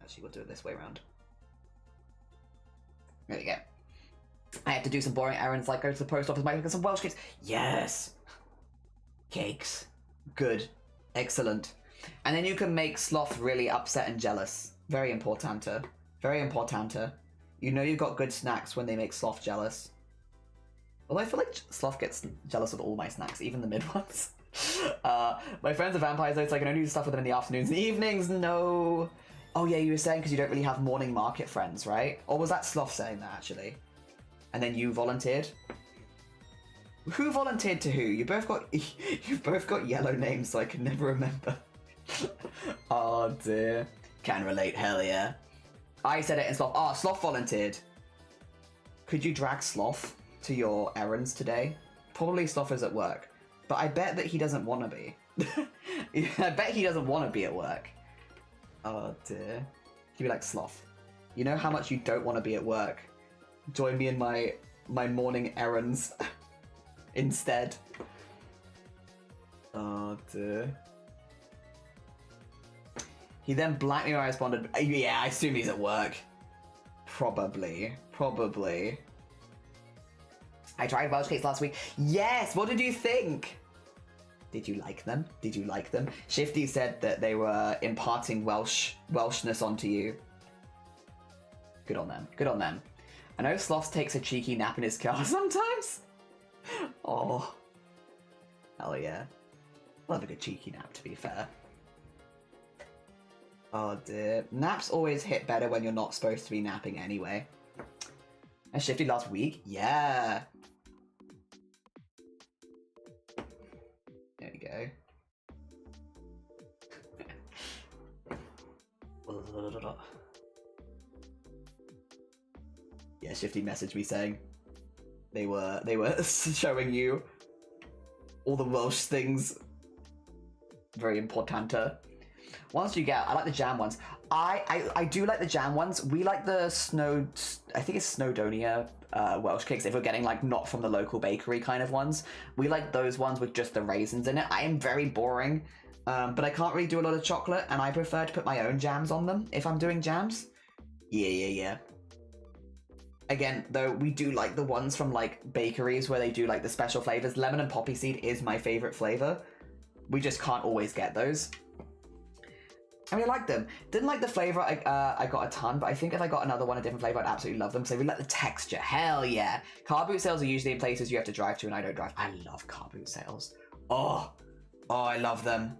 Speaker 1: Actually, we'll do it this way around. There we go. I have to do some boring errands like go to the post office, might get some Welsh cakes. Yes! Cakes. Good. Excellent. And then you can make Sloth really upset and jealous. Very importante. Very importante. You know you've got good snacks when they make Sloth jealous. Although I feel like Sloth gets jealous of all my snacks, even the mid ones. My friends are vampires, though, so I can only do stuff with them in the afternoons and evenings. No. Oh yeah, you were saying because you don't really have morning market friends, right? Or was that Sloth saying that, actually? And then you volunteered? Who volunteered to who? You've both got yellow names, so I can never remember. Oh dear. Can relate, hell yeah. I said it in Sloth. Oh, Sloth volunteered. Could you drag Sloth to your errands today? Probably Sloth is at work. But I bet that he doesn't want to be. I bet he doesn't want to be at work. Oh dear. He'd be like, Sloth, you know how much you don't want to be at work? Join me in my morning errands instead. Oh dear. He then blankly responded, yeah, I assume he's at work. Probably. I tried Welsh cakes last week. Yes, what did you think? Did you like them? Shifty said that they were imparting Welshness onto you. Good on them. I know Sloth takes a cheeky nap in his car sometimes. Oh. Hell yeah. Love a good cheeky nap, to be fair. Oh dear. Naps always hit better when you're not supposed to be napping anyway. I shifted last week? Yeah. There we go. Yeah, Shifty messaged me saying they were showing you all the Welsh things. Very importante. Once you get, I like the jam ones. I do like the jam ones. We like the I think it's Snowdonia Welsh cakes, if we're getting like not from the local bakery kind of ones. We like those ones with just the raisins in it. I am very boring, but I can't really do a lot of chocolate, and I prefer to put my own jams on them if I'm doing jams. Yeah. Again, though, we do like the ones from like bakeries where they do like the special flavors. Lemon and poppy seed is my favorite flavor. We just can't always get those. I mean, I like them. Didn't like the flavor I got a ton, but I think if I got another one, a different flavor, I'd absolutely love them. So we like the texture. Hell yeah. Car boot sales are usually in places you have to drive to, and I don't drive. I love car boot sales. Oh, I love them.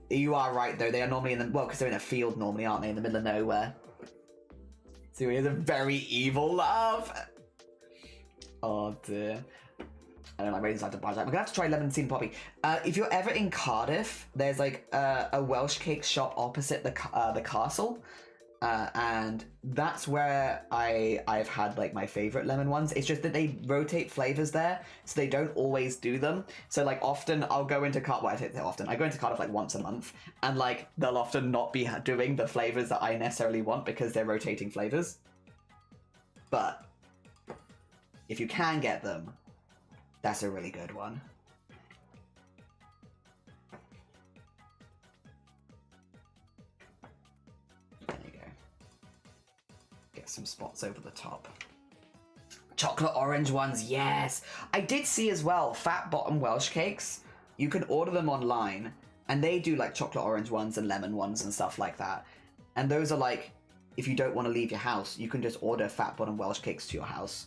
Speaker 1: You are right, though. They are normally in the, well, because they're in a field normally, aren't they? In the middle of nowhere. So he has a very evil laugh. Oh, dear. I don't like raisins after budget. I'm gonna have to try lemon seed and poppy. If you're ever in Cardiff, there's like a Welsh cake shop opposite the castle, and that's where I've had like my favorite lemon ones. It's just that they rotate flavors there, so they don't always do them. So like often I'll go into Cardiff. Well, I say often. I go into Cardiff like once a month, and like they'll often not be doing the flavors that I necessarily want because they're rotating flavors. But if you can get them, that's a really good one. There you go. Get some spots over the top. Chocolate orange ones, yes! I did see as well, fat bottom Welsh cakes. You can order them online, and they do like chocolate orange ones and lemon ones and stuff like that. And those are like, if you don't want to leave your house, you can just order fat bottom Welsh cakes to your house.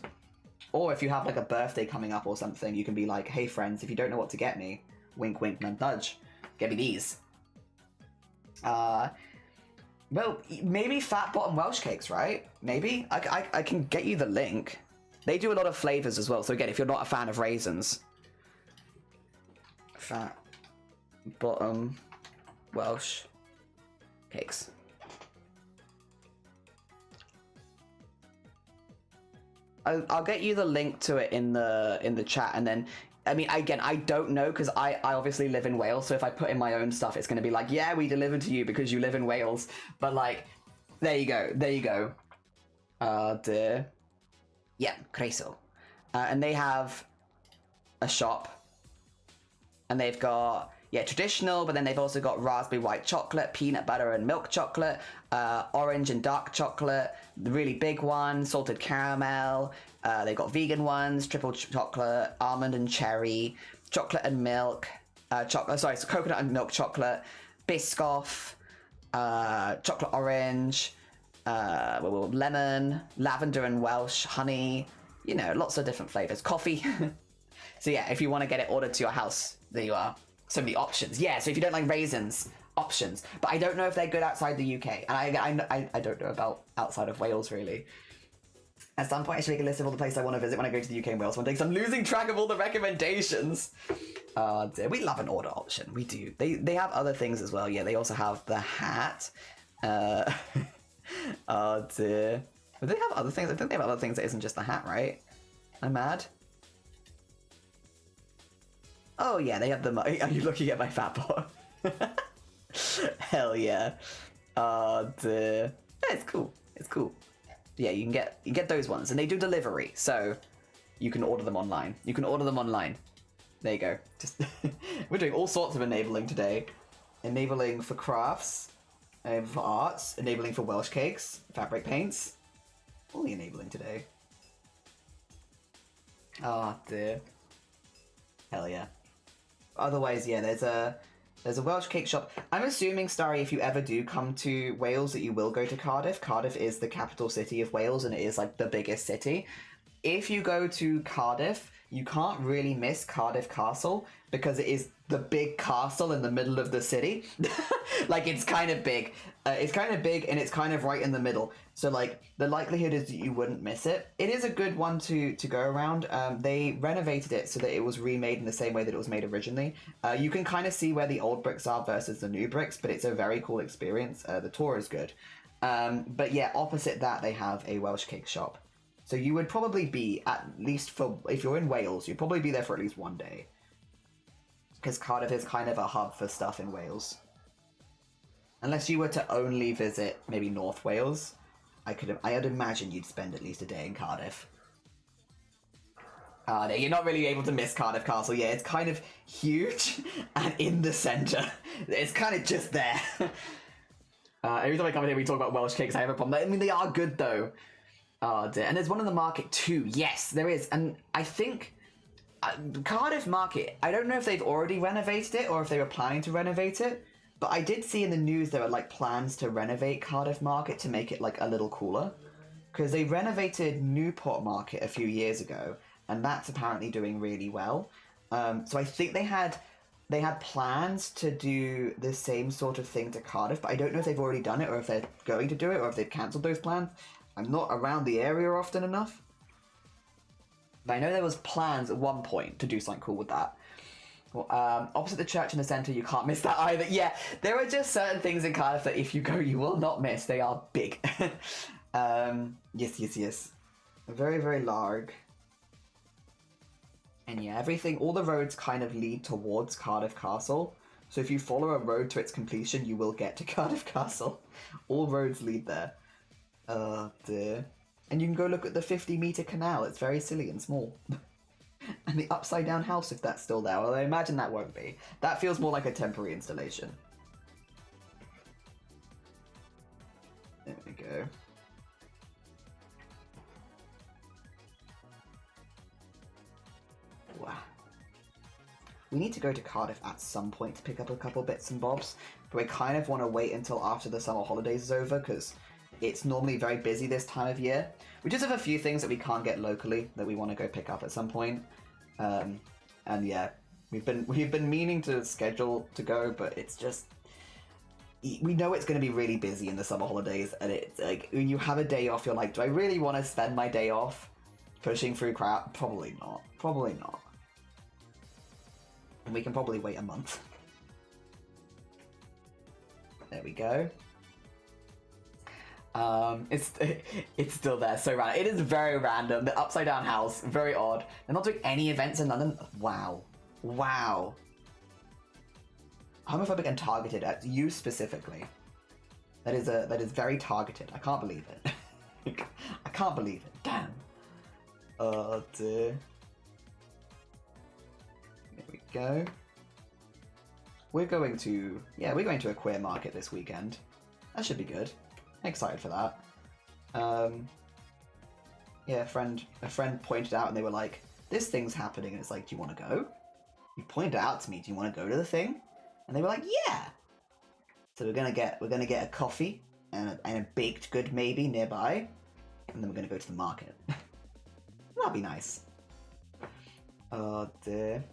Speaker 1: Or if you have like a birthday coming up or something, you can be like, hey friends, if you don't know what to get me, wink wink nudge nudge, get me these. Well, maybe fat bottom Welsh cakes, right? Maybe? I can get you the link. They do a lot of flavors as well, so again, if you're not a fan of raisins. Fat bottom Welsh cakes. I'll get you the link to it in the chat, and then, I mean, again, I don't know, because I obviously live in Wales, so if I put in my own stuff, it's going to be like, yeah, we delivered to you because you live in Wales, but like, there you go. Dear. Yeah, Creso. And they have a shop, and they've got, yeah, traditional, but then they've also got raspberry white chocolate, peanut butter and milk chocolate, orange and dark chocolate, the really big one, salted caramel, they've got vegan ones, triple chocolate, almond and cherry, chocolate and milk, chocolate. Sorry, so coconut and milk chocolate, Biscoff, chocolate orange, lemon, lavender and Welsh, honey. You know, lots of different flavors. Coffee. So yeah, if you want to get it ordered to your house, there you are. So many options. Yeah. So if you don't like raisins, options. But I don't know if they're good outside the UK, and I don't know about outside of Wales really. At some point, I should make a list of all the places I want to visit when I go to the UK and Wales one day, because I'm losing track of all the recommendations. Dear. We love an order option. We do. They have other things as well. Yeah, they also have the hat. Oh dear. But they have other things. I think they have other things that isn't just the hat, right? I'm mad. Oh yeah, they have the. Are you looking at my fat bot? Hell yeah. Oh dear. Yeah, it's cool. It's cool. Yeah, you can get those ones, and they do delivery, so you can order them online. You can order them online. There you go. Just we're doing all sorts of enabling today. Enabling for crafts, for arts, enabling for Welsh cakes, fabric paints. All the enabling today. Oh dear. Hell yeah. Otherwise, yeah, there's a Welsh cake shop. I'm assuming, Starry, if you ever do come to Wales, that you will go to Cardiff. Cardiff is the capital city of Wales, and it is like the biggest city. If you go to Cardiff, you can't really miss Cardiff Castle, because it is the big castle in the middle of the city. Like, it's kind of big. It's kind of big, and it's kind of right in the middle. So, like, the likelihood is that you wouldn't miss it. It is a good one to go around. They renovated it so that it was remade in the same way that it was made originally. You can kind of see where the old bricks are versus the new bricks, but it's a very cool experience. The tour is good. But yeah, opposite that, they have a Welsh cake shop. So you would probably be, at least for, if you're in Wales, you'd probably be there for at least one day. Because Cardiff is kind of a hub for stuff in Wales. Unless you were to only visit maybe North Wales, I'd imagine you'd spend at least a day in Cardiff. You're not really able to miss Cardiff Castle. Yeah, it's kind of huge and in the centre. It's kind of just there. Every time I come in here, we talk about Welsh cakes. I have a problem. I mean, they are good though. Oh dear. And there's one in the market too. Yes, there is. And I think Cardiff Market, I don't know if they've already renovated it or if they were planning to renovate it, but I did see in the news there were like plans to renovate Cardiff Market to make it like a little cooler, because they renovated Newport Market a few years ago, and that's apparently doing really well. So I think they had plans to do the same sort of thing to Cardiff, but I don't know if they've already done it or if they're going to do it or if they've cancelled those plans. I'm not around the area often enough. But I know there was plans at one point to do something cool with that. Well, opposite the church in the centre, you can't miss that either. Yeah, there are just certain things in Cardiff that if you go, you will not miss. They are big. Yes. Very, very large. And yeah, all the roads kind of lead towards Cardiff Castle. So if you follow a road to its completion, you will get to Cardiff Castle. All roads lead there. Oh dear. And you can go look at the 50-metre canal. It's very silly and small. And the upside down house, if that's still there. Although I imagine that won't be. That feels more like a temporary installation. There we go. Wow. We need to go to Cardiff at some point to pick up a couple bits and bobs. But we kind of want to wait until after the summer holidays is over, because it's normally very busy this time of year. We just have a few things that we can't get locally that we want to go pick up at some point. And yeah, we've been meaning to schedule to go, but it's just, we know it's going to be really busy in the summer holidays, and it's like when you have a day off, you're like, do I really want to spend my day off pushing through crap? Probably not. Probably not. And we can probably wait a month. There we go. It's still there, so random. It is very random. The upside down house, very odd. They're not doing any events in London. Wow. Homophobic and targeted at you specifically. That is very targeted. I can't believe it. I can't believe it. Damn. Oh dear. There we go. We're going to a queer market this weekend. That should be good. I'm excited for that. Yeah, a friend pointed out, and they were like, "This thing's happening," and it's like, "Do you want to go?" he pointed it out to me. Do you want to go to the thing? And they were like, yeah. So we're gonna get a coffee and a baked good maybe nearby, and then we're gonna go to the market. That'll be nice. Oh dear.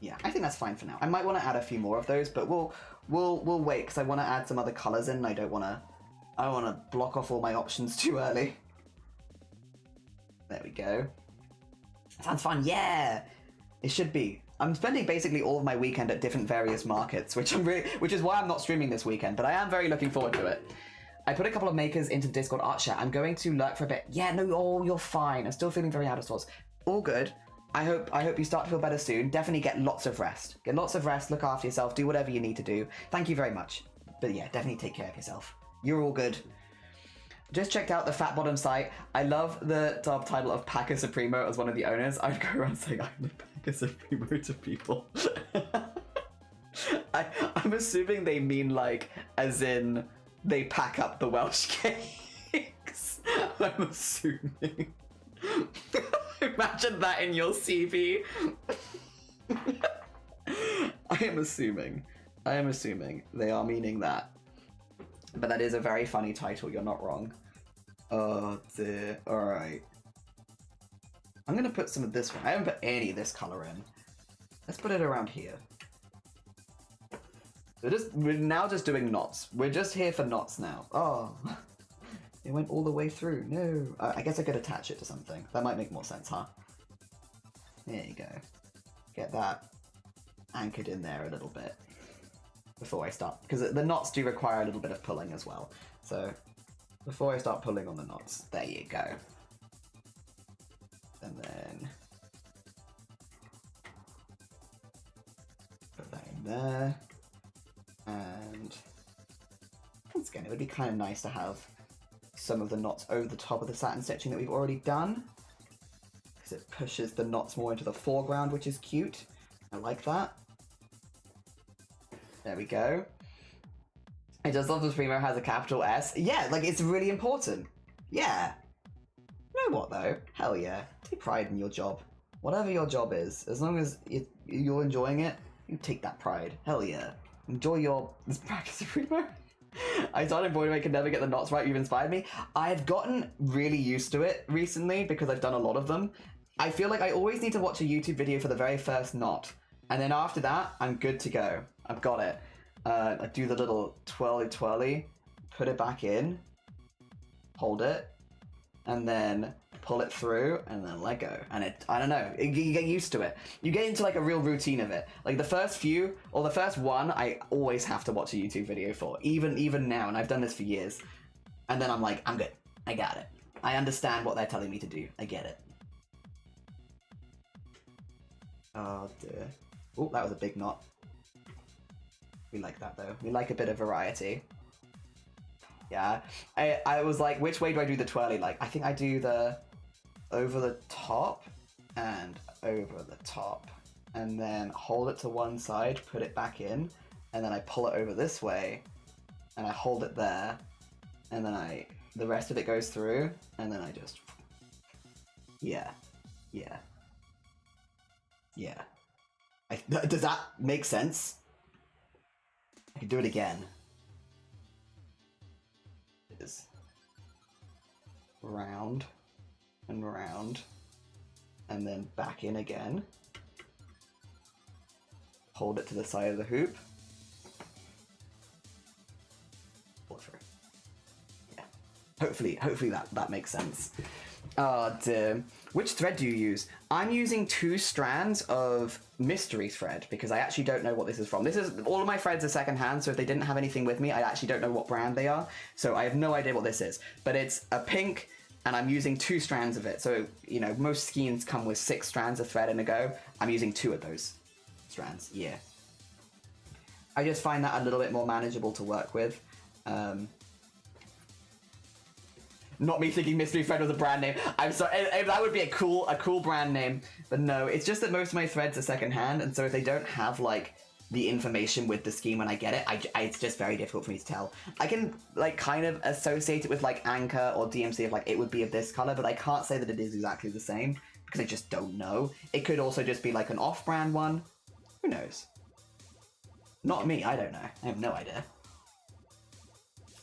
Speaker 1: Yeah, I think that's fine for now. I might want to add a few more of those, but we'll wait because I want to add some other colors in. And I don't want to block off all my options too early. There we go. Sounds fun. Yeah, it should be. I'm spending basically all of my weekend at different various markets, which is why I'm not streaming this weekend. But I am very looking forward to it. I put a couple of makers into the Discord art chat. I'm going to lurk for a bit. Yeah, no, oh, you're fine. I'm still feeling very out of sorts. All good. I hope you start to feel better soon. Definitely get lots of rest. Get lots of rest, look after yourself, do whatever you need to do. Thank you very much. But yeah, definitely take care of yourself. You're all good. Just checked out the Fat Bottom site. I love the subtitle of Packer Supremo as one of the owners. I'd go around saying I'm the Packer Supremo to people. I'm assuming they mean like, as in, they pack up the Welsh cakes. I'm assuming. Imagine that in your CV. I am assuming they are meaning that. But that is a very funny title, you're not wrong. Oh dear, alright. I'm gonna put some of this one. I haven't put any of this color in. Let's put it around here. We're now just doing knots. We're just here for knots now. Oh. It went all the way through. No. I guess I could attach it to something. That might make more sense, huh? There you go. Get that anchored in there a little bit before I start. Because the knots do require a little bit of pulling as well. So before I start pulling on the knots, there you go. And then put that in there. And once again, it would be kind of nice to have some of the knots over the top of the satin stitching that we've already done, because it pushes the knots more into the foreground, which is cute. I like that. There we go. I just love the Supremo has a capital S. Yeah, like it's really important. Yeah. You know what though? Hell yeah. Take pride in your job. Whatever your job is, as long as you're enjoying it, you take that pride. Hell yeah. Enjoy your practice Supremo. I started embroidering, I could never get the knots right. You've inspired me. I've gotten really used to it recently because I've done a lot of them. I feel like I always need to watch a YouTube video for the very first knot. And then after that, I'm good to go. I've got it. I do the little twirly, put it back in, hold it, and then pull it through, and then let go. And I don't know, you get used to it. You get into like a real routine of it. Like the first few, or the first one, I always have to watch a YouTube video for, even now, and I've done this for years. And then I'm like, I'm good, I got it. I understand what they're telling me to do, I get it. Oh dear. Oh, that was a big knot. We like that though. We like a bit of variety. Yeah. I was like, which way do I do the twirly? Like, I think I do the over the top and over the top. And then hold it to one side, put it back in, and then I pull it over this way, and I hold it there, and then the rest of it goes through, and then I just, yeah. Does that make sense? I can do it again. It is round and round, and then back in again. Hold it to the side of the hoop. Pull it through. Yeah. Hopefully that makes sense. Which thread do you use? I'm using 2 strands of mystery thread because I actually don't know what this is from. All of my threads are secondhand, so if they didn't have anything with me, I actually don't know what brand they are. So I have no idea what this is. But it's a pink, and I'm using 2 strands of it. So, you know, most skeins come with 6 strands of thread in a go. I'm using 2 of those strands, yeah. I just find that a little bit more manageable to work with. Not me thinking Mystery Thread was a brand name. I'm sorry, that would be a cool brand name. But no, it's just that most of my threads are secondhand, and so if they don't have like the information with the scheme when I get it. It's just very difficult for me to tell. I can like kind of associate it with like Anchor or DMC of like it would be of this color, but I can't say that it is exactly the same because I just don't know. It could also just be like an off-brand one. Who knows? Not me, I don't know. I have no idea.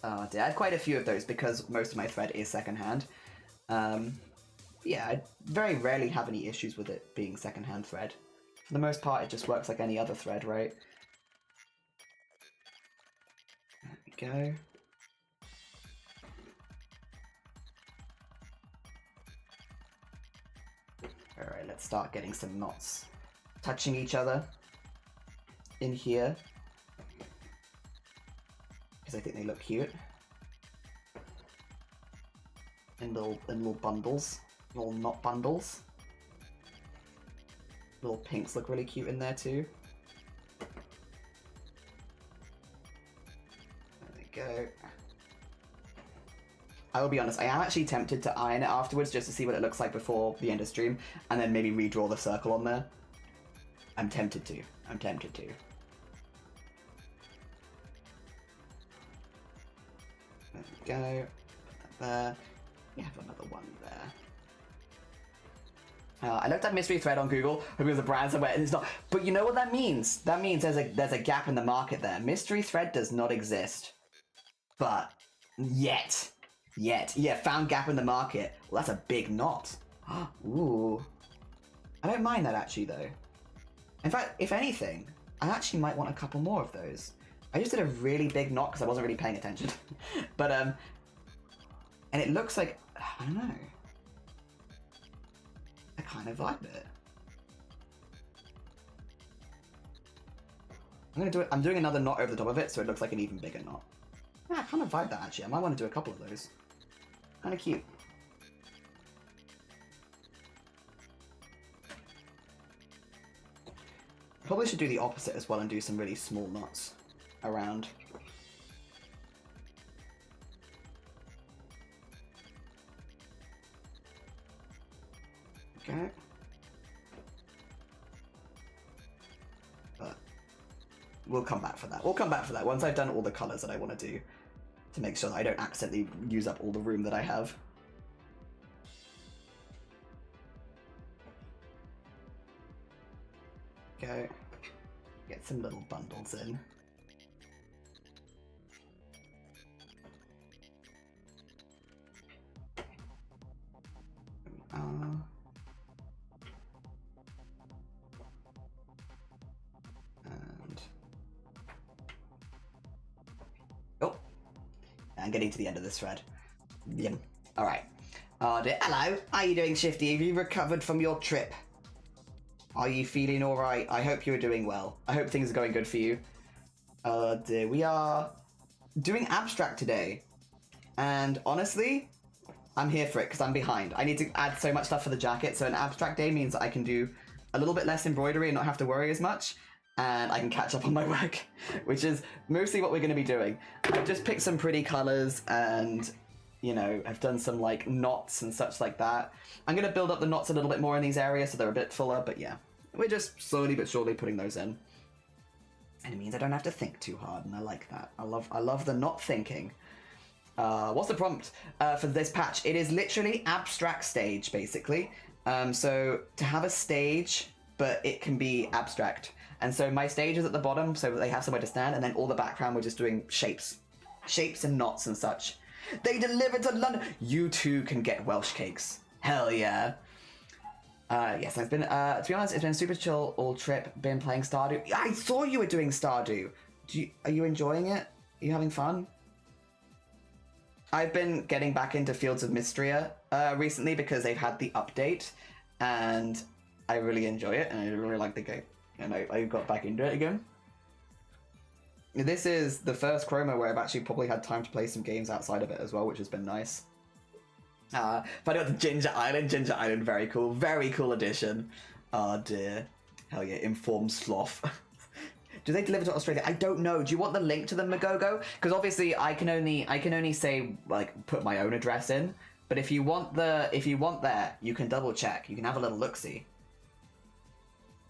Speaker 1: Oh dear, I have quite a few of those because most of my thread is secondhand. Yeah, I very rarely have any issues with it being secondhand thread. For the most part, it just works like any other thread, right? There we go. Alright, let's start getting some knots touching each other in here. Because I think they look cute. In little bundles. Little knot bundles. Little pinks look really cute in there too. There we go. I will be honest, I am actually tempted to iron it afterwards just to see what it looks like before the end of stream, and then maybe redraw the circle on there. I'm tempted to. I'm tempted to. There we go. Put that there. We have another one there. I looked at mystery thread on Google, hoping there's a brand somewhere, and it's not. But you know what that means? That means there's a gap in the market there. Mystery thread does not exist. But yet. Yeah, found gap in the market. Well, that's a big knot. Ooh. I don't mind that actually though. In fact, if anything, I actually might want a couple more of those. I just did a really big knot because I wasn't really paying attention. But and it looks like, I don't know. I kind of vibe it. I'm gonna do it. I'm doing another knot over the top of it, so it looks like an even bigger knot. Yeah, I kind of vibe that actually. I might want to do a couple of those. Kind of cute. Probably should do the opposite as well and do some really small knots around. Okay. But we'll come back for that. We'll come back for that once I've done all the colours that I want to do to make sure that I don't accidentally use up all the room that I have. Go. Get some little bundles in. And getting to the end of this thread. Yep. Alright. Hello, how are you doing, Shifty? Have you recovered from your trip? Are you feeling alright? I hope you're doing well. I hope things are going good for you. Dear. We are doing abstract today. And honestly, I'm here for it because I'm behind. I need to add so much stuff for the jacket, so an abstract day means that I can do a little bit less embroidery and not have to worry as much. And I can catch up on my work, which is mostly what we're going to be doing. I've just picked some pretty colours and, you know, I've done some, like, knots and such like that. I'm going to build up the knots a little bit more in these areas so they're a bit fuller, but yeah. We're just slowly but surely putting those in. And it means I don't have to think too hard, and I like that. I love the not thinking. What's the prompt for this patch? It is literally abstract stage, basically. So to have a stage, but it can be abstract. And so my stage is at the bottom so that they have somewhere to stand, and then all the background we're just doing shapes. Shapes and knots and such. They delivered to London! You too can get Welsh cakes. Hell yeah. Yes, I've been, to be honest, it's been super chill all trip. Been playing Stardew. I saw you were doing Stardew. Are you enjoying it? Are you having fun? I've been getting back into Fields of Mystria recently because they've had the update, and I really enjoy it, and I really like the game. And I got back into it again. This is the first Chroma where I've actually probably had time to play some games outside of it as well, which has been nice. But I got the Ginger Island. Ginger Island, very cool. Very cool addition. Oh dear. Hell yeah, informed sloth. Do they deliver to Australia? I don't know. Do you want the link to them, Magogo? Because obviously I can only say, like, put my own address in. But if you want there, you can double check. You can have a little look-see.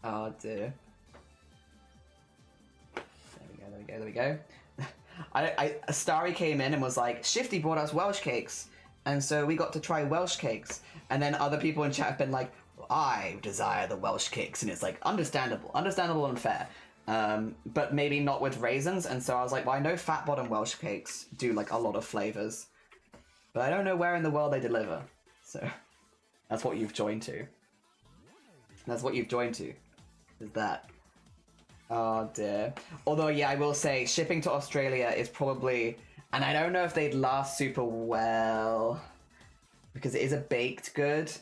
Speaker 1: Oh dear. There we go. Starry came in and was like, Shifty brought us Welsh cakes. And so we got to try Welsh cakes. And then other people in chat have been like, I desire the Welsh cakes. And it's like, understandable and fair. But maybe not with raisins. And so I was like, well, I know fat bottom Welsh cakes do like a lot of flavors. But I don't know where in the world they deliver. So that's what you've joined to. That's what you've joined to. Is that. Oh dear. Although, yeah, I will say shipping to Australia is probably... And I don't know if they'd last super well. Because it is a baked good.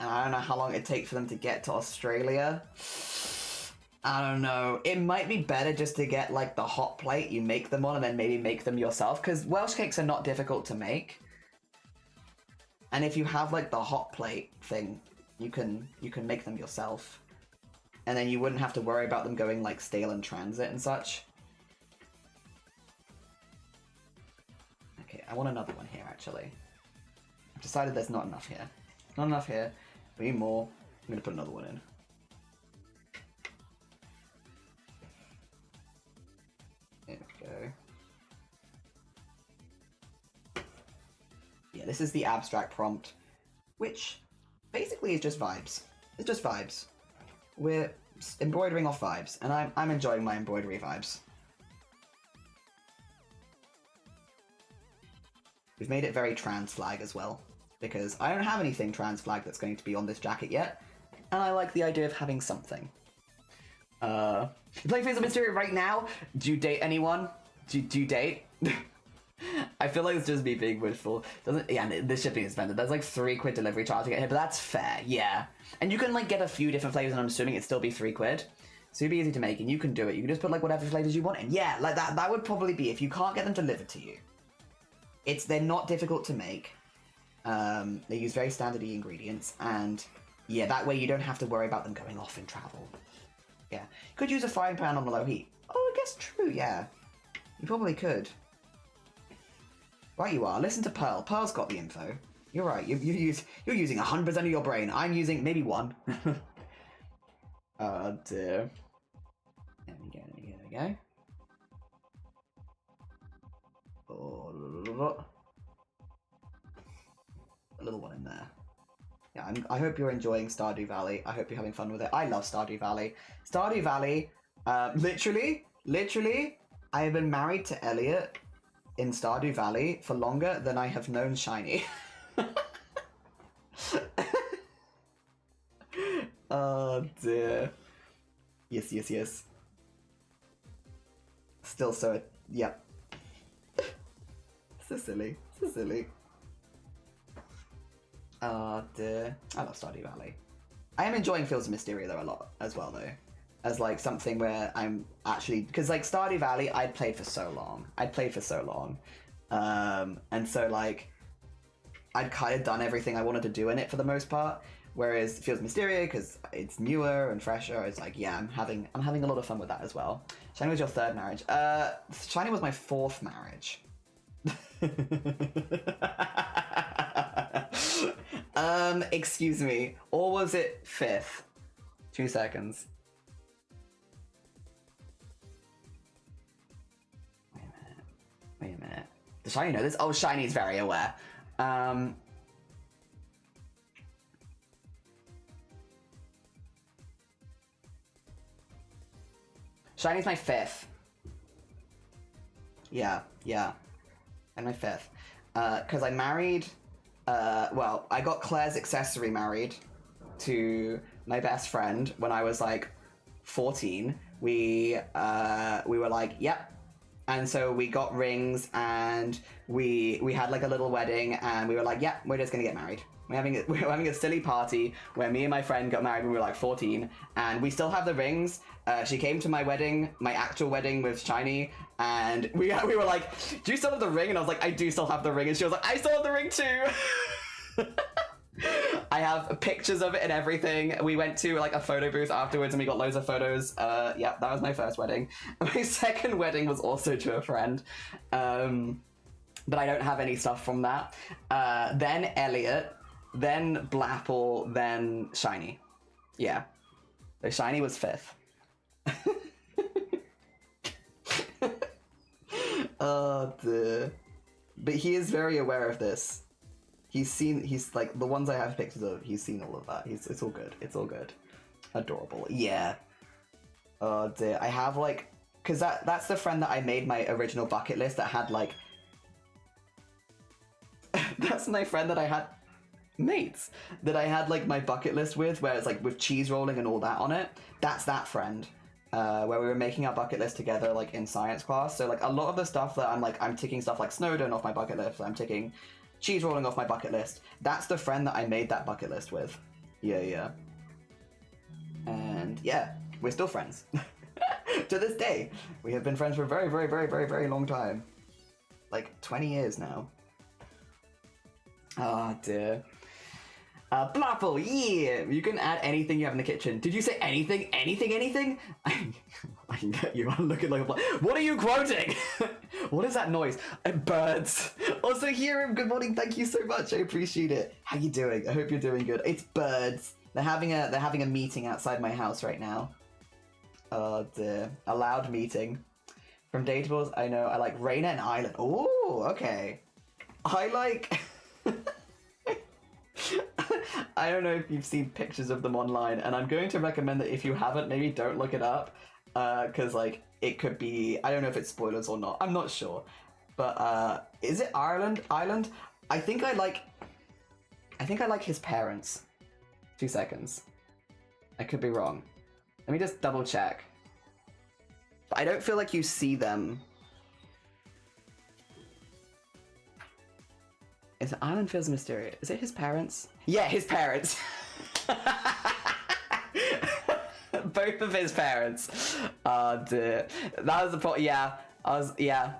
Speaker 1: And I don't know how long it'd take for them to get to Australia. I don't know. It might be better just to get, like, the hot plate you make them on and then maybe make them yourself. Because Welsh cakes are not difficult to make. And if you have, like, the hot plate thing, you can make them yourself. And then you wouldn't have to worry about them going, like, stale in transit and such. Okay, I want another one here, actually. I've decided there's not enough here. Not enough here. We need more. I'm gonna put another one in. There we go. Yeah, this is the abstract prompt, which basically is just vibes. It's just vibes. We're embroidering off vibes, and I'm enjoying my embroidery vibes. We've made it very trans flag as well, because I don't have anything trans flag that's going to be on this jacket yet, and I like the idea of having something. You play Face of Mystery right now? Do you date anyone? Do you date? I feel like it's just me being wishful. Yeah, the shipping is expensive. There's like £3 delivery charge to get here, but that's fair, yeah. And you can like get a few different flavors, and I'm assuming it'd still be £3. Super easy to make, and you can do it. You can just put like whatever flavors you want in. Yeah, like that would probably be, if you can't get them delivered to you. They're not difficult to make. They use very standard ingredients, and yeah, that way you don't have to worry about them going off in travel. Yeah, you could use a frying pan on a low heat. Oh, I guess true, yeah. You probably could. Right you are. Listen to Pearl. Pearl's got the info. You're right. You're using 100% of your brain. I'm using maybe 1. Oh dear. There we go. Oh, a little one in there. Yeah, I hope you're enjoying Stardew Valley. I hope you're having fun with it. I love Stardew Valley. Stardew Valley, literally, I have been married to Elliot in Stardew Valley for longer than I have known Shiny. Oh dear. Yes. Still so, yep. So silly. Oh dear. I love Stardew Valley. I am enjoying Fields of Mysteria though a lot as well though. As like something where I'm actually, because like Stardew Valley I'd played for so long. And so like I'd kind of done everything I wanted to do in it for the most part. Whereas Fields of Mysteria, because it's newer and fresher, it's like, yeah, I'm having a lot of fun with that as well. Shiny was your 3rd marriage. Shiny was my 4th marriage. Excuse me. Or was it 5th? 2 seconds. Wait a minute. Does Shiny know this? Oh, Shiny's very aware. Shiny's my 5th. Yeah. And my 5th. Because I married... well, I got Claire's accessory married to my best friend when I was, like, 14. We were like, yep. And so we got rings, and we had, like, a little wedding, and we were like, yep, we're just gonna get married. We're having a silly party where me and my friend got married when we were like 14, and we still have the rings. She came to my wedding, my actual wedding with Shiny, and we were like, do you still have the ring? And I was like, I do still have the ring. And she was like, I still have the ring too. I have pictures of it and everything. We went to like a photo booth afterwards and we got loads of photos. Yeah, that was my 1st wedding. My 2nd wedding was also to a friend. But I don't have any stuff from that. Then Elliot, then Blapple, then Shiny. Yeah. So Shiny was 5th. But he is very aware of this. He's like, the ones I have pictures of, he's seen all of that. It's all good. It's all good. Adorable. Yeah. Oh dear. I have like, because that's the friend that I made my original bucket list that had like, that's my friend that I had, mates, that I had like my bucket list with, where it's like with cheese rolling and all that on it. That's that friend. Where we were making our bucket list together like in science class. So like a lot of the stuff that I'm ticking stuff like Snowden off my bucket list, I'm ticking cheese rolling off my bucket list. That's the friend that I made that bucket list with. Yeah. And yeah, we're still friends. To this day. We have been friends for a very, very, very, very, very long time. Like 20 years now. Oh dear. Blapple, yeah! You can add anything you have in the kitchen. Did you say anything? Anything? I can get you. I'm looking like a What are you quoting? What is that noise? Birds. Also, Hiram, good morning. Thank you so much. I appreciate it. How you doing? I hope you're doing good. It's birds. They're having a meeting outside my house right now. Oh dear. A loud meeting. From Datables, I know I like Raina and Island. Oh, okay. I like... I don't know if you've seen pictures of them online, and I'm going to recommend that if you haven't, maybe don't look it up, because like it could be, I don't know if it's spoilers or not, I'm not sure, but is it Island? I think I like his parents. 2 seconds. I could be wrong. Let me just double check. But I don't feel like you see them. Is Island feels mysterious? Is it his parents? Yeah, his parents. Both of his parents. Oh dear. That was the point. Yeah. Yeah.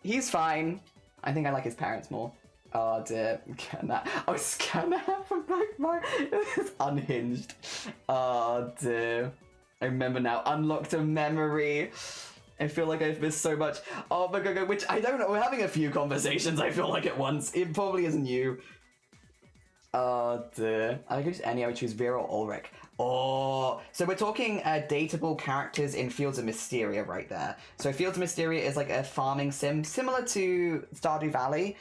Speaker 1: He's fine. I think I like his parents more. Oh dear. Scan that from my it's unhinged. Oh dear. I remember now. Unlocked a memory. I feel like I've missed so much. Oh my god, which I don't know. We're having a few conversations, I feel like, at once. It probably isn't you. Oh dear. I could just I would choose Vera or Ulrich. Oh, so we're talking dateable characters in Fields of Mysteria right there. So Fields of Mysteria is like a farming sim similar to Stardew Valley,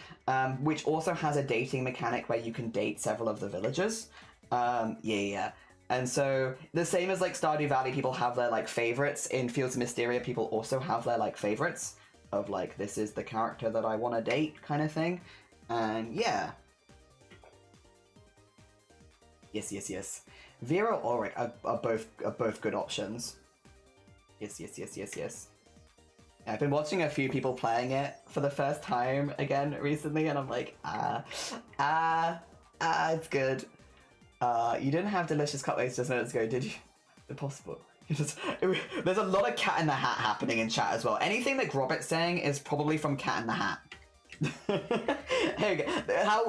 Speaker 1: which also has a dating mechanic where you can date several of the villagers. Yeah. And so the same as like Stardew Valley, people have their like favorites. In Fields of Mysteria, people also have their like favorites of like, this is the character that I want to date kind of thing. And yeah. Yes. Vera or Ulrich are both good options. Yes. I've been watching a few people playing it for the first time again recently, and I'm like, it's good. You didn't have delicious cupcakes just minutes ago, did you? Impossible. There's a lot of Cat in the Hat happening in chat as well. Anything that Grobit's saying is probably from Cat in the Hat. Here we go.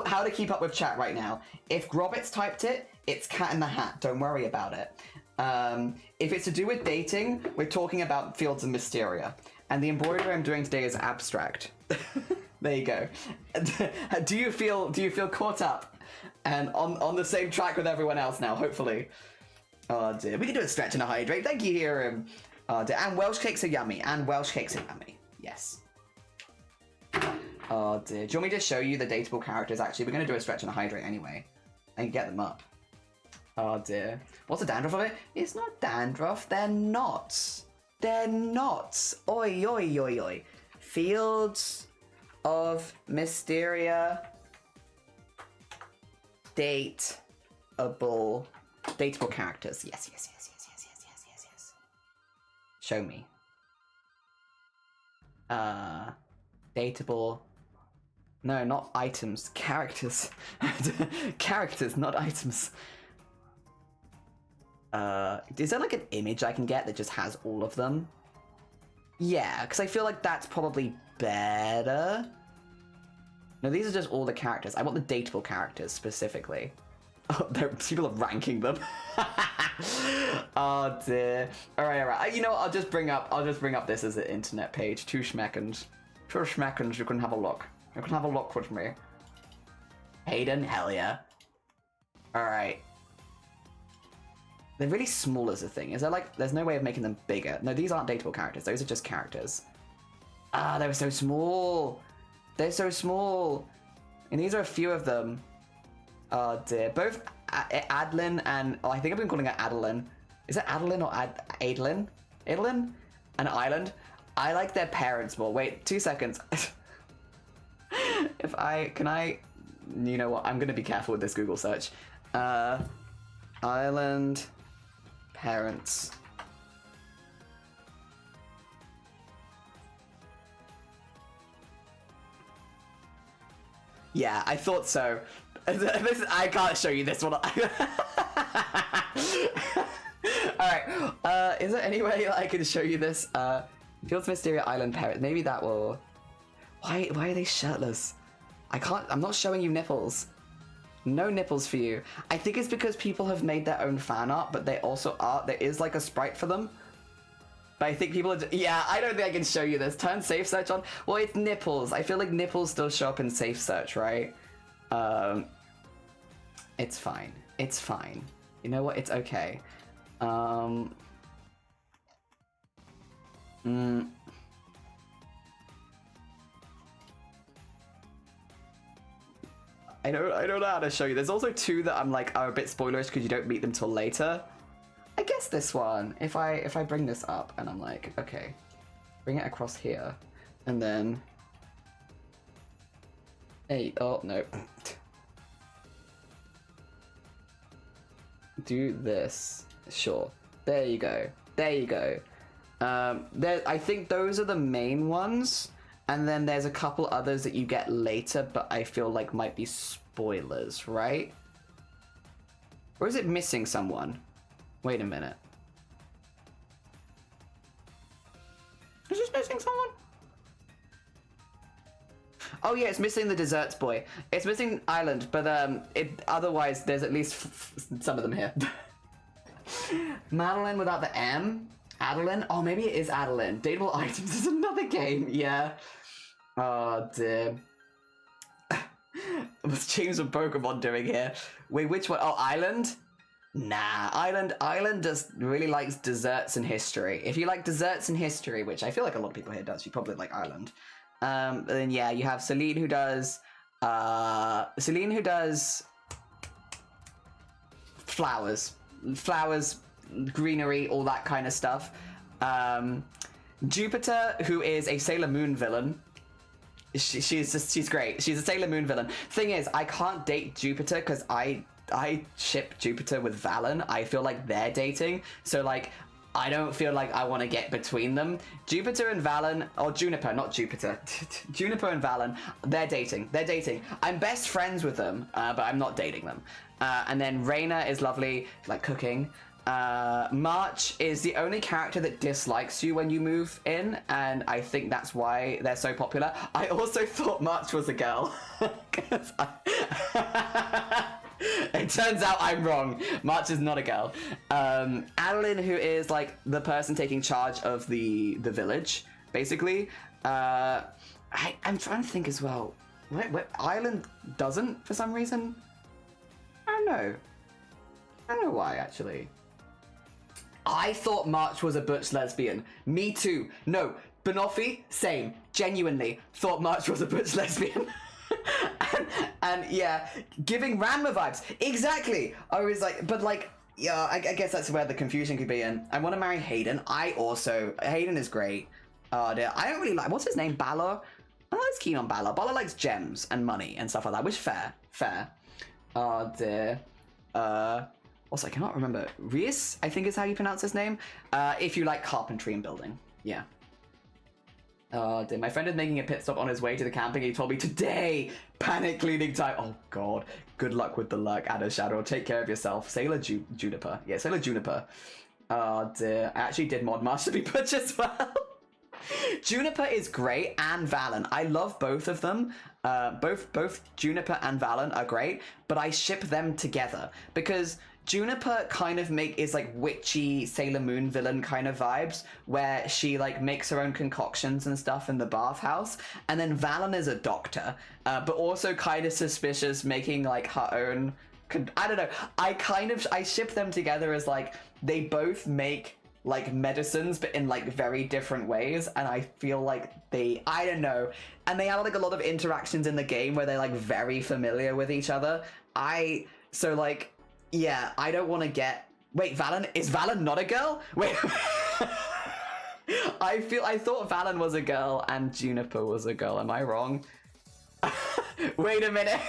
Speaker 1: How to keep up with chat right now. If Grobit's typed it, it's Cat in the Hat. Don't worry about it. If it's to do with dating, we're talking about Fields of Mysteria. And the embroidery I'm doing today is abstract. There you go. Do you feel caught up? And on the same track with everyone else now, hopefully. Oh dear. We can do a stretch and a hydrate. Thank you, Hiram. Oh dear. And Welsh cakes are yummy. Yes. Oh dear. Do you want me to show you the dateable characters? Actually, we're going to do a stretch and a hydrate anyway. And get them up. Oh dear. What's the dandruff of it? It's not dandruff. They're knots. They're knots. Oi. Fields of Mysteria. Dateable characters. Yes. Show me. Dateable. No, not items. Characters. Characters, not items. Is there like an image I can get that just has all of them? Yeah, because I feel like that's probably better. No, these are just all the characters. I want the dateable characters specifically. Oh, people are ranking them. Oh dear. All right. You know what? I'll just bring up this as an internet page. 2 schmeckens. 2 schmeckens. You can have a look. You can have a look with me. Hayden, hell yeah. All right. They're really small as a thing. Is there like? There's no way of making them bigger. No, these aren't dateable characters. Those are just characters. Ah, they were so small. They're so small. And these are a few of them. Oh dear. Both Adeline and... Oh, I think I've been calling her Adeline. Is it Adeline or Adeline? Adeline? And Island? I like their parents more. Wait, 2 seconds. Can I... You know what? I'm going to be careful with this Google search. Island parents. Yeah, I thought so. I can't show you this one. Alright, is there any way I can show you this? Fields Mysteria Island Parrot. Maybe that will... Why are they shirtless? I'm not showing you nipples. No nipples for you. I think it's because people have made their own fan art, but they also are... There is like a sprite for them. But I think people are... Yeah, I don't think I can show you this. Turn safe search on. Well, it's nipples. I feel like nipples still show up in safe search, right? It's fine. It's fine. You know what? It's okay. I don't know how to show you. There's also two that I'm like are a bit spoilerish because you don't meet them till later. I guess this one, if I bring this up and I'm like, okay, bring it across here, and then, hey, oh no, do this, sure, there you go, there you go. I think those are the main ones, and then there's a couple others that you get later, but I feel like might be spoilers, right? Or is it missing someone? Wait a minute. Is this missing someone? Oh yeah, it's missing the desserts boy. It's missing Island, but otherwise there's at least some of them here. Madeline without the M? Adeline? Oh, maybe it is Adeline. Dateable items is another game, yeah. Oh dear. What's James of Pokemon doing here? Wait, which one? Oh, Island? Nah, Island just really likes desserts and history. If you like desserts and history, which I feel like a lot of people here does, you probably like Island. Then yeah, you have Celine who does flowers, greenery, all that kind of stuff. Jupiter, who is a Sailor Moon villain. She's great. She's a Sailor Moon villain. Thing is, I can't date Jupiter because I ship Jupiter with Valen. I feel like they're dating, so like I don't feel like I want to get between them. Jupiter and Valen, or Juniper, not Jupiter. Juniper and Valen, they're dating. They're dating. I'm best friends with them, but I'm not dating them. And then Raina is lovely, like cooking. March is the only character that dislikes you when you move in, and I think that's why they're so popular. I also thought March was a girl. It turns out I'm wrong. March is not a girl. Adeline, who is like the person taking charge of the village, basically. I'm trying to think as well. What Island doesn't for some reason? I don't know. I don't know why actually. I thought March was a butch lesbian. Me too. No, Banoffee, same. Genuinely thought March was a butch lesbian. and yeah, giving Ranma vibes. Exactly. I was like, but like, yeah, I guess that's where the confusion could be in. I want to marry Hayden. Hayden is great. I don't really like, what's his name? Balor? I'm not as keen on Balor. Balor likes gems and money and stuff like that, which fair. Oh dear. Also, I cannot remember. Reis, I think is how you pronounce his name. If you like carpentry and building. Yeah. Oh dear, my friend is making a pit stop on his way to the camping. He told me today, panic cleaning time. Oh god, good luck with the luck, Anna Shadow. Take care of yourself. Sailor Juniper. Yeah, Sailor Juniper. Oh dear, I actually did mod March to be butch as well. Juniper is great, and Valen. I love both of them. Both Juniper and Valen are great, but I ship them together because Juniper kind of is like witchy Sailor Moon villain kind of vibes, where she like makes her own concoctions and stuff in the bathhouse, and then Valen is a doctor, but also kind of suspicious, making like her own. I don't know. I ship them together as like they both make like medicines, but in like very different ways. And I feel like I don't know. And they have like a lot of interactions in the game where they're like very familiar with each other. So like, yeah, I don't want to get, wait, is Valen not a girl? Wait, I thought Valen was a girl and Juniper was a girl. Am I wrong? Wait a minute.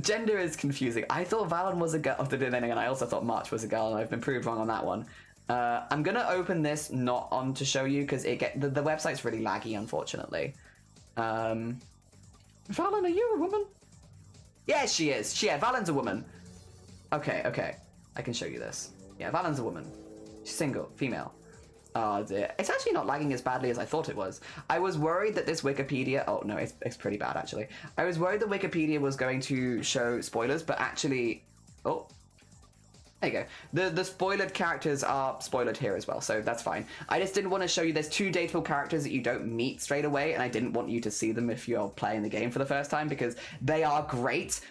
Speaker 1: Gender is confusing. I thought Valen was a girl, and I also thought March was a girl, and I've been proved wrong on that one. I'm gonna open this not on to show you because the website's really laggy, unfortunately. Valen, are you a woman? Yeah, she is. Yeah, Valen's a woman. Okay. I can show you this. Yeah, Valen's a woman. She's single, female. Oh dear. It's actually not lagging as badly as I thought it was. I was worried that this Wikipedia... Oh no, it's pretty bad actually. I was worried that Wikipedia was going to show spoilers, but actually... Oh. There you go. The spoiled characters are spoiled here as well, so that's fine. I just didn't want to show you... There's 2 dateable characters that you don't meet straight away, and I didn't want you to see them if you're playing the game for the first time, because they are great.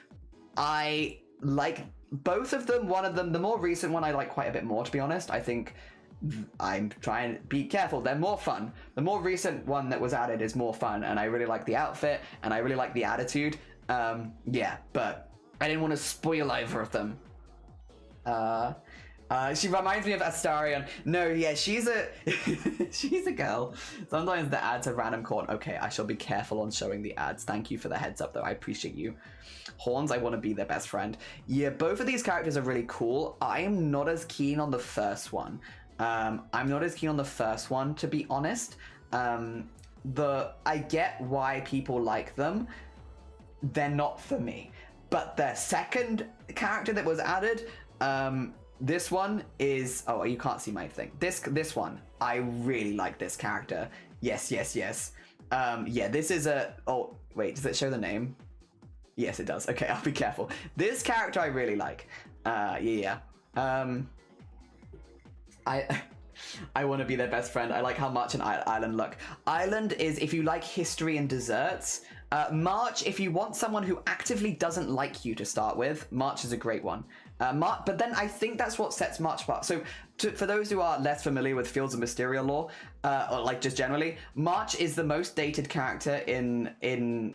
Speaker 1: I like both of them. One of them, the more recent one, I like quite a bit more, to be honest. I think... I'm trying to be careful, they're more fun. The more recent one that was added is more fun, and I really like the outfit, and I really like the attitude. Yeah, but I didn't want to spoil either of them. She reminds me of Astarion. No, yeah, she's a she's a girl. Sometimes the ads have random corn. Okay, I shall be careful on showing the ads. Thank you for the heads up, though. I appreciate you. Horns, I want to be their best friend. Yeah, both of these characters are really cool. I am not as keen on the first one. I'm not as keen on the first one, to be honest. I get why people like them. They're not for me. But the second character that was added, this one is... Oh, you can't see my thing. This one, I really like this character. Yes. Yeah, this is a... Oh, wait, does it show the name? Yes, it does. Okay, I'll be careful. This character I really like. Yeah. I want to be their best friend. I like how March and Island look. Island is if you like history and desserts. March, if you want someone who actively doesn't like you to start with, March is a great one. But then I think that's what sets March apart. So for those who are less familiar with Fields of Mysteria lore, or like just generally, March is the most dated character in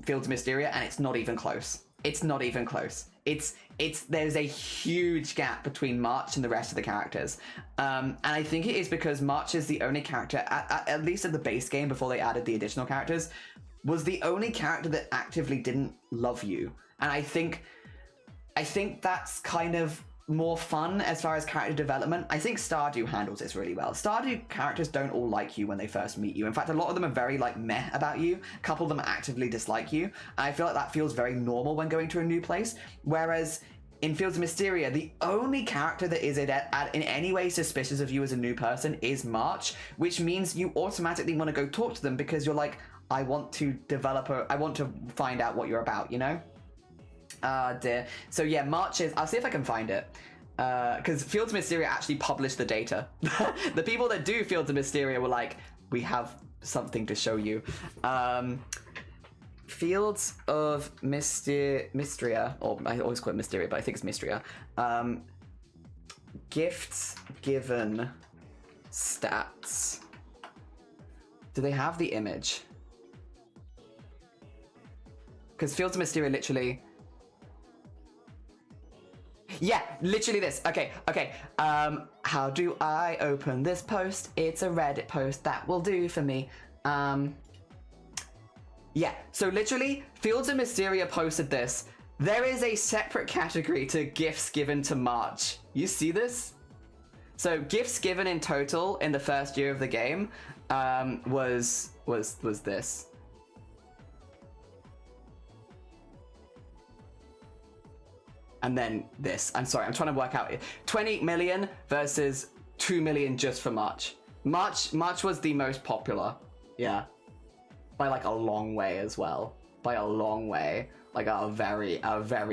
Speaker 1: Fields of Mysteria, and it's not even close. It's not even close. There's a huge gap between March and the rest of the characters. And I think it is because March is the only character, at least in the base game before they added the additional characters, was the only character that actively didn't love you. And I think that's kind of more fun as far as character development. I think Stardew handles this really well. Stardew characters don't all like you when they first meet you. In fact, a lot of them are very like meh about you. A couple of them actively dislike you. And I feel like that feels very normal when going to a new place. Whereas in Fields of Mysteria, the only character that is in any way suspicious of you as a new person is March, which means you automatically want to go talk to them because you're like, I want to find out what you're about, you know? Dear. So yeah, March is... I'll see if I can find it. Because Fields of Mysteria actually published the data. The people that do Fields of Mysteria were like, we have something to show you. Fields of Mysteria, or I always call it Mysteria, but I think it's Mysteria. Gifts given stats. Do they have the image? Because Fields of Mysteria literally... Yeah, literally this. Okay. How do I open this post? It's a Reddit post. That will do for me. Yeah, so literally, Fields of Mysteria posted this. There is a separate category to gifts given to March. You see this? So gifts given in total in the first year of the game was this. And then this. I'm sorry, I'm trying to work out. 20 million versus 2 million just for March. March was the most popular. Yeah. By like a long way as well. By a long way. Like a very,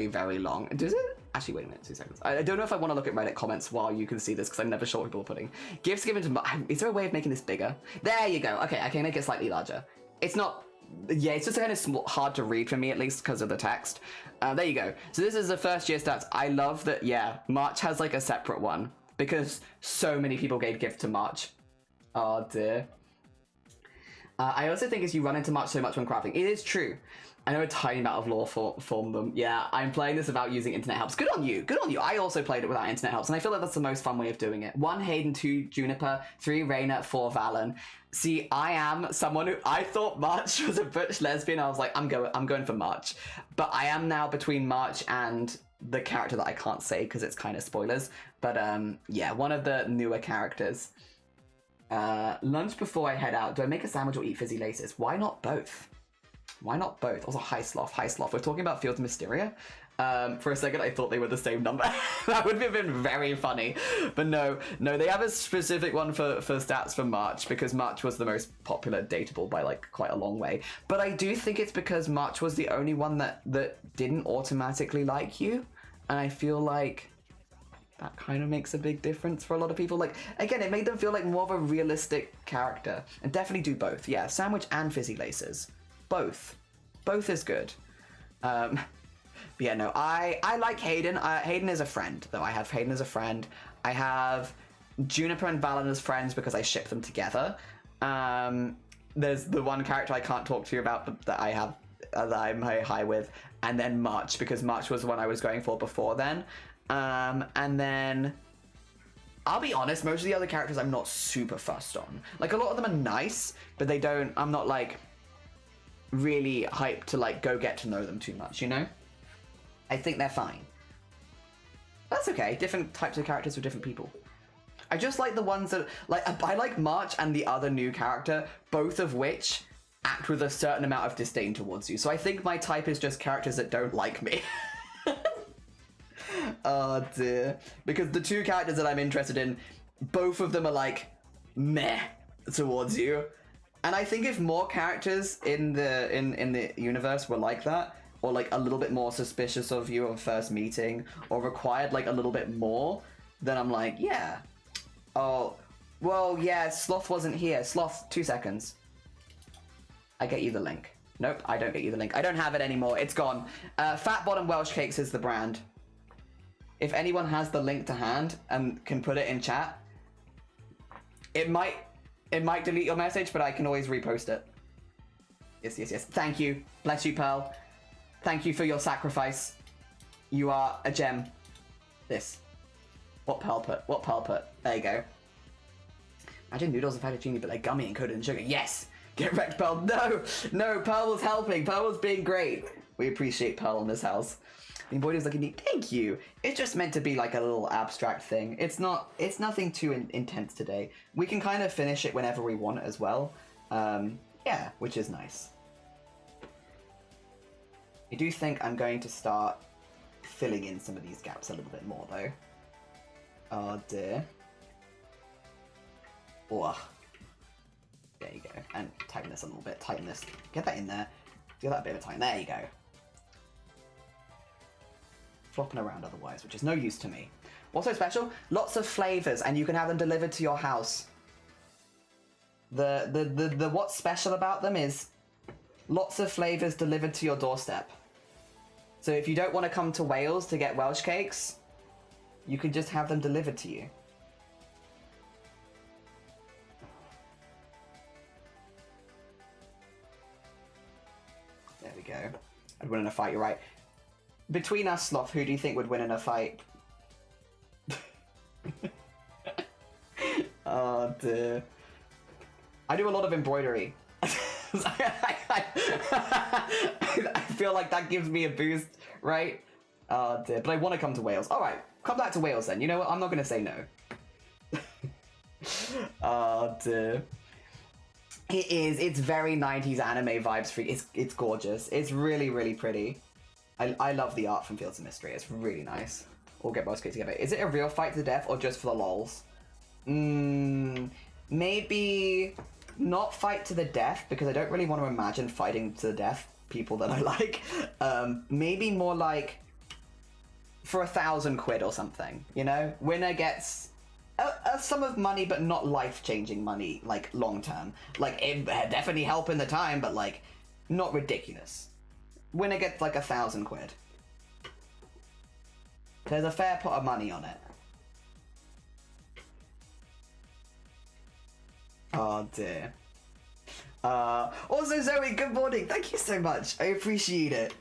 Speaker 1: very long. Does it? Actually, wait a minute, 2 seconds. I don't know if I want to look at Reddit comments while you can see this because I'm never sure what people are putting. Gifts given to March. Is there a way of making this bigger? There you go. Okay, I can make it slightly larger. It's not... Yeah, it's just kind of hard to read for me, at least because of the text. There you go. So this is the first year stats. I love that, yeah, March has like a separate one because so many people gave gift to March. Oh dear. I also think as you run into March so much when crafting, it is true. I know a tiny amount of lore for them. Yeah, I'm playing this without using internet helps. Good on you, good on you. I also played it without internet helps, and I feel like that's the most fun way of doing it. 1 Hayden, 2 Juniper, 3 Raina, 4 Valen. See, I am someone who, I thought March was a butch lesbian. I was like, I'm going for March. But I am now between March and the character that I can't say because it's kind of spoilers. But yeah, one of the newer characters. Lunch before I head out. Do I make a sandwich or eat fizzy laces? Why not both? Why not both? Also, hi Sloth, hi Sloth. We're talking about Fields of Mysteria. For a second, I thought they were the same number. That would have been very funny. But no, they have a specific one for stats for March, because March was the most popular dateable by like quite a long way. But I do think it's because March was the only one that didn't automatically like you. And I feel like that kind of makes a big difference for a lot of people. Like, again, it made them feel like more of a realistic character. And definitely do both. Yeah, sandwich and fizzy laces. Both is good. But yeah, no, I like Hayden. Hayden is a friend, though. I have Hayden as a friend. I have Juniper and Valen as friends because I ship them together. There's the one character I can't talk to you about, but that I have, that I'm very high with, and then March, because March was the one I was going for before then. And then, I'll be honest, most of the other characters I'm not super fussed on. Like, a lot of them are nice, but I'm not like really hyped to like go get to know them too much, you know? I think they're fine. That's okay. Different types of characters for different people. I just like the ones that, like, I like March and the other new character, both of which act with a certain amount of disdain towards you. So I think my type is just characters that don't like me. Oh dear. Because the 2 characters that I'm interested in, both of them are like meh towards you. And I think if more characters in the universe were like that, or like a little bit more suspicious of you on first meeting, or required like a little bit more, then I'm like, yeah. Oh, well, yeah, Sloth wasn't here. Sloth, 2 seconds. I get you the link. Nope, I don't get you the link. I don't have it anymore. It's gone. Fat Bottom Welsh Cakes is the brand. If anyone has the link to hand and can put it in chat, it might delete your message, but I can always repost it. Yes. Thank you. Bless you, Pearl. Thank you for your sacrifice. You are a gem. This. What Pearl put? There you go. Imagine noodles of fettuccine, but they're gummy and coated in sugar. Yes! Get wrecked, Pearl. No, Pearl was helping. Pearl was being great. We appreciate Pearl in this house. The embroidery is looking neat. Thank you. It's just meant to be like a little abstract thing. It's nothing too intense today. We can kind of finish it whenever we want as well. Yeah, which is nice. I do think I'm going to start filling in some of these gaps a little bit more though. Oh dear. Oh. There you go. And tighten this a little bit. Tighten this. Get that in there. Give that a bit of time. There you go. Flopping around otherwise, which is no use to me. What's so special? Lots of flavors, and you can have them delivered to your house. The what's special about them is lots of flavors delivered to your doorstep. So if you don't want to come to Wales to get Welsh cakes, you can just have them delivered to you. There we go. I'd win in a fight, you're right. Between us, Sloth, who do you think would win in a fight? Oh dear. I do a lot of embroidery. I feel like that gives me a boost, right? Oh dear. But I want to come to Wales. Alright, come back to Wales then. You know what? I'm not going to say no. Oh dear. It is. It's very 90s anime vibes for you. It's gorgeous. It's really, really pretty. I love the art from Fields of Mystery. It's really nice. We'll get both together. Is it a real fight to the death or just for the lols? Maybe not fight to the death, because I don't really want to imagine fighting to the death people that I like. Maybe more like for 1,000 quid or something, you know? Winner gets a sum of money, but not life-changing money, like long term. Like, it definitely help in the time, but like not ridiculous. Winner gets like 1,000 quid. There's a fair pot of money on it. Oh dear. Also Zoe, good morning. Thank you so much. I appreciate it.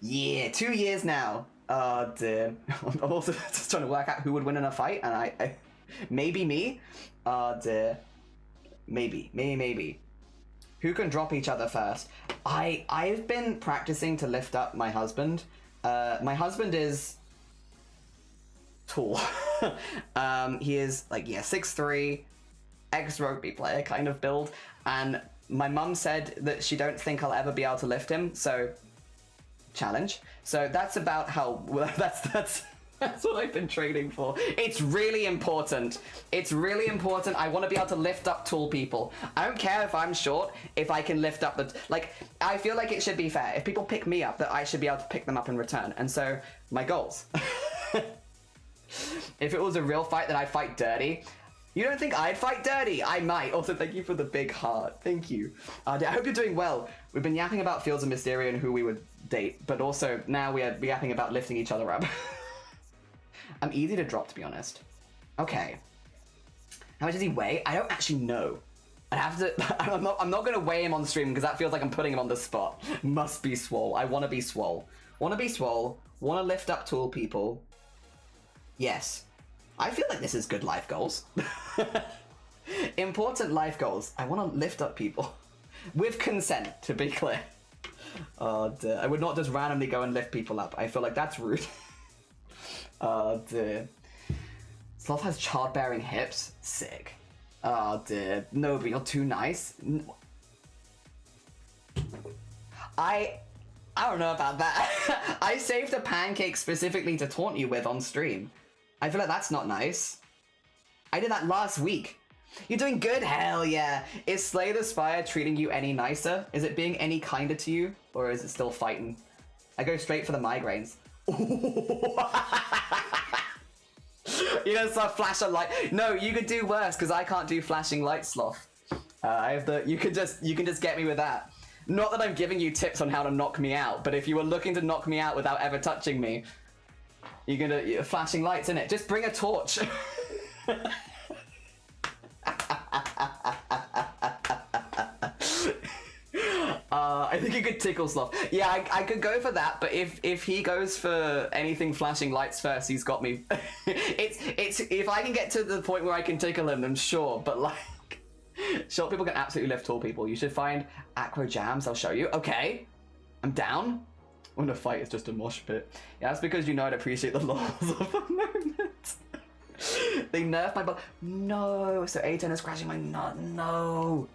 Speaker 1: Yeah, 2 years now. Oh dear. I'm also just trying to work out who would win in a fight, and I maybe me. Oh dear. Maybe. Who can drop each other first? I've been practicing to lift up my husband. My husband is tall. He is like, yeah, 6'3", ex-rugby player kind of build, and my mum said that she don't think I'll ever be able to lift him, so challenge. So that's about how, well, that's what I've been training for. It's really important. It's really important. I want to be able to lift up tall people. I don't care if I'm short, if I can lift up the, like, I feel like it should be fair. If people pick me up, that I should be able to pick them up in return. And so, my goals. If it was a real fight, then I'd fight dirty. You don't think I'd fight dirty? I might. Also, thank you for the big heart. Thank you. I hope you're doing well. We've been yapping about Fields of Mysteria and who we would date, but also now we are yapping about lifting each other up. I'm easy to drop, to be honest. Okay. How much does he weigh? I don't actually know. I'd have to. I'm not going to weigh him on stream because that feels like I'm putting him on the spot. Must be swole. I want to be swole. Want to be swole. Want to lift up tall people. Yes. I feel like this is good life goals. Important life goals. I want to lift up people. With consent, to be clear. Oh, dear. I would not just randomly go and lift people up. I feel like that's rude. Oh, dear. Sloth has childbearing hips? Sick. Oh, dear. No, but you're too nice. I don't know about that. I saved a pancake specifically to taunt you with on stream. I feel like that's not nice. I did that last week. You're doing good? Hell yeah. Is Slay the Spire treating you any nicer? Is it being any kinder to you? Or is it still fighting? I go straight for the migraines. You know, so flash a light. No, you could do worse because I can't do flashing light, Sloth. I have the. You can just get me with that. Not that I'm giving you tips on how to knock me out, but if you were looking to knock me out without ever touching me, you're flashing lights, innit? Just bring a torch. I think you could tickle Sloth. Yeah, I could go for that, but if he goes for anything flashing lights first, he's got me. it's if I can get to the point where I can tickle him, then sure. But like, short people can absolutely lift tall people. You should find acro jams. I'll show you. Okay, I'm down. When a fight is just a mosh pit. Yeah, that's because you know I'd appreciate the laws of the moment. They nerfed my butt. No, so A10 is crashing my nut. No,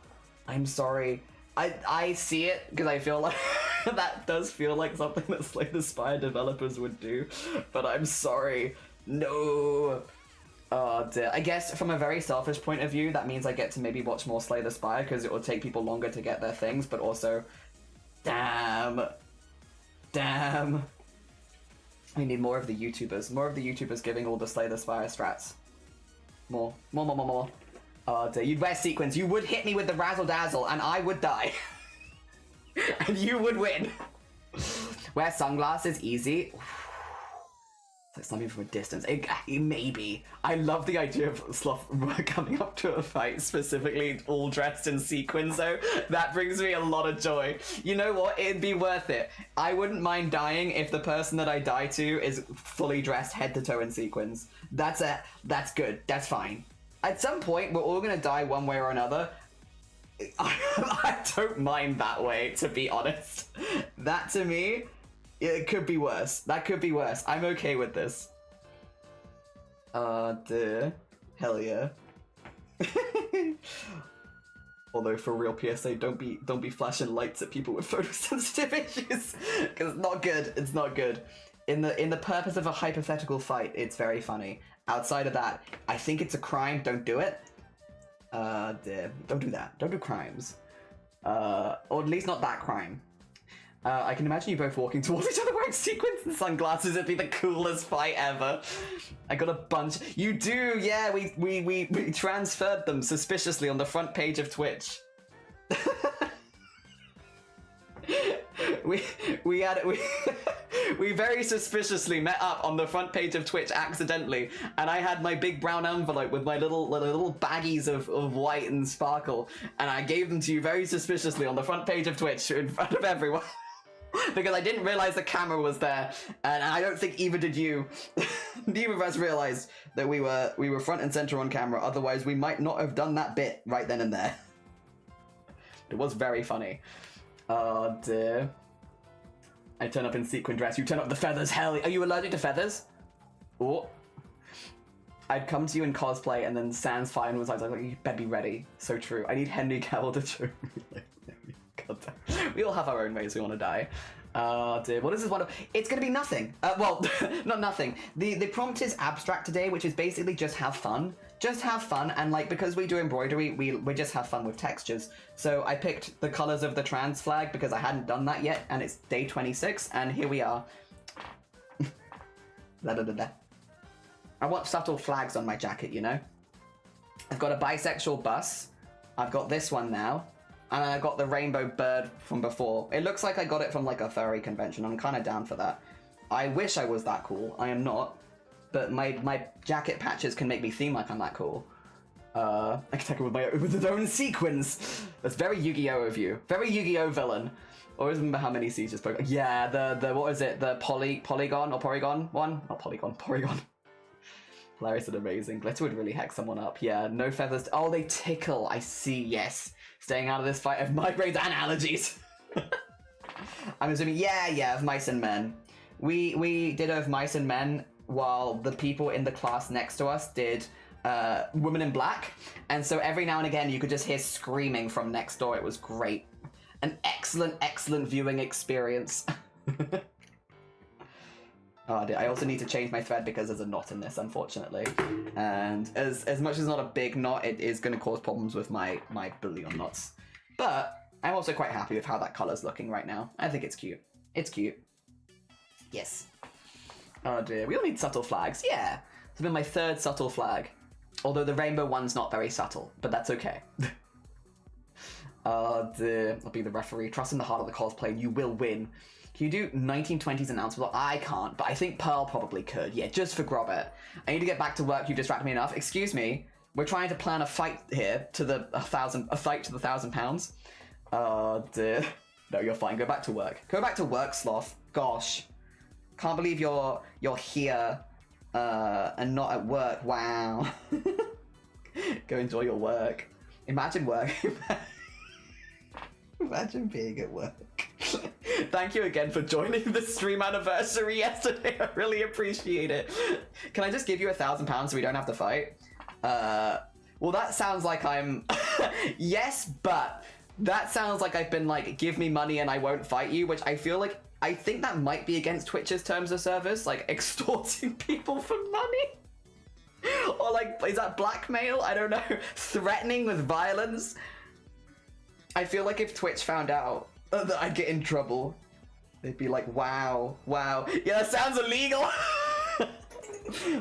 Speaker 1: I'm sorry. I see it because I feel like that does feel like something that Slay the Spire developers would do, but I'm sorry. No. Oh dear. I guess from a very selfish point of view, that means I get to maybe watch more Slay the Spire because it will take people longer to get their things, but also, damn. We need more of the YouTubers. More of the YouTubers giving all the Slay the Spire strats. More. Oh dear, you'd wear sequins, you would hit me with the razzle dazzle, and I would die. And you would win. Wear sunglasses, easy. It's like something from a distance. Maybe. I love the idea of Sloth coming up to a fight, specifically all dressed in sequins, though. That brings me a lot of joy. You know what? It'd be worth it. I wouldn't mind dying if the person that I die to is fully dressed head to toe in sequins. That's good. That's fine. At some point, we're all gonna die one way or another. I don't mind that way, to be honest. That, to me, it could be worse. That could be worse. I'm okay with this. Duh. Hell yeah. Although, for real, PSA, don't be flashing lights at people with photosensitive issues, because it's not good. It's not good. In the purpose of a hypothetical fight, it's very funny. Outside of that, I think it's a crime. Don't do it. Don't do that. Don't do crimes. Or at least not that crime. I can imagine you both walking towards each other wearing sequins and sunglasses. It'd be the coolest fight ever. I got a bunch. You do, yeah. We transferred them suspiciously on the front page of Twitch. we We very suspiciously met up on the front page of Twitch accidentally, and I had my big brown envelope with my little baggies of white and sparkle, and I gave them to you very suspiciously on the front page of Twitch in front of everyone. Because I didn't realize the camera was there, and I don't think either did you. Neither of us realized that we were front and center on camera, otherwise we might not have done that bit right then and there. It was very funny. Oh dear. I turn up in sequin dress, you turn up the feathers, hell, are you allergic to feathers? Oh. I'd come to you in cosplay and then Sans Fine was like, you better be ready. So true. I need Henry Cavill to show me. God damn. We all have our own ways we want to die. Dear. What is this one? It's gonna be nothing. Well, not nothing. The prompt is abstract today, which is basically just have fun. Just have fun, and like, because we do embroidery, we just have fun with textures. So I picked the colors of the trans flag because I hadn't done that yet, and it's day 26, and here we are. Da, da, da, da. I want subtle flags on my jacket, you know? I've got a bisexual bus. I've got this one now. And I got the rainbow bird from before. It looks like I got it from like a furry convention. I'm kind of down for that. I wish I was that cool. I am not. But my jacket patches can make me seem like I'm that cool. I can take it with their own sequins. That's very Yu-Gi-Oh of you. Very Yu-Gi-Oh villain. Always remember how many sieges Pokemon. Yeah, the what is it? The Polygon or Porygon one? Not Polygon, Porygon. Hilarious and amazing. Glitter would really hex someone up. Yeah, no feathers. Oh, they tickle. I see. Yes. Staying out of this fight of migraines and allergies. I'm assuming, yeah, of Mice and Men. We did of Mice and Men while the people in the class next to us did Women in Black. And so every now and again you could just hear screaming from next door. It was great. An excellent viewing experience. Oh, dear. I also need to change my thread because there's a knot in this, unfortunately. And as much as it's not a big knot, it is going to cause problems with my billion knots. But I'm also quite happy with how that color's looking right now. I think it's cute. It's cute. Yes. Oh dear, we all need subtle flags. Yeah. It's been my third subtle flag. Although the rainbow one's not very subtle, but that's okay. Oh dear. I'll be the referee. Trust in the heart of the cosplay and you will win. Can you do 1920s announcement? I can't, but I think Pearl probably could. Yeah, just for Grobert. I need to get back to work. You've distracted me enough. Excuse me. We're trying to plan a fight here to a fight to the £1,000. Oh dear. No, you're fine. Go back to work. Go back to work, Sloth. Gosh. Can't believe you're here and not at work. Wow. Go enjoy your work. Imagine work. Imagine being at work. Thank you again for joining the stream anniversary yesterday. I really appreciate it. Can I just give you £1,000 so we don't have to fight? Well, that sounds like I'm... Yes, but that sounds like I've been like, give me money and I won't fight you, which I feel like, I think that might be against Twitch's terms of service, like extorting people for money. Or like, is that blackmail? I don't know. Threatening with violence. I feel like if Twitch found out that I'd get in trouble, they'd be like, wow. Yeah, that sounds illegal.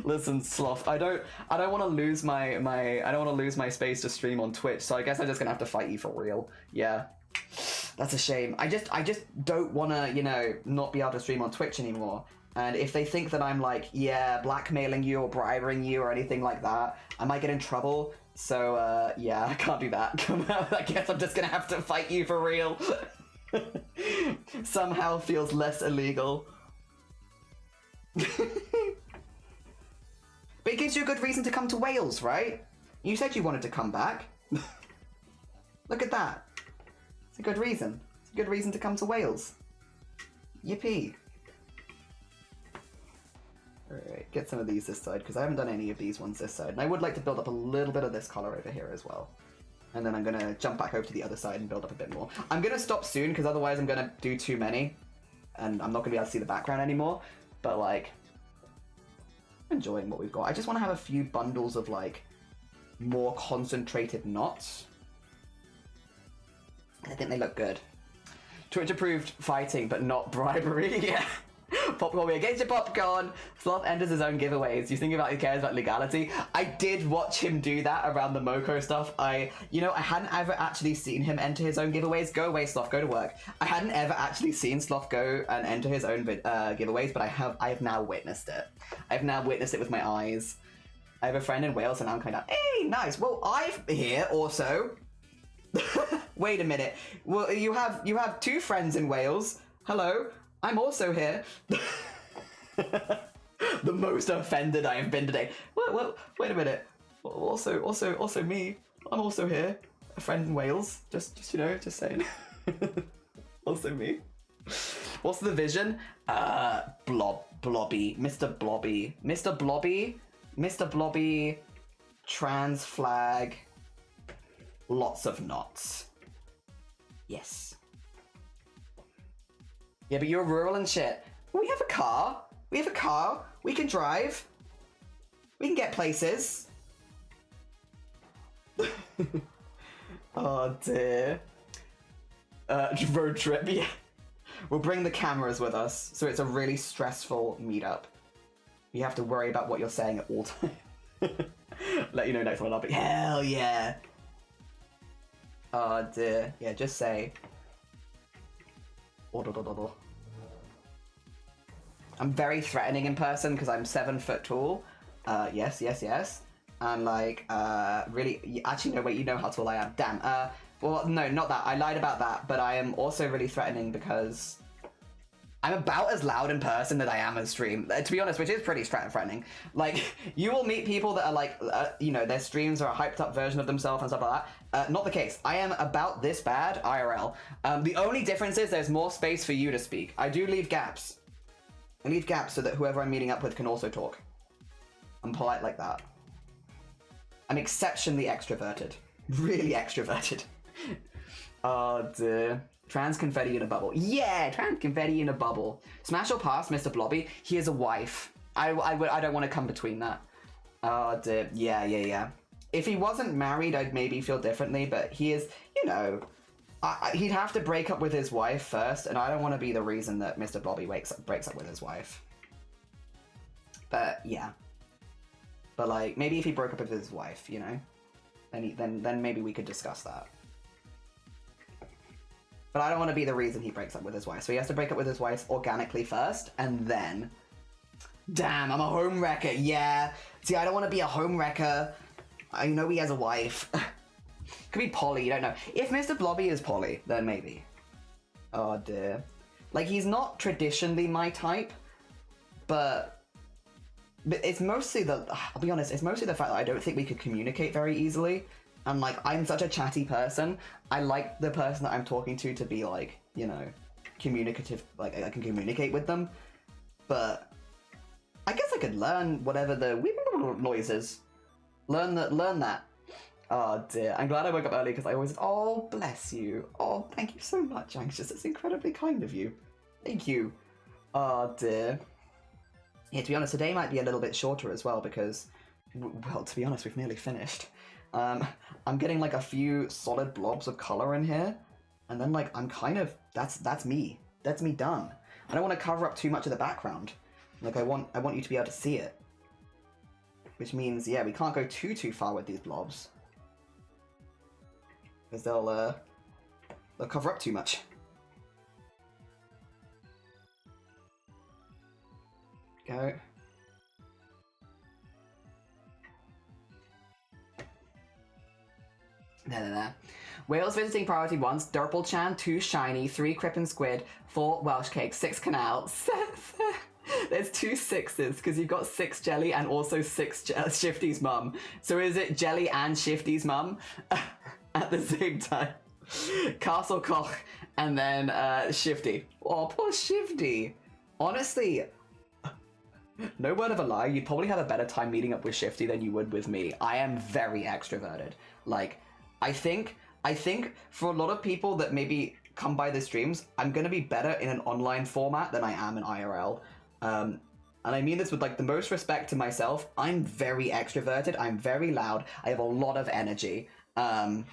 Speaker 1: Listen, Sloth, I don't want to lose my I don't want to lose my space to stream on Twitch, so I guess I'm just gonna have to fight you for real. Yeah, that's a shame. I just don't want to, you know, not be able to stream on Twitch anymore. And if they think that I'm like, yeah, blackmailing you or bribing you or anything like that, I might get in trouble. So yeah, I can't do that. I guess I'm just gonna have to fight you for real. Somehow feels less illegal. But it gives you a good reason to come to Wales, right? You said you wanted to come back. Look at that. It's a good reason. It's a good reason to come to Wales. Yippee. Alright, get some of these this side, because I haven't done any of these ones this side. And I would like to build up a little bit of this color over here as well. And then I'm going to jump back over to the other side and build up a bit more. I'm going to stop soon, because otherwise I'm going to do too many. And I'm not going to be able to see the background anymore. But, like, I'm enjoying what we've got. I just want to have a few bundles of, like, more concentrated knots. I think they look good. Twitch approved fighting, but not bribery. Yeah. Popcorn, we get your popcorn. Sloth enters his own giveaways. You think about he cares about legality. I did watch him do that around the Moko stuff. I hadn't ever actually seen him enter his own giveaways. Go away, Sloth, go to work. I hadn't ever actually seen Sloth go and enter his own giveaways, but I have now witnessed it. I've now witnessed it with my eyes. I have a friend in Wales, and I'm kind of, hey, nice. Well, I'm here also. Wait a minute. Well, you have two friends in Wales. Hello, I'm also here. The most offended I have been today. Well, wait a minute. Also me. I'm also here. A friend in Wales. Just saying. Also me. What's the vision? Blobby. Mr. Blobby. Trans flag. Lots of knots. Yes. Yeah, but you're rural and shit. We have a car. We can drive. We can get places. Oh dear. Road trip, yeah. We'll bring the cameras with us, so it's a really stressful meetup. You have to worry about what you're saying at all times. Let you know next one I'll be, hell yeah. Oh dear. Yeah, just say. I'm very threatening in person because I'm 7 foot tall. Yes. And like, really, actually, no, wait, you know how tall I am. Damn. Well, no, not that. I lied about that, but I am also really threatening because I'm about as loud in person that I am on stream, to be honest, which is pretty threatening. Like, you will meet people that are like, their streams are a hyped up version of themselves and stuff like that. Not the case. I am about this bad IRL. The only difference is there's more space for you to speak. I do leave gaps. I leave gaps so that whoever I'm meeting up with can also talk. I'm polite like that. I'm exceptionally extroverted. Really extroverted. Oh dear. Trans confetti in a bubble. Yeah, trans confetti in a bubble. Smash or pass, Mr. Blobby. He has a wife. I don't want to come between that. Oh dear. Yeah. If he wasn't married, I'd maybe feel differently, but he is, he'd have to break up with his wife first, and I don't want to be the reason that Mr. Blobby breaks up with his wife. But yeah. But like, maybe if he broke up with his wife, then maybe we could discuss that. But I don't want to be the reason he breaks up with his wife. So he has to break up with his wife organically first, and then... Damn, I'm a home wrecker, yeah. See, I don't want to be a home wrecker. I know he has a wife. Could be poly, you don't know. If Mr. Blobby is poly, then maybe. Oh dear. Like, he's not traditionally my type, but it's mostly I'll be honest, it's mostly the fact that I don't think we could communicate very easily. And like, I'm such a chatty person. I like the person that I'm talking to be like, communicative, like I can communicate with them. But I guess I could learn whatever the noise is. Learn that. Oh dear. I'm glad I woke up early because I always, oh bless you. Oh, thank you so much, Anxious. It's incredibly kind of you. Thank you. Oh dear. Yeah, to be honest, today might be a little bit shorter as well because, well, to be honest, we've nearly finished. I'm getting like a few solid blobs of color in here, and then like I'm kind of, that's me done. I don't want to cover up too much of the background. Like I want you to be able to see it, which means, yeah, we can't go too far with these blobs because they'll cover up too much. Go. There. Wales visiting priority 1, Durple Chan, 2 Shiny, 3 Crippen Squid, 4 Welsh Cake, 6 Canal. There's 2 6s because you've got 6 Jelly and also 6 Shifty's mum. So is it Jelly and Shifty's mum at the same time? Castle Koch and then Shifty. Oh, poor Shifty. Honestly, no word of a lie, you'd probably have a better time meeting up with Shifty than you would with me. I am very extroverted. Like, I think for a lot of people that maybe come by the streams, I'm going to be better in an online format than I am in IRL. And I mean this with like the most respect to myself. I'm very extroverted. I'm very loud. I have a lot of energy. And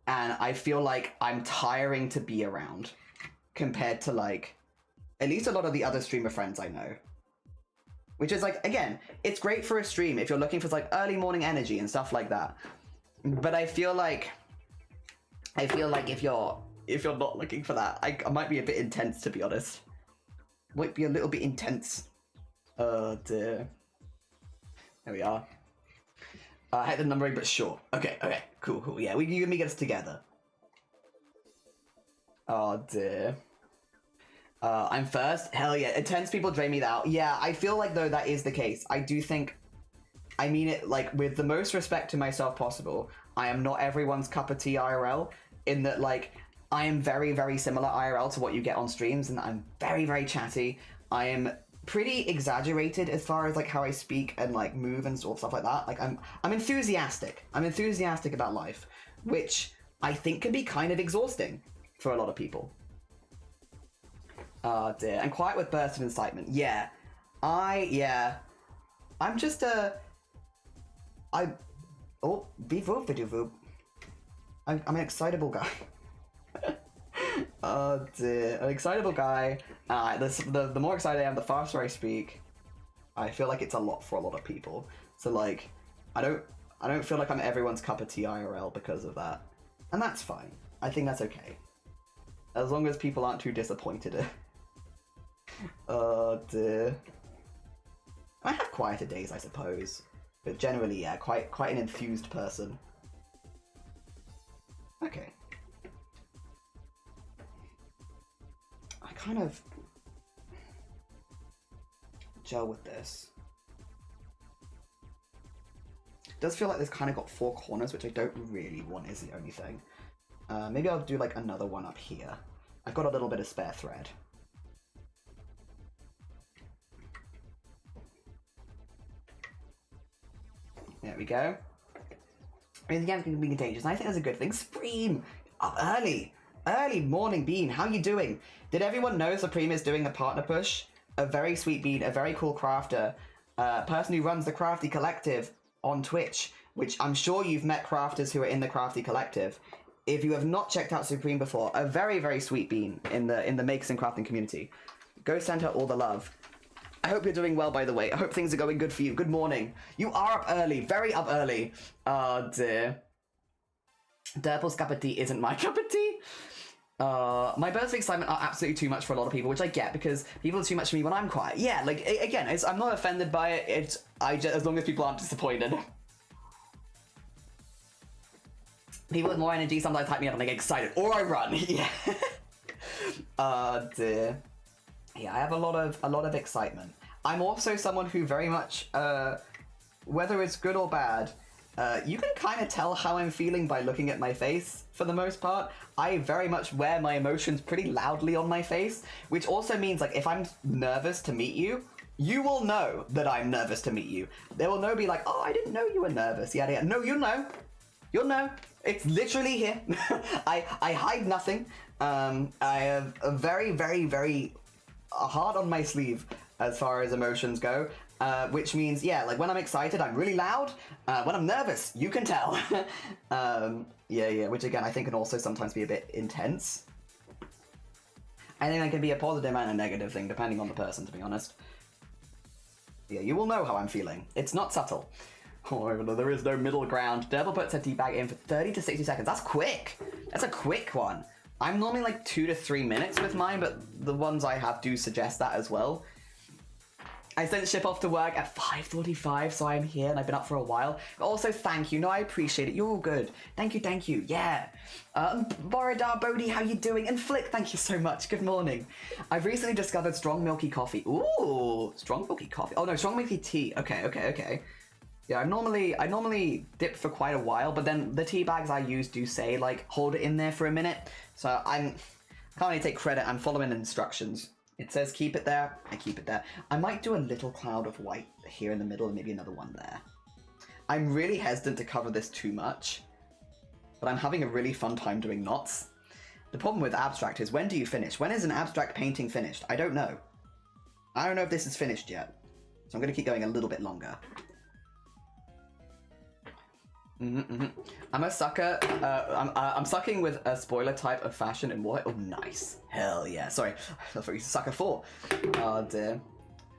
Speaker 1: I feel like I'm tiring to be around compared to like At least a lot of the other streamer friends I know. Which is like, again, it's great for a stream if you're looking for like early morning energy and stuff like that. But I feel like if you're not looking for that, I might be a bit intense, to be honest. Might be a little bit intense. Oh dear. There we are. I hate the numbering, but sure. Okay, cool. Yeah, you and me get us together. Oh dear. I'm first? Hell yeah. Intense people drain me out. Yeah, I feel like though that is the case. I do think, I mean it like with the most respect to myself possible. I am not everyone's cup of tea IRL, in that like, I am very, very similar IRL to what you get on streams, and I'm very, very chatty. I am pretty exaggerated as far as like how I speak and like move and sort of stuff like that. Like I'm enthusiastic. I'm enthusiastic about life, which I think can be kind of exhausting for a lot of people. Oh dear. And quiet with bursts of incitement. Yeah. I'm just I'm an excitable guy. Oh dear. An excitable guy. The more excited I am, the faster I speak. I feel like it's a lot for a lot of people. So like, I don't feel like I'm everyone's cup of tea IRL because of that. And that's fine. I think that's okay. As long as people aren't too disappointed. Oh dear. I have quieter days, I suppose. But generally, yeah, quite an enthused person. Okay. I kind of gel with this. It does feel like this kind of got 4 corners, which I don't really want is the only thing. Maybe I'll do like another one up here. I've got a little bit of spare thread. There we go. I mean, the game can be contagious, and I think that's a good thing. Supreme! Up early! Early morning, Bean, how you doing? Did everyone know Supreme is doing a partner push? A very sweet Bean, a very cool crafter, person who runs the Crafty Collective on Twitch, which I'm sure you've met crafters who are in the Crafty Collective. If you have not checked out Supreme before, a very, very sweet Bean in the makers and crafting community. Go send her all the love. I hope you're doing well, by the way. I hope things are going good for you. Good morning. You are up early, very up early. Oh dear. Durple's cup of tea isn't my cup of tea. My bursts of excitement are absolutely too much for a lot of people, which I get because people are too much for me when I'm quiet. Yeah, like again, I'm not offended by it. As long as people aren't disappointed. People with more energy sometimes hype me up and I get excited, or I run. Yeah. Oh dear. Yeah, I have a lot of excitement. I'm also someone who very much, whether it's good or bad, you can kind of tell how I'm feeling by looking at my face, for the most part. I very much wear my emotions pretty loudly on my face, which also means, like, if I'm nervous to meet you, you will know that I'm nervous to meet you. There will no be like, oh, I didn't know you were nervous. Yeah. No, you'll know. You'll know. It's literally here. I hide nothing. I have a very, very, very hard on my sleeve as far as emotions go, which means, yeah, like when I'm excited, I'm really loud. When I'm nervous, you can tell. Yeah, which again, I think can also sometimes be a bit intense. I think that can be a positive and a negative thing, depending on the person, to be honest. Yeah, you will know how I'm feeling. It's not subtle. Oh, there is no middle ground. Devil puts her tea bag in for 30 to 60 seconds. That's quick. That's a quick one. I'm normally like 2 to 3 minutes with mine, but the ones I have do suggest that as well. I sent Ship off to work at 5:45, so I'm here and I've been up for a while. But also, thank you. No, I appreciate it. You're all good. Thank you. Yeah. Borodar Bodhi, how you doing? And Flick, thank you so much. Good morning. I've recently discovered strong milky coffee. Ooh, strong milky coffee. Oh no, strong milky tea. Okay. Yeah, I normally dip for quite a while, but then the tea bags I use do say, like, hold it in there for a minute. So I can't really take credit. I'm following instructions. It says keep it there. I keep it there. I might do a little cloud of white here in the middle and maybe another one there. I'm really hesitant to cover this too much, but I'm having a really fun time doing knots. The problem with abstract is, when do you finish? When is an abstract painting finished? I don't know. I don't know if this is finished yet. So I'm going to keep going a little bit longer. I'm a sucker. I'm sucking with a spoiler type of fashion and what? Oh, nice. Hell yeah. Sorry, I thought you sucker for. Oh dear.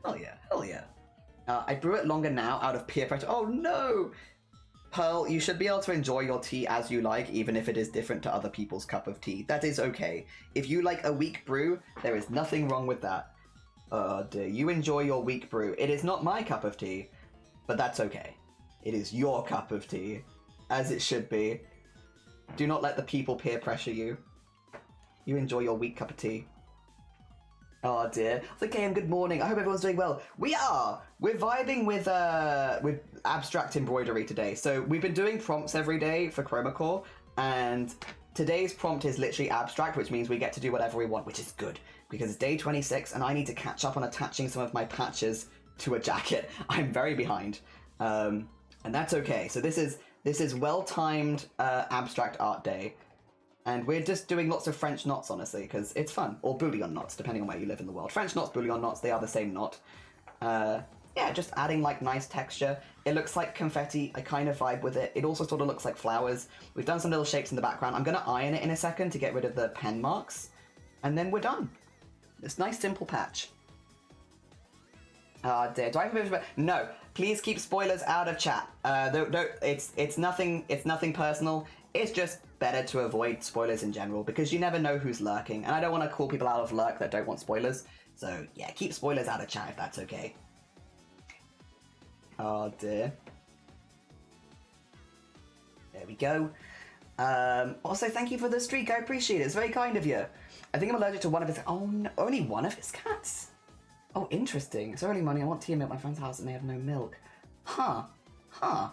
Speaker 1: Hell yeah. Hell yeah. I brew it longer now out of peer pressure. Oh no. Pearl, you should be able to enjoy your tea as you like, even if it is different to other people's cup of tea. That is okay. If you like a weak brew, there is nothing wrong with that. Oh dear. You enjoy your weak brew. It is not my cup of tea, but that's okay. It is your cup of tea, as it should be. Do not let the people peer pressure you. You enjoy your weak cup of tea. Oh dear. It's okay, and good morning. I hope everyone's doing well. We are! We're vibing with abstract embroidery today. So we've been doing prompts every day for Chroma Core, and today's prompt is literally abstract, which means we get to do whatever we want, which is good, because it's day 26, and I need to catch up on attaching some of my patches to a jacket. I'm very behind. And that's okay. So this is well-timed abstract art day, and we're just doing lots of French knots, honestly, because it's fun. Or bouillon knots, depending on where you live in the world. French knots, bouillon knots, they are the same knot. Yeah, just adding like nice texture. It looks like confetti. I kind of vibe with it. It also sort of looks like flowers. We've done some little shapes in the background. I'm going to iron it in a second to get rid of the pen marks, and then we're done. This nice simple patch. Ah, dear. Do I have a... No. Please keep spoilers out of chat. It's nothing personal. It's just better to avoid spoilers in general, because you never know who's lurking, and I don't want to call people out of lurk that don't want spoilers. So yeah, keep spoilers out of chat if that's okay. Oh dear. There we go. Also, thank you for the streak. I appreciate it. It's very kind of you. I think I'm allergic to one of his... Oh no, only one of his cats? Oh, interesting. It's early morning. I want tea and milk at my friend's house and they have no milk. Huh. Huh.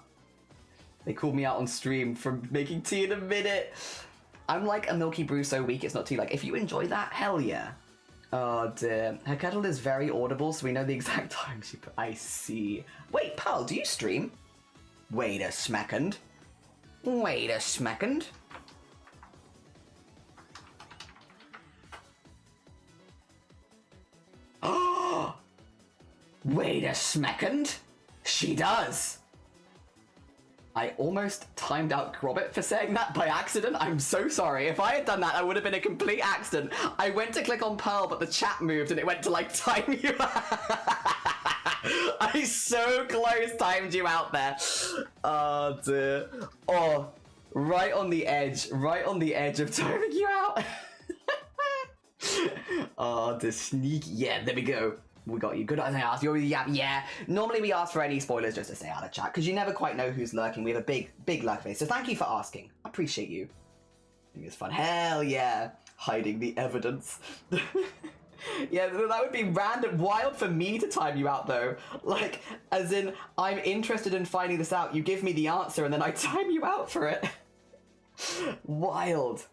Speaker 1: They called me out on stream for making tea in a minute. I'm like a milky brew so weak it's not tea. Like, if you enjoy that, hell yeah. Oh dear. Her kettle is very audible, so we know the exact time she put... I see. Wait, pal, do you stream? Wait a smackend. Wait a smackend. Oh! Wait a smackend. She does. I almost timed out Grobbit for saying that by accident. I'm so sorry. If I had done that, I would have been a complete accident. I went to click on Pearl, but the chat moved and it went to like time you I so close timed you out there. Oh dear. Oh, right on the edge of timing you out. Oh, the sneak. Yeah, there we go. We got you. Good. I asked you. Yeah. Normally we ask for any spoilers just to stay out of chat, because you never quite know who's lurking. We have a big lurk face. So thank you for asking. I appreciate you. I think it's fun. Hell yeah. Hiding the evidence. Yeah, that would be random, wild for me to time you out though. Like, as in, I'm interested in finding this out. You give me the answer and then I time you out for it. Wild.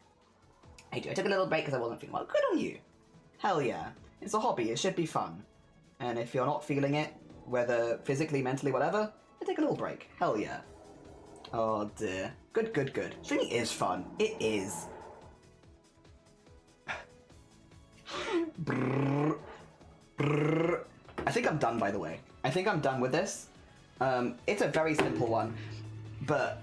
Speaker 1: I took a little break because I wasn't feeling well. Good on you. Hell yeah. It's a hobby. It should be fun. And if you're not feeling it, whether physically, mentally, whatever, then take a little break. Hell yeah. Oh dear. Good. Streaming is fun. It is. Brrr. Brrr. I think I'm done, by the way. I think I'm done with this. It's a very simple one, but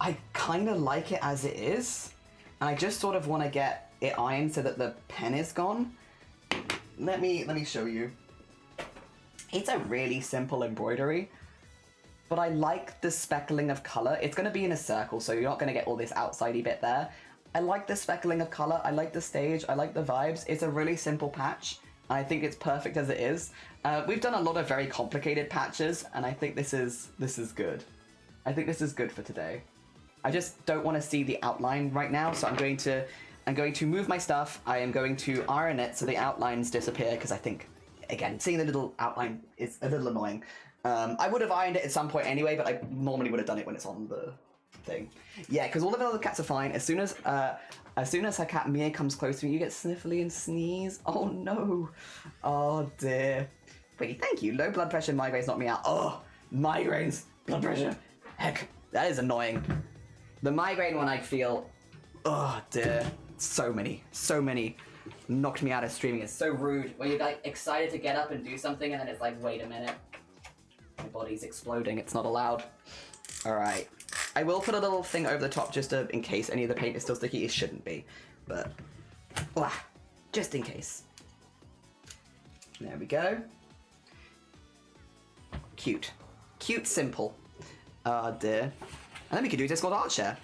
Speaker 1: I kind of like it as it is, and I just sort of want to get it ironed so that the pen is gone. Let me show you. It's a really simple embroidery, but I like the speckling of color. It's going to be in a circle, so you're not going to get all this outsidey bit there. I like the speckling of color. I like the stage. I like the vibes. It's a really simple patch. I think it's perfect as it is. We've done a lot of very complicated patches, and I think this is good. I think this is good for today. I just don't want to see the outline right now, so I'm going to move my stuff. I am going to iron it so the outlines disappear, because I think, again, seeing the little outline is a little annoying. I would have ironed it at some point anyway, but I normally would have done it when it's on the thing. Yeah, because all of the other cats are fine. As soon as her cat Mia comes close to me, you get sniffly and sneeze. Oh no. Oh dear. Pretty, thank you. Low blood pressure, migraines knock me out. Oh, migraines, blood pressure. Heck, that is annoying. The migraine one I feel, oh dear. So many knocked me out of streaming. It's so rude when you're like excited to get up and do something and then it's like, wait a minute. My body's exploding, it's not allowed. All right. I will put a little thing over the top just to, in case any of the paint is still sticky. It shouldn't be, but just in case. There we go. Cute. Cute, simple. Oh dear. And then we could do Discord art share.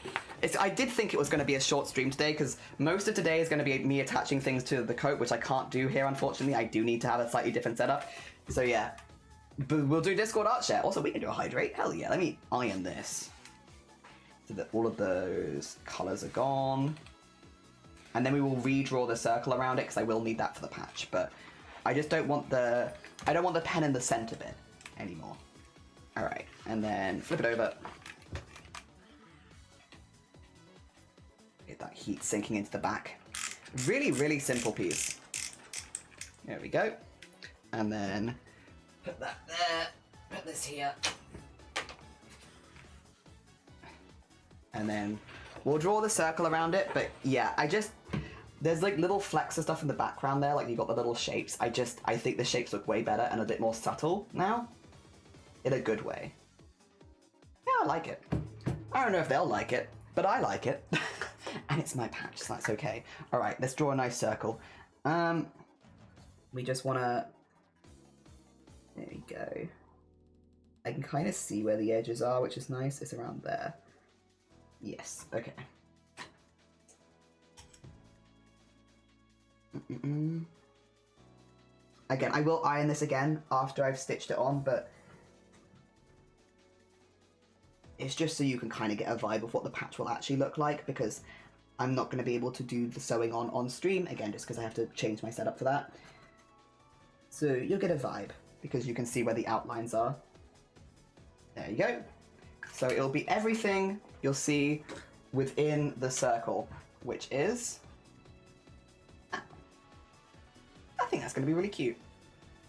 Speaker 1: I did think it was going to be a short stream today, because most of today is going to be me attaching things to the coat, which I can't do here, unfortunately. I do need to have a slightly different setup. So yeah, but we'll do Discord art share. Also, we can do a hydrate. Hell yeah, let me iron this. So that all of those colours are gone. And then we will redraw the circle around it, because I will need that for the patch. But I just don't want the pen in the centre bit anymore. All right, and then flip it over. Get that heat sinking into the back. Really, really simple piece. There we go. And then put that there, put this here. And then we'll draw the circle around it, but yeah, there's like little flecks of stuff in the background there, like you got the little shapes. I think the shapes look way better and a bit more subtle now. In a good way. Yeah, I like it. I don't know if they'll like it, but I like it. And it's my patch, so that's okay. All right, let's draw a nice circle. We just wanna, there we go. I can kind of see where the edges are, which is nice. It's around there. Yes, okay. Again, I will iron this again after I've stitched it on, but it's just so you can kind of get a vibe of what the patch will actually look like, because I'm not going to be able to do the sewing on stream, again, just because I have to change my setup for that. So you'll get a vibe, because you can see where the outlines are. There you go. So it'll be everything you'll see within the circle, which is... I think that's going to be really cute.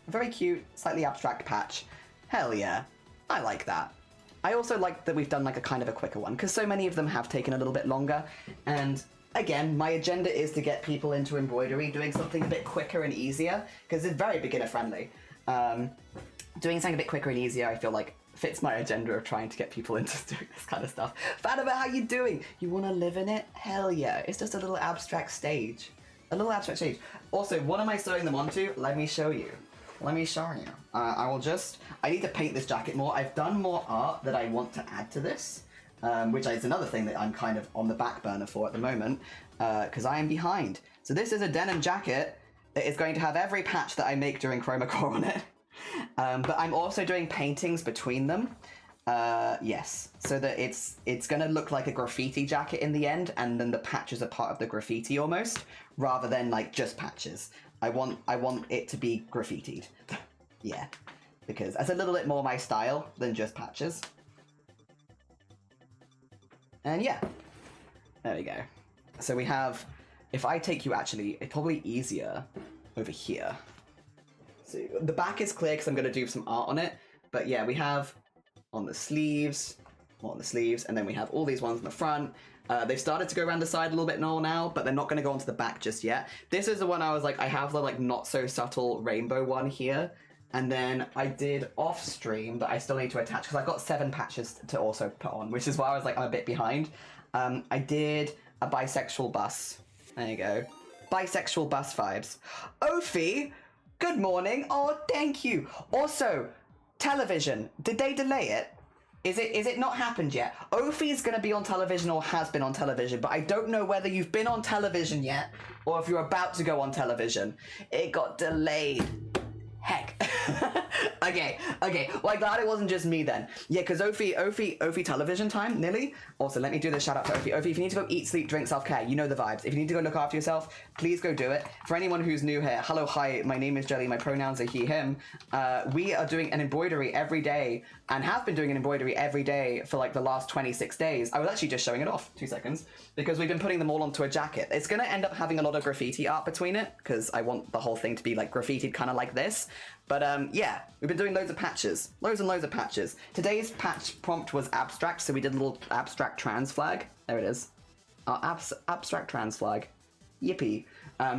Speaker 1: A very cute, slightly abstract patch. Hell yeah. I like that. I also like that we've done like a kind of a quicker one, because so many of them have taken a little bit longer. And again, my agenda is to get people into embroidery, doing something a bit quicker and easier, because it's very beginner friendly. Doing something a bit quicker and easier, I feel like fits my agenda of trying to get people into doing this kind of stuff. Fatima, how you doing? You want to live in it? Hell yeah. It's just a little abstract stage. A little abstract stage. Also, what am I sewing them onto? Let me show you. Let me show you. I need to paint this jacket more. I've done more art that I want to add to this, which is another thing that I'm kind of on the back burner for at the moment, because I am behind. So this is a denim jacket that is going to have every patch that I make during Chroma Core on it. But I'm also doing paintings between them. Yes, so that it's going to look like a graffiti jacket in the end, and then the patches are part of the graffiti almost, rather than like just patches. I want it to be graffitied. Yeah, because that's a little bit more my style than just patches. And yeah, there we go. So we have, if I take you actually, it's probably easier over here. So the back is clear because I'm going to do some art on it, but yeah, we have on the sleeves, and then we have all these ones in the front. They've started to go around the side a little bit more now, but they're not going to go onto the back just yet. This is the one I was like, I have the like not so subtle rainbow one here, and then I did off stream, but I still need to attach because I've got 7 patches to also put on, which is why I was like, I'm a bit behind. I did a bisexual bus. There you go. Bisexual bus vibes. Ophi, good morning. Oh, thank you. Also, television. Did they delay it? Is it not happened yet? Ophi is going to be on television or has been on television, but I don't know whether you've been on television yet or if you're about to go on television. It got delayed. Heck. Okay. Well, I'm glad it wasn't just me then. Yeah, because Ophi television time, nearly. Also, let me do the shout out to Ophi. Ophi, if you need to go eat, sleep, drink, self-care, you know the vibes. If you need to go look after yourself, please go do it. For anyone who's new here, hello, hi, my name is Jelly, my pronouns are he, him. We are doing an embroidery every day and have been doing an embroidery every day for like the last 26 days. I was actually just showing it off, 2 seconds, because we've been putting them all onto a jacket. It's going to end up having a lot of graffiti art between it, because I want the whole thing to be like graffitied kind of like this. But yeah, we've been doing loads of patches. Loads and loads of patches. Today's patch prompt was abstract, so we did a little abstract trans flag. There it is. Abstract trans flag. Yippee.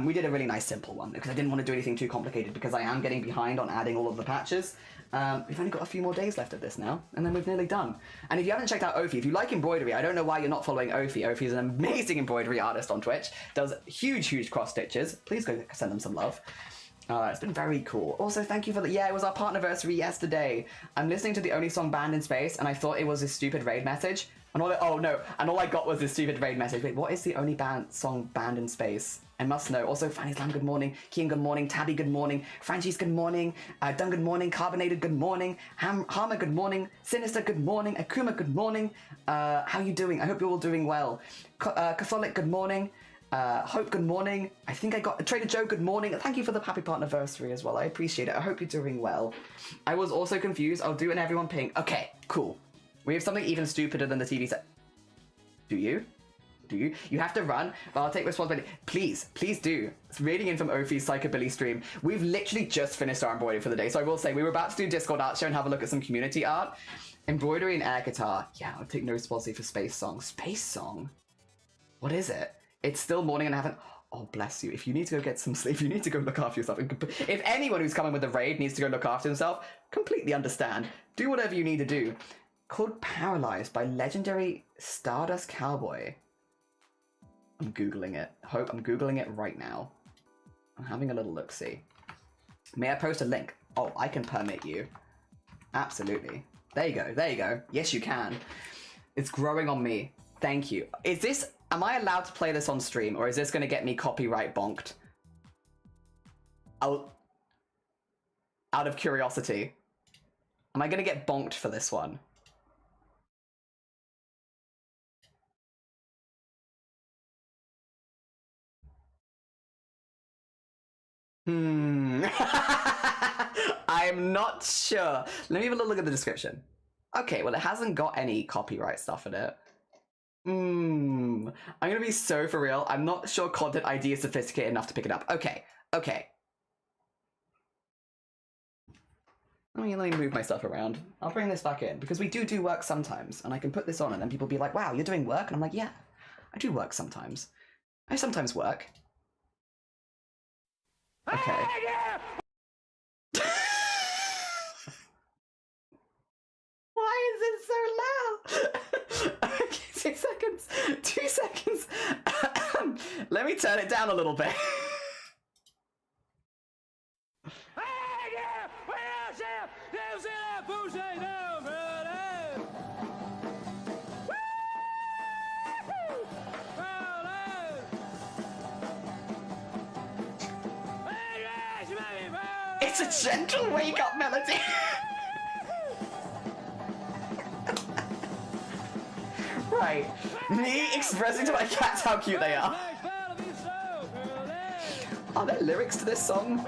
Speaker 1: We did a really nice simple one, because I didn't want to do anything too complicated, because I am getting behind on adding all of the patches. We've only got a few more days left of this now, and then we're nearly done. And if you haven't checked out Ophi, if you like embroidery, I don't know why you're not following Ophi. Ophi is an amazing embroidery artist on Twitch, does huge cross stitches. Please go send them some love. It's been very cool. Also, thank you for yeah, it was our partnerversary yesterday. I'm listening to the only song banned in space, and I thought it was this stupid raid message. And all I got was this stupid raid message. Wait, what is the only song banned in space? I must know. Also, Fanny's Lamb, good morning. Kian, good morning. Tabby, good morning. Franchie's, good morning. Dun, good morning. Carbonated, good morning. Harmer, good morning. Sinister, good morning. Akuma, good morning. How you doing? I hope you're all doing well. Catholic, good morning. Hope, good morning. I think I got Trader Joe, good morning. Thank you for the happy partnerversary as well. I appreciate it. I hope you're doing well. I was also confused. I'll do an everyone ping. Okay, cool. We have something even stupider than the TV set. Do you? Do you? You have to run, but I'll take responsibility. Please do. It's reading in from Ophi's Psychobilly stream. We've literally just finished our embroidery for the day, so I will say we were about to do Discord art show and have a look at some community art. Embroidery and air guitar. Yeah, I'll take no responsibility for Space Song. Space Song? What is it? It's still morning and I haven't... Oh, bless you. If you need to go get some sleep, you need to go look after yourself. If anyone who's coming with the raid needs to go look after himself, completely understand. Do whatever you need to do. Called Paralyzed by legendary Stardust Cowboy. I'm Googling it. Hope I'm Googling it right now. I'm having a little look-see. May I post a link? Oh, I can permit you. Absolutely. There you go. There you go. Yes, you can. It's growing on me. Thank you. Is this... Am I allowed to play this on stream, or is this going to get me copyright bonked? Out of curiosity. Am I going to get bonked for this one? I'm not sure. Let me have a little look at the description. Okay, well, it hasn't got any copyright stuff in it. I'm gonna be so for real. I'm not sure content ID is sophisticated enough to pick it up. Okay. Let me move my stuff around. I'll bring this back in, because we do work sometimes, and I can put this on, and then people be like, wow, you're doing work? And I'm like, yeah, I do work sometimes. I sometimes work. Okay. Why is it so loud? Okay, 6 seconds. 2 seconds. Let me turn it down a little bit. It's a gentle wake-up melody. Right. Me expressing to my cats how cute they are. Are there lyrics to this song?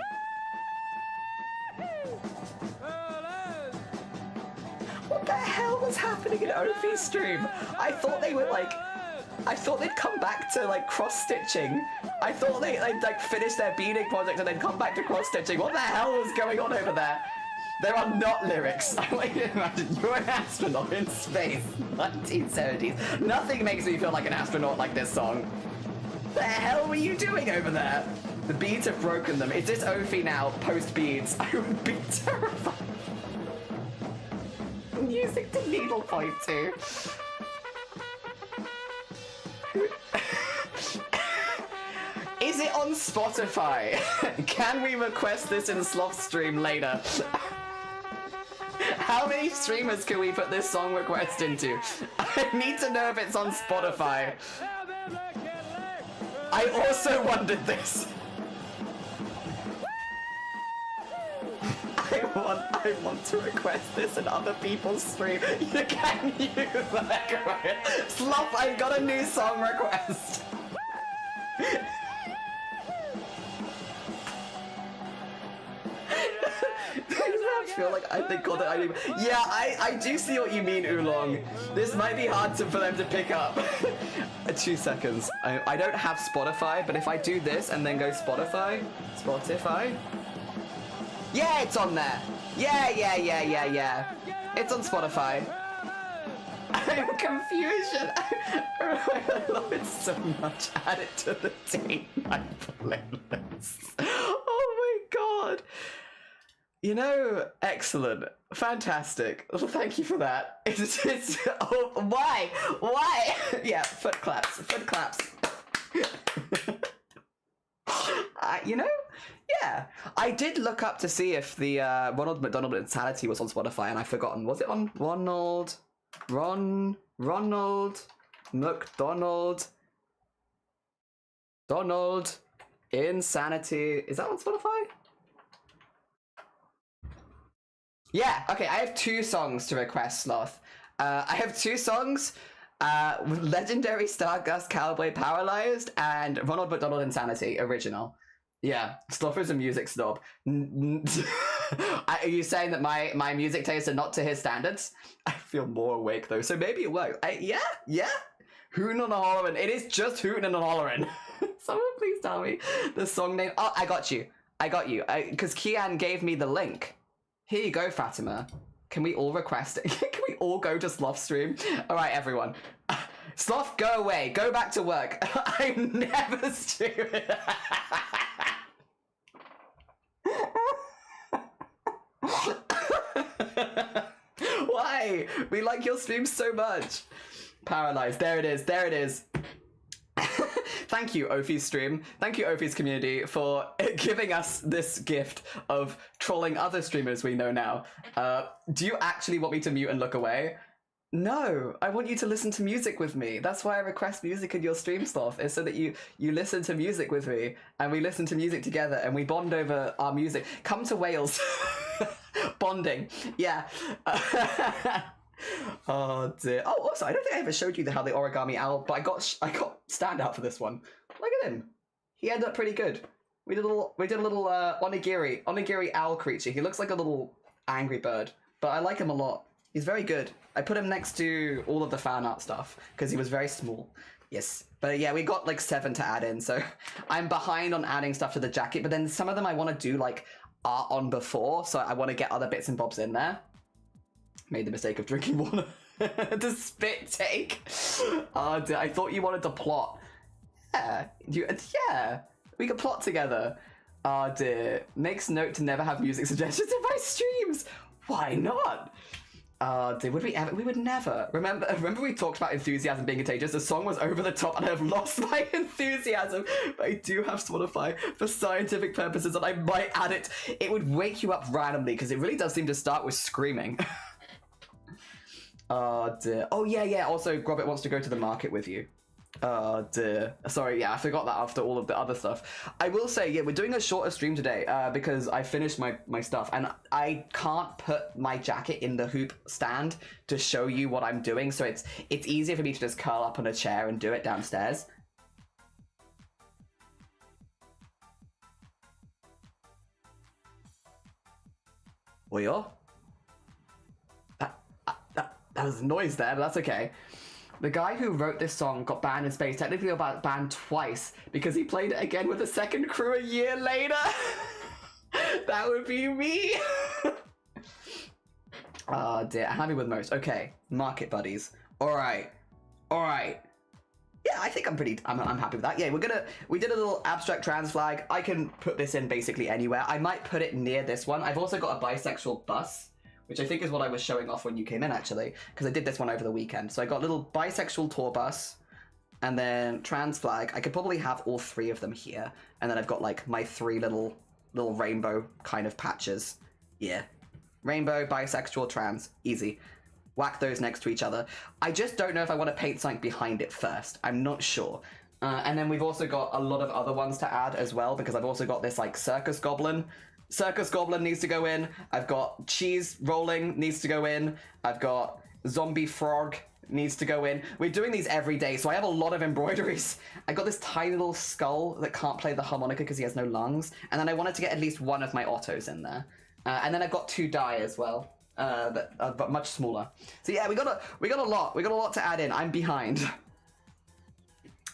Speaker 1: What the hell was happening in Ophi's stream? I thought they were like... I thought they'd come back to like cross-stitching. I thought they'd like finish their beading project and then come back to cross-stitching. What the hell was going on over there? There are not lyrics. I want you to imagine you're an astronaut in space, 1970s. Nothing makes me feel like an astronaut like this song. The hell were you doing over there? The beads have broken them. Is this Ophi now, post-beads? I would be terrified. Music to needlepoint too. Is it on Spotify? Can we request this in Sloth Stream later? How many streamers can we put this song request into? I need to know if it's on Spotify. I also wondered this. I want to request this in other people's stream. You can use that. Sloth, I've got a new song request. I feel like I think God, yeah, I do see what you mean, Oolong. This might be hard for them to pick up. 2 seconds. I don't have Spotify, but if I do this and then go Spotify. Yeah, it's on there. Yeah. It's on Spotify. I'm confusion. I love it so much. Add it to the date night playlist. Oh my God. You know, excellent, fantastic. Well, thank you for that. It's oh, why? Yeah, foot claps, foot claps. You know, yeah. I did look up to see if the Ronald McDonald Insanity was on Spotify, and I've forgotten. Was it on Ronald McDonald Donald Insanity? Is that on Spotify? Yeah, okay, I have 2 songs to request, Sloth. I have 2 songs, Legendary Stardust Cowboy Paralyzed and Ronald McDonald Insanity, original. Yeah, Sloth is a music snob. Are you saying that my music tastes are not to his standards? I feel more awake, though, so maybe it works. Yeah. Hootin' and Hollerin'. It is just Hootin' and Hollerin'. Someone please tell me the song name. Oh, I got you. Because Kian gave me the link. Here you go, Fatima. Can we all request it? Can we all go to Sloth's stream? All right, everyone. Sloth, go away. Go back to work. I'm never streaming. Why? We like your stream so much. Paralyzed. There it is. Thank you, Ophi's stream. Thank you, Ophi's community, for giving us this gift of trolling other streamers we know now. Do you actually want me to mute and look away? No, I want you to listen to music with me. That's why I request music in your stream, Sloth, is so that you listen to music with me, and we listen to music together, and we bond over our music. Come to Wales. Bonding. Yeah. Oh dear. Oh, also, I don't think I ever showed you how the origami owl, but I got standout for this one. Look at him. He ended up pretty good. We did a little onigiri owl creature. He looks like a little angry bird, but I like him a lot. He's very good. I put him next to all of the fan art stuff because he was very small. Yes. But yeah, we got like 7 to add in, so I'm behind on adding stuff to the jacket, but then some of them I want to do like art on before, so I want to get other bits and bobs in there. Made the mistake of drinking water. The spit take. Oh, I thought you wanted to plot. Yeah, we could plot together. Oh dear. Makes note to never have music suggestions in my streams. Why not? Oh dear, would we ever? We would never. Remember we talked about enthusiasm being contagious. The song was over the top and I've lost my enthusiasm. But I do have Spotify for scientific purposes and I might add it. It would wake you up randomly because it really does seem to start with screaming. Oh dear. Oh yeah. Also, Grobbit wants to go to the market with you. Oh dear. Sorry, yeah, I forgot that after all of the other stuff. I will say, yeah, we're doing a shorter stream today because I finished my stuff and I can't put my jacket in the hoop stand to show you what I'm doing, so it's easier for me to just curl up on a chair and do it downstairs. Well, that was a noise there, but that's okay. The guy who wrote this song got banned in space. Technically got banned twice because he played it again with a second crew a year later. That would be me. Oh dear, happy with most. Okay, market buddies. All right. Yeah, I think I'm happy with that. Yeah, we did a little abstract trans flag. I can put this in basically anywhere. I might put it near this one. I've also got a bisexual bus, which I think is what I was showing off when you came in, actually, because I did this one over the weekend. So I got a little bisexual tour bus, and then trans flag. I could probably have all 3 of them here, and then I've got like my 3 little rainbow kind of patches. Yeah, rainbow, bisexual, trans, easy. Whack those next to each other. I just don't know if I want to paint something behind it first. I'm not sure. And then we've also got a lot of other ones to add as well, because I've also got this like circus goblin. Circus Goblin needs to go in. I've got Cheese Rolling needs to go in. I've got Zombie Frog needs to go in. We're doing these every day, so I have a lot of embroideries. I got this tiny little skull that can't play the harmonica because he has no lungs. And then I wanted to get at least one of my Ottos in there. And then I've got 2 die as well, but much smaller. So yeah, we got a lot. We got a lot to add in. I'm behind.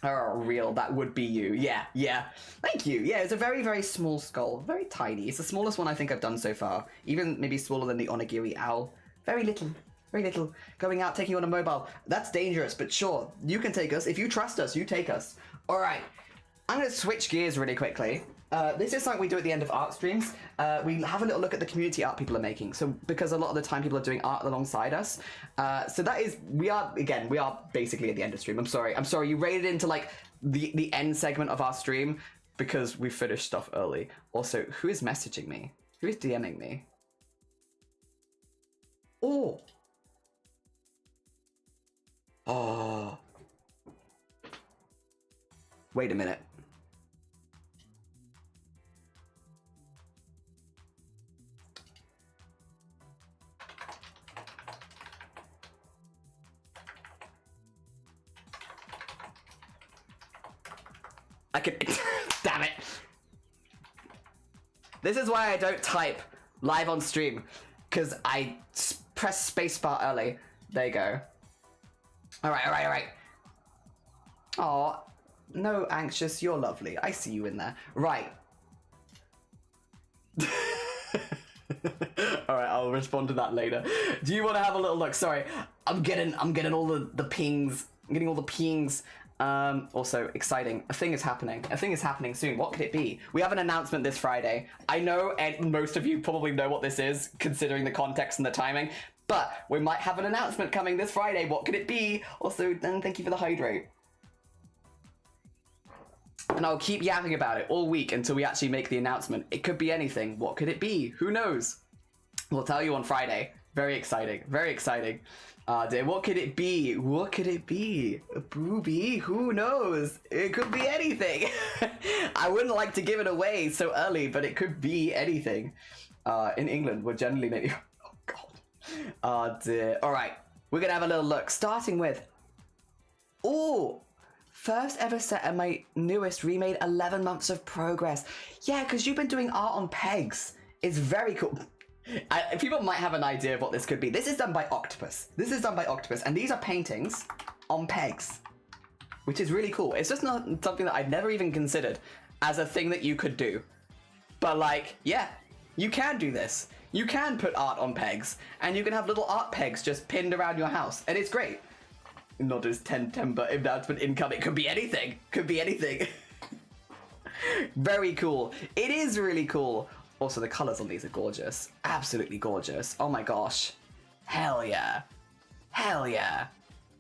Speaker 1: Oh, real, that would be you. Yeah. Thank you. Yeah, it's a very, very small skull. Very tiny. It's the smallest one I think I've done so far. Even maybe smaller than the onigiri owl. Very little. Very little. Going out, taking you on a mobile. That's dangerous, but sure. You can take us. If you trust us, you take us. All right. I'm going to switch gears really quickly. This is something we do at the end of art streams. We have a little look at the community art people are making. So because a lot of the time people are doing art alongside us. So that is, we are basically at the end of stream. I'm sorry, you raided into like the end segment of our stream because we finished stuff early. Also, who is messaging me? Who is DMing me? Oh. Oh. Wait a minute. I could... Damn it. This is why I don't type live on stream, because I press spacebar early. There you go. Alright. Oh, no, Anxious, you're lovely. I see you in there. Right. Alright, I'll respond to that later. Do you want to have a little look? Sorry, I'm getting all the pings. I'm getting all the pings. Also exciting. A thing is happening. A thing is happening soon. What could it be? We have an announcement this Friday. I know most of you probably know what this is, considering the context and the timing, but we might have an announcement coming this Friday. What could it be? Also, thank you for the hydrate. And I'll keep yapping about it all week until we actually make the announcement. It could be anything. What could it be? Who knows? We'll tell you on Friday. Very exciting. Very exciting. Dear, what could it be? What could it be? A booby? Who knows? It could be anything. I wouldn't like to give it away so early, but it could be anything. In England, we're generally maybe... Oh, God. Dear. All right. We're going to have a little look. Starting with... Oh! First ever set and my newest remade 11 months of progress. Yeah, because you've been doing art on pegs. It's very cool. People might have an idea of what this could be. This is done by Octopus. And these are paintings on pegs, which is really cool. It's just not something that I'd never even considered as a thing that you could do. But like, yeah, you can do this. You can put art on pegs, and you can have little art pegs just pinned around your house, and it's great. Not as 10 but announcement income. It could be anything. Could be anything. Very cool. It is really cool. Also, the colors on these are gorgeous. Absolutely gorgeous. Oh my gosh. Hell yeah. Hell yeah.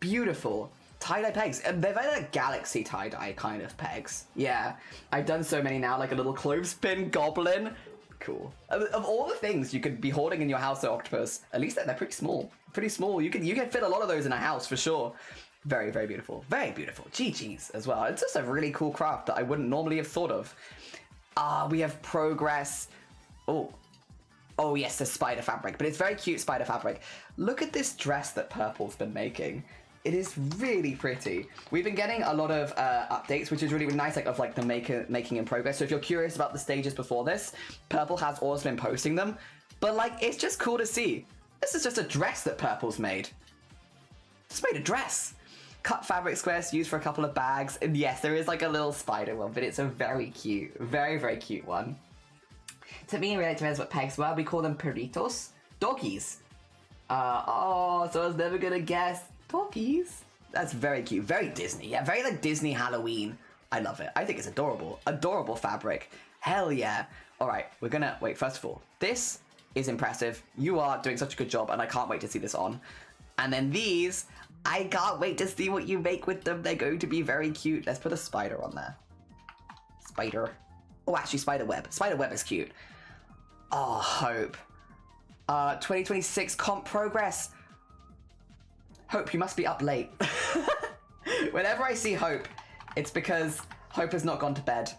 Speaker 1: Beautiful. Tie-dye pegs. And they're very like galaxy tie-dye kind of pegs. Yeah. I've done so many now, like a little clothespin goblin. Cool. Of all the things you could be hoarding in your house at Octopus, at least they're pretty small. Pretty small. You can fit a lot of those in a house for sure. Very, very beautiful. Very beautiful. GG's as well. It's just a really cool craft that I wouldn't normally have thought of. We have progress. Oh yes, the spider fabric, but it's very cute spider fabric. Look at this dress that Purple's been making. It is really pretty. We've been getting a lot of updates, which is really, really nice, like of like the making in progress. So if you're curious about the stages before this, Purple has also been posting them. But like, it's just cool to see. This is just a dress that Purple's made. Just made a dress. Cut fabric squares used for a couple of bags. And yes, there is like a little spider one, but it's a very cute, very, very cute one. To me, related to what pegs were, we call them perritos. Doggies. So I was never gonna guess. Doggies. That's very cute. Very Disney. Yeah, very like Disney Halloween. I love it. I think it's adorable. Adorable fabric. Hell yeah. All right, we're gonna... Wait, first of all, this is impressive. You are doing such a good job, and I can't wait to see this on. And then these, I can't wait to see what you make with them. They're going to be very cute. Let's put a spider on there. Spider. Oh, actually, spider web. Spider web is cute. Oh, Hope. 2026 comp progress. Hope, you must be up late. Whenever I see Hope, it's because Hope has not gone to bed.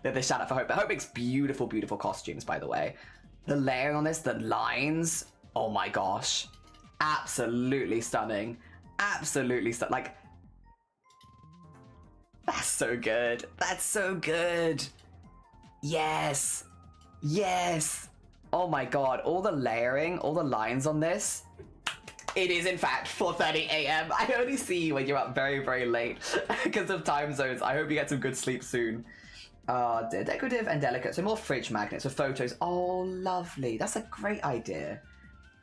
Speaker 1: The shout out for Hope. But Hope makes beautiful, beautiful costumes, by the way. The layering on this, the lines. Oh my gosh. Absolutely stunning. Absolutely stunning. Like, that's so good. That's so good. Yes. Yes. Oh my god. All the layering, all the lines on this. It is, in fact, 4:30 a.m. I only see you when you're up very, very late because of time zones. I hope you get some good sleep soon. They're decorative and delicate, so more fridge magnets with photos. Oh, lovely. That's a great idea.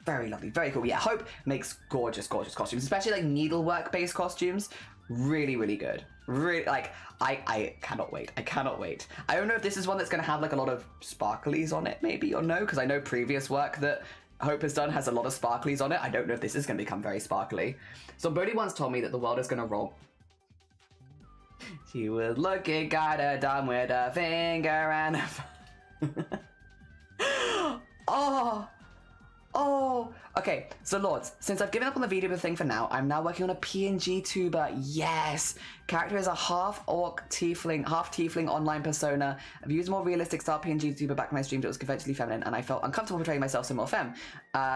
Speaker 1: Very lovely. Very cool. Yeah, Hope makes gorgeous, gorgeous costumes, especially like needlework-based costumes. Really, really good. Really, like, I cannot wait. I cannot wait. I don't know if this is one that's going to have like a lot of sparklies on it, maybe, or no, because I know previous work that Hope has done has a lot of sparklies on it. I don't know if this is going to become very sparkly. So Bodhi once told me that the world is going to roll. She was looking kinda dumb with a finger and a... Oh, okay, so Lords, since I've given up on the video thing for now, I'm now working on a PNG tuber. Yes! Character is a half-orc tiefling, half-tiefling online persona. I've used more realistic style PNG tuber back when I streamed. It was conventionally feminine, and I felt uncomfortable portraying myself so more femme.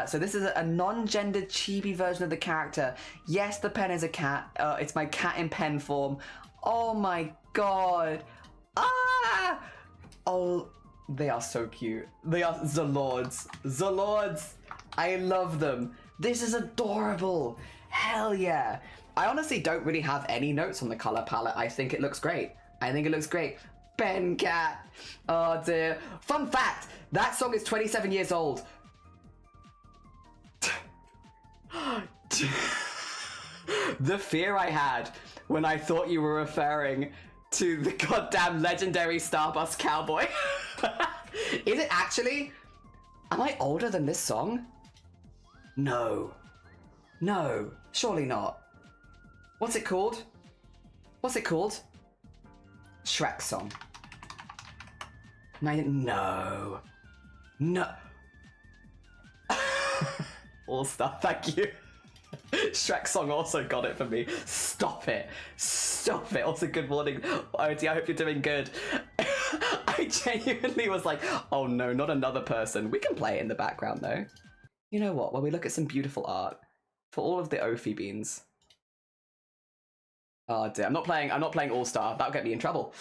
Speaker 1: So this is a non-gendered chibi version of the character. Yes, the pen is a cat. It's my cat in pen form. Oh my god. Ah! Oh, they are so cute. They are the Lords. The Lords. I love them. This is adorable. Hell yeah. I honestly don't really have any notes on the color palette. I think it looks great. I think it looks great. Ben Cat. Oh dear. Fun fact, that song is 27 years old. The fear I had when I thought you were referring to the goddamn legendary Starbus Cowboy. Is it actually? Am I older than this song? No. No, surely not. What's it called? What's it called? Shrek song. No. No. All Star, thank you. Shrek song also got it for me. Stop it. Stop it. Also, good morning, Arty. I hope you're doing good. I genuinely was like, oh no, not another person. We can play it in the background though. You know what? While we look at some beautiful art for all of the Ophi beans. Oh dear, I'm not playing All Star. That'll get me in trouble.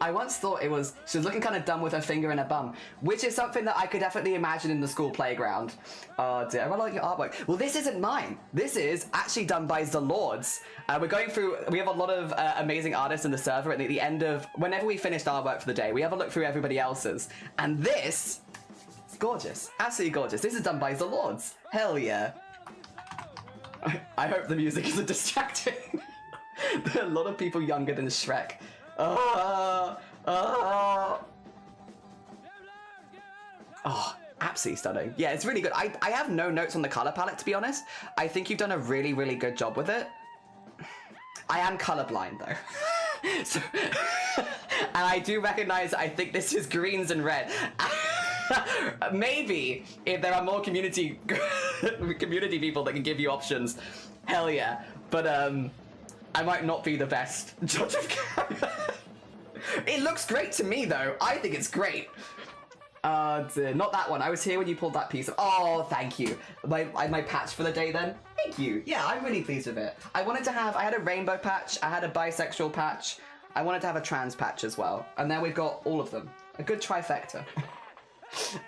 Speaker 1: I once thought she was looking kind of dumb with her finger in her bum, which is something that I could definitely imagine in the school playground. Oh dear, I really like your artwork. Well, this isn't mine. This is actually done by the Lords. We're going through, we have a lot of amazing artists in the server, and at the end of, whenever we finished our work for the day, we have a look through everybody else's. And this, it's gorgeous, absolutely gorgeous. This is done by the Lords. Hell yeah. I hope the music isn't distracting. There are a lot of people younger than Shrek. Oh, absolutely stunning. Yeah, it's really good. I have no notes on the color palette, to be honest. I think you've done a really, really good job with it. I am colorblind though. So, and I do recognize, I think this is greens and red. Maybe if there are more community people that can give you options, hell yeah. But I might not be the best judge of character. It looks great to me though. I think it's great. Not that one. I was here when you pulled that piece of. Oh, thank you. My patch for the day then. Thank you. Yeah, I'm really pleased with it. I had a rainbow patch. I had a bisexual patch. I wanted to have a trans patch as well. And then we've got all of them. A good trifecta.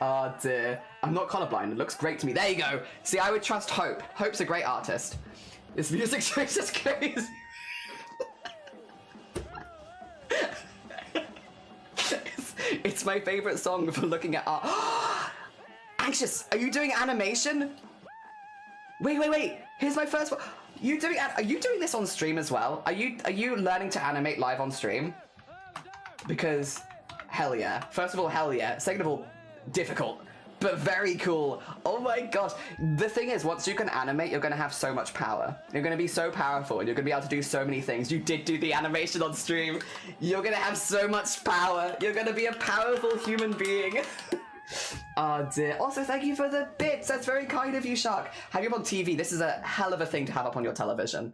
Speaker 1: Oh dear. I'm not colorblind. It looks great to me. There you go. See, I would trust Hope. Hope's a great artist. This music choice is crazy. It's my favorite song for looking at art. Anxious, are you doing animation? Wait. Here's my first one. Are you doing this on stream as well? Are you learning to animate live on stream? Because hell yeah. First of all, hell yeah. Second of all, difficult, but very cool. Oh my gosh. The thing is, once you can animate, you're going to have so much power. You're going to be so powerful, and you're going to be able to do so many things. You did do the animation on stream. You're going to have so much power. You're going to be a powerful human being. Oh dear. Also, thank you for the bits. That's very kind of you, Shark. Have you up on TV? This is a hell of a thing to have up on your television.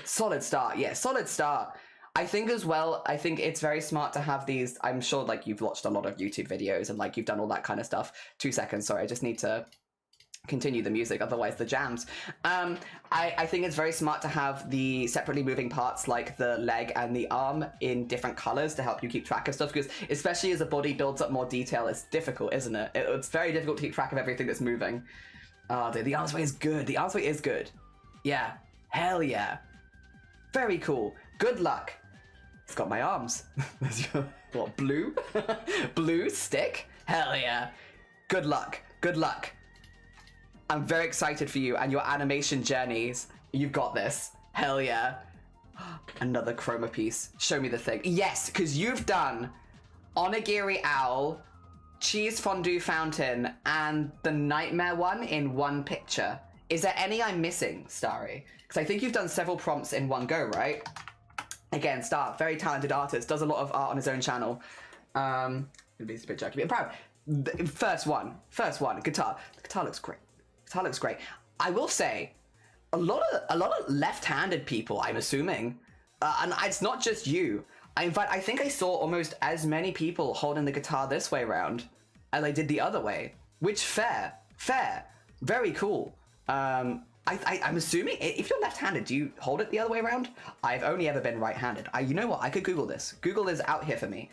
Speaker 1: Solid start. Yeah, solid start. I think as well, I think it's very smart to have these. I'm sure like you've watched a lot of YouTube videos and like you've done all that kind of stuff. 2 seconds, sorry, I just need to continue the music, otherwise the jams. I think it's very smart to have the separately moving parts like the leg and the arm in different colors to help you keep track of stuff, because especially as the body builds up more detail, it's difficult, isn't it? It's very difficult to keep track of everything that's moving. Oh, dude, the armsway is good. The armsway is good. Yeah, hell yeah. Very cool. Good luck. It's got my arms. What, blue? Blue stick? Hell yeah. Good luck. Good luck. I'm very excited for you and your animation journeys. You've got this. Hell yeah. Another chroma piece. Show me the thing. Yes, because you've done Onigiri Owl, Cheese Fondue Fountain, and the Nightmare one in one picture. Is there any I'm missing, Starry? Because I think you've done several prompts in one go, right? Again, Star, very talented artist, does a lot of art on his own channel. Gonna be a bit jerky, but I'm proud. First one, guitar. The guitar looks great. Guitar looks great. I will say, a lot of left-handed people, I'm assuming, and it's not just you. In fact, I think I saw almost as many people holding the guitar this way around as I did the other way. Which fair, very cool. I'm assuming if you're left-handed, do you hold it the other way around? I've only ever been right-handed. You know what? I could Google this. Google is out here for me.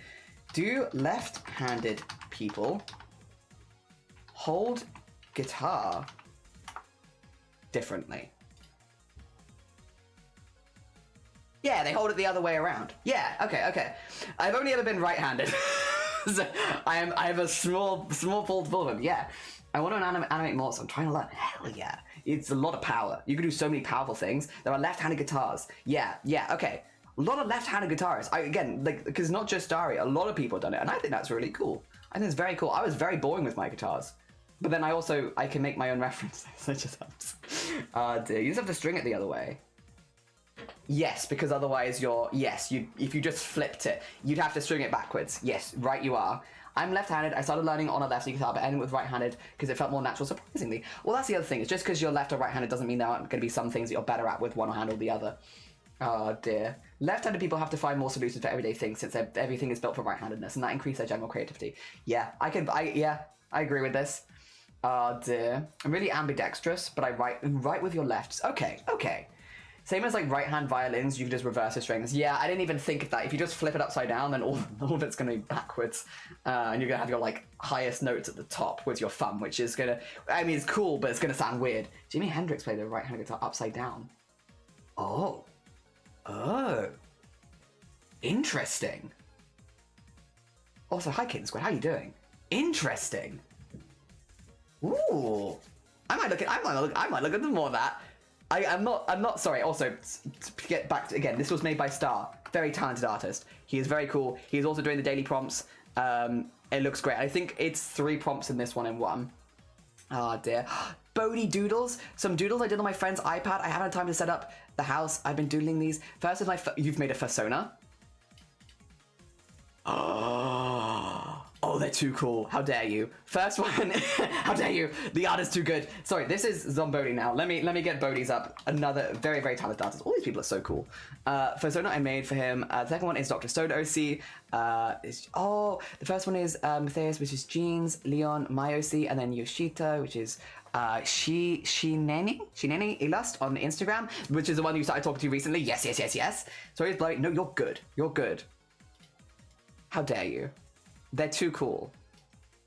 Speaker 1: Do left-handed people hold guitar differently? Yeah, they hold it the other way around. Yeah, okay. I've only ever been right-handed. So I have a small pulled forward. Yeah. I want to animate more, so I'm trying to learn. Hell yeah. It's a lot of power. You can do so many powerful things. There are left-handed guitars. Yeah, okay. A lot of left-handed guitarists. Because not just Dari, a lot of people have done it, and I think that's really cool. I think it's very cool. I was very boring with my guitars. But then I can make my own references. It just helps. Dear. You just have to string it the other way. Yes, because otherwise if you just flipped it, you'd have to string it backwards. Yes, right you are. I'm left-handed. I started learning on a lefty guitar, but ended with right-handed because it felt more natural, surprisingly. Well, that's the other thing. It's just because you're left or right-handed doesn't mean there aren't going to be some things that you're better at with one hand or the other. Oh, dear. Left-handed people have to find more solutions for everyday things since everything is built for right-handedness, and that increases their general creativity. Yeah, I agree with this. Oh, dear. I'm really ambidextrous, but I write with your lefts. Okay. Same as like right-hand violins, you can just reverse the strings. Yeah, I didn't even think of that. If you just flip it upside down, then all of it's going to be backwards. And you're going to have your like highest notes at the top with your thumb, which is going to, I mean, it's cool, but it's going to sound weird. Jimi Hendrix played the right-hand guitar upside down. Oh. Interesting. Also, hi Kitten Squid, how you doing? Interesting. Ooh. I might look at more of that. I'm not sorry. Also, to get back to, again, this was made by Star, very talented artist. He is very cool. He's also doing the daily prompts. It looks great. I think it's 3 prompts in this one in one. Oh dear. Bodhi doodles. Some doodles I did on my friend's iPad. I haven't had time to set up the house. I've been doodling these. First is you've made a fursona. Oh, they're too cool. How dare you? First one, how dare you? The art is too good. Sorry, this is Zombodi now. Let me get Bodhi's up. Another very, very talented artist. All these people are so cool. Fursona I made for him. The second one is Dr. Soda OC. The first one is Matthias, which is Jeans, Leon, my OC, and then Yoshita, which is Shineni Ilust on Instagram, which is the one you started talking to recently. Yes. Sorry, it's blowing. No, you're good. How dare you? They're too cool.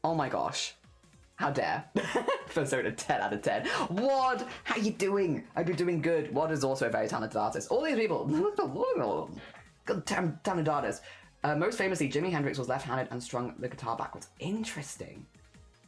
Speaker 1: Oh my gosh. How dare. Fursona 10 out of 10. Wad, how you doing? I've been doing good. Wad is also a very talented artist. All these people, good talented artists. Most famously, Jimi Hendrix was left-handed and strung the guitar backwards. Interesting.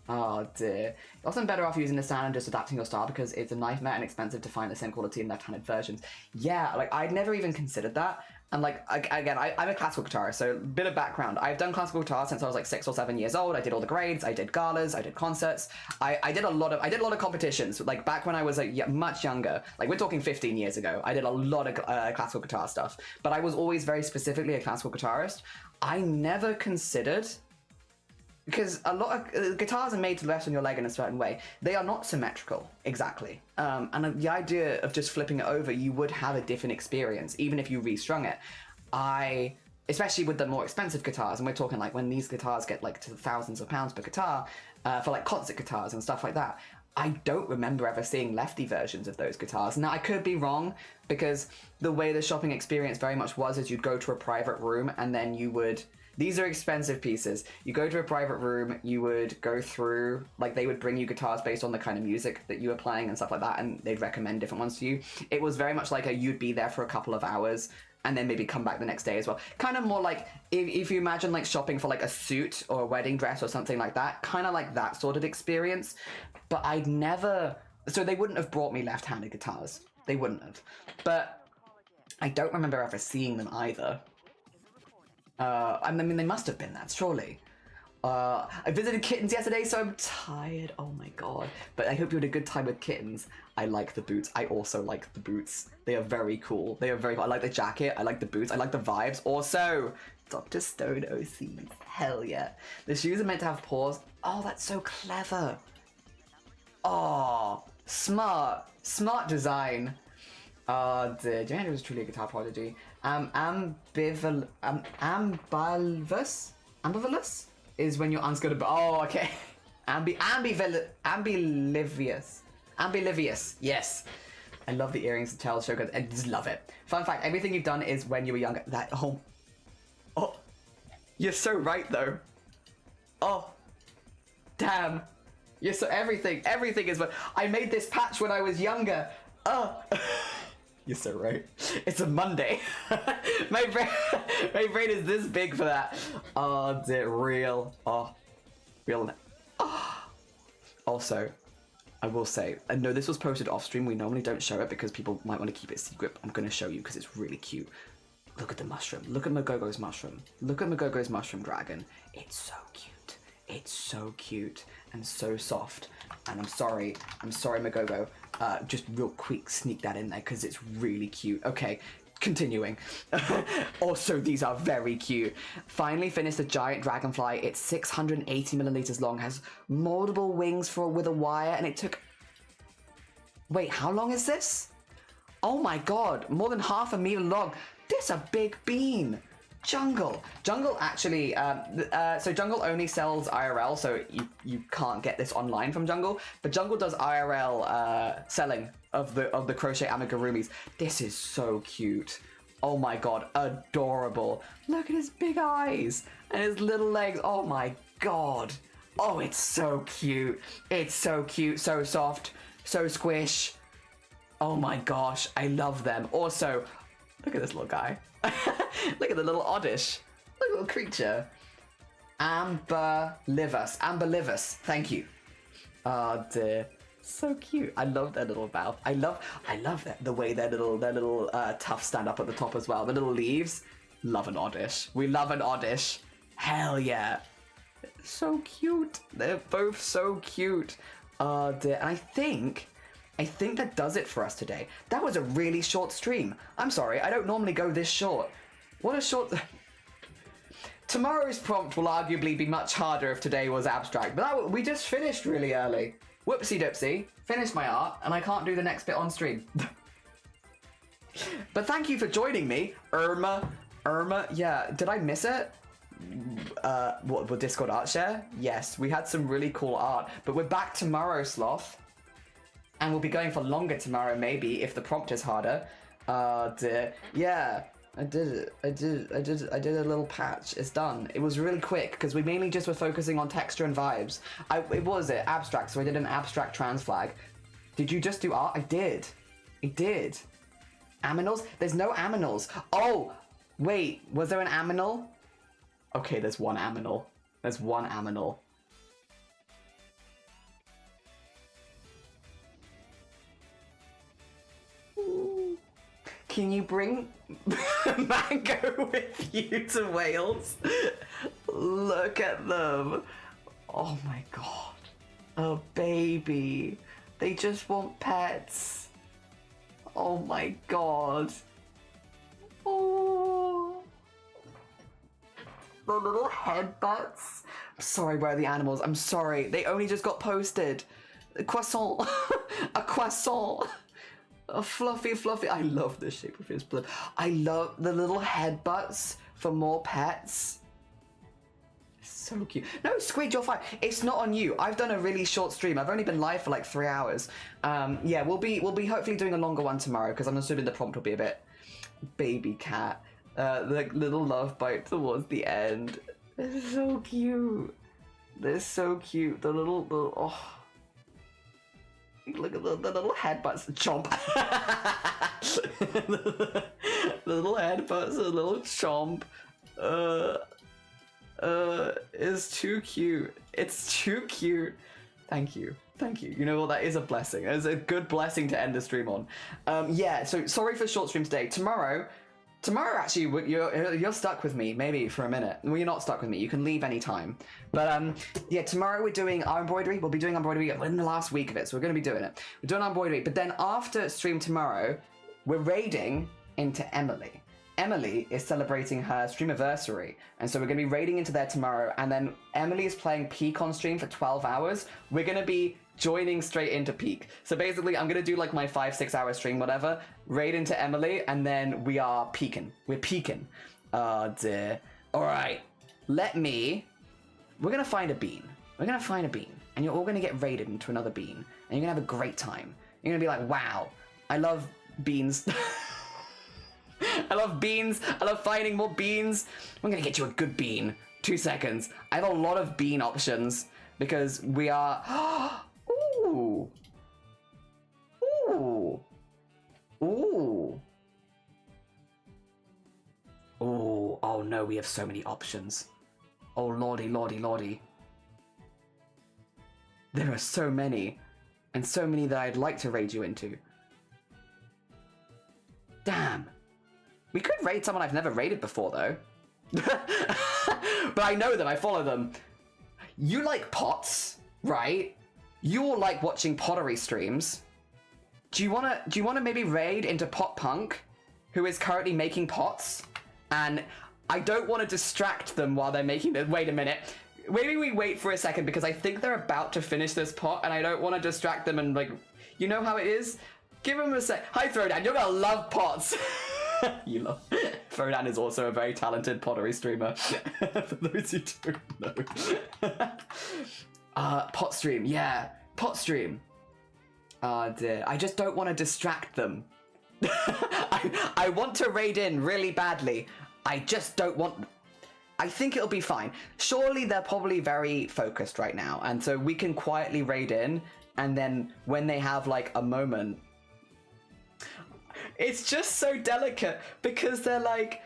Speaker 1: Oh dear. You're often better off using the stand and just adapting your style because it's a nightmare and expensive to find the same quality in left-handed versions. Yeah, like I'd never even considered that. And like, again, I'm a classical guitarist, so a bit of background. I've done classical guitar since I was like 6 or 7 years old. I did all the grades, I did galas, I did concerts. I did a lot of competitions, like back when I was like much younger. Like we're talking 15 years ago. I did a lot of classical guitar stuff, but I was always very specifically a classical guitarist. I never considered, because a lot of guitars are made to rest on your leg in a certain way. They are not symmetrical, exactly. And the idea of just flipping it over, you would have a different experience, even if you restrung it. Especially with the more expensive guitars, and we're talking like when these guitars get like to thousands of pounds per guitar, for like concert guitars and stuff like that, I don't remember ever seeing lefty versions of those guitars. Now, I could be wrong, because the way the shopping experience very much was is you'd go to a private room and then you would... These are expensive pieces. You go to a private room, you would go through, like they would bring you guitars based on the kind of music that you were playing and stuff like that, and they'd recommend different ones to you. It was very much like you'd be there for a couple of hours and then maybe come back the next day as well. Kind of more like, if you imagine like shopping for like a suit or a wedding dress or something like that, kind of like that sort of experience. But I'd never So they wouldn't have brought me left-handed guitars. They wouldn't have. But I don't remember ever seeing them either. I mean, they must have been that, surely. I visited Kittens yesterday, so I'm tired. Oh my god. But I hope you had a good time with Kittens. I like the boots. I also like the boots. They are very cool. They are very cool. I like the jacket. I like the boots. I like the vibes. Also, Dr. Stone OCs. Hell yeah. The shoes are meant to have paws. Oh, that's so clever. Oh, smart. Smart design. Johanna was truly a guitar prodigy. Ambivalous is when you're unscattered. Oh, okay. Ambilivious. Yes. I love the earrings, the child showgirls. I just love it. Fun fact: everything you've done is when you were younger. That oh, you're so right though. Oh, damn. You're so everything is what I made this patch when I was younger. Oh. You're so right. It's a Monday. my brain is this big for that. Oh, is it real? Oh, real. Oh. Also, I will say, I know this was posted off stream. We normally don't show it because people might want to keep it secret. I'm going to show you because it's really cute. Look at the mushroom. Look at Magogo's mushroom. Look at Magogo's mushroom dragon. It's so cute. It's so cute and so soft. And I'm sorry, Magogo. Just real quick, sneak that in there because it's really cute. Okay, continuing. Also, these are very cute. Finally finished the giant dragonfly. It's 680 milliliters long, has moldable wings with a wire, and it took... Wait, how long is this? Oh my god, more than half a meter long. This is a big bean. Jungle actually, so Jungle only sells IRL, so you can't get this online from Jungle, but Jungle does IRL selling of the crochet amigurumis. This is so cute. Oh my god, adorable. Look at his big eyes and his little legs. Oh my god. Oh, it's so cute. It's so cute, so soft, so squish. Oh my gosh, I love them. Also, look at this little guy. Look at the little oddish. Look at the little creature. Amberlivus. Thank you. Oh dear. So cute. I love their little mouth. I love the way their little tufts stand up at the top as well. The little leaves. Love an oddish. We love an oddish. Hell yeah. So cute. They're both so cute. Oh dear. And I think that does it for us today. That was a really short stream. I'm sorry, I don't normally go this short. What a short... Tomorrow's prompt will arguably be much harder if today was abstract, but we just finished really early. Whoopsie doopsie, finished my art, and I can't do the next bit on stream. But thank you for joining me, Irma, yeah, did I miss it? What, Discord art share? Yes, we had some really cool art, but we're back tomorrow, Sloth. And we'll be going for longer tomorrow, maybe, if the prompt is harder. Yeah, I did it. I did a little patch. It's done. It was really quick, because we mainly just were focusing on texture and vibes. It was abstract, so I did an abstract trans flag. Did you just do art? I did. Aminals? There's no aminals. Oh, wait, was there an aminal? Okay, there's one aminal. Can you bring Mango with you to Wales? Look at them. Oh my god. A baby. They just want pets. Oh my god. Oh. The little headbutts. I'm sorry, where are the animals? I'm sorry. They only just got posted. A croissant. A croissant. A fluffy. I love the shape of his blood. I love the little headbutts for more pets. So cute. No, Squid, you're fine. It's not on you. I've done a really short stream. I've only been live for like 3 hours. Yeah, we'll be hopefully doing a longer one tomorrow because I'm assuming the prompt will be a bit baby cat. The little love bite towards the end. They're so cute. The little oh. Look at the little headbutts. Chomp. The little headbutts, a little chomp. It's too cute. It's too cute. Thank you. Thank you. You know what? That is a blessing. It's a good blessing to end the stream on. Yeah, so sorry for short stream today. Tomorrow, actually, you're stuck with me, maybe for a minute. Well, you're not stuck with me. You can leave any time. But yeah, tomorrow we're doing our embroidery. We'll be doing embroidery in the last week of it, so we're going to be doing it. We're doing our embroidery. But then after stream tomorrow, we're raiding into Emily. Emily is celebrating her streamiversary, and so we're going to be raiding into there tomorrow, and then Emily is playing Peak on stream for 12 hours. We're going to be joining straight into Peak. So basically, I'm going to do like my 5-6 hour stream, whatever, raid into Emily, and then we are peaking. We're peaking. Oh dear. All right, we're going to find a bean. We're going to find a bean, and you're all going to get raided into another bean, and you're going to have a great time. You're going to be like, wow, I love beans. I love beans. I love finding more beans. I'm gonna get you a good bean. 2 seconds. I have a lot of bean options because we are... Ooh. Ooh. Ooh. Ooh. Oh no, we have so many options. Oh lordy, lordy, lordy. There are so many. And so many that I'd like to raid you into. Damn. We could raid someone I've never raided before, though. But I know them, I follow them. You like pots, right? You all like watching pottery streams. Do you wanna maybe raid into Pot Punk, who is currently making pots? And I don't want to distract them while they're making it. Wait a minute. Maybe we wait for a second because I think they're about to finish this pot and I don't want to distract them and like, you know how it is? Give them a sec. Hi Throwdown, you're gonna love pots. You love Throwdown is also a very talented pottery streamer. For those who don't know. Pot stream, yeah. Pot stream. Oh dear. I just don't want to distract them. I want to raid in really badly. I just don't want... I think it'll be fine. Surely they're probably very focused right now. And so we can quietly raid in. And then when they have like a moment... It's just so delicate because they're like...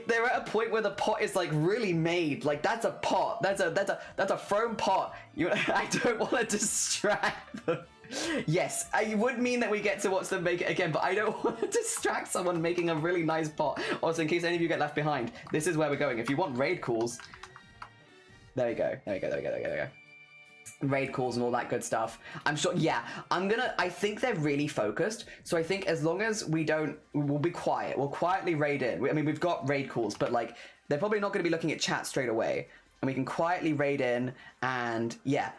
Speaker 1: They're at a point where the pot is like really made. Like that's a pot. That's a foam pot. I don't want to distract them. Yes, I would mean that we get to watch them make it again, but I don't want to distract someone making a really nice pot. Also, in case any of you get left behind, this is where we're going. If you want raid calls, there we go. There we go. There we go. There we go. There we go. Raid calls and all that good stuff. I'm sure. Yeah, I think they're really focused. So I think as long as we'll be quiet. We'll quietly raid in. I mean, we've got raid calls, but like they're probably not going to be looking at chat straight away, and we can quietly raid in. And yeah.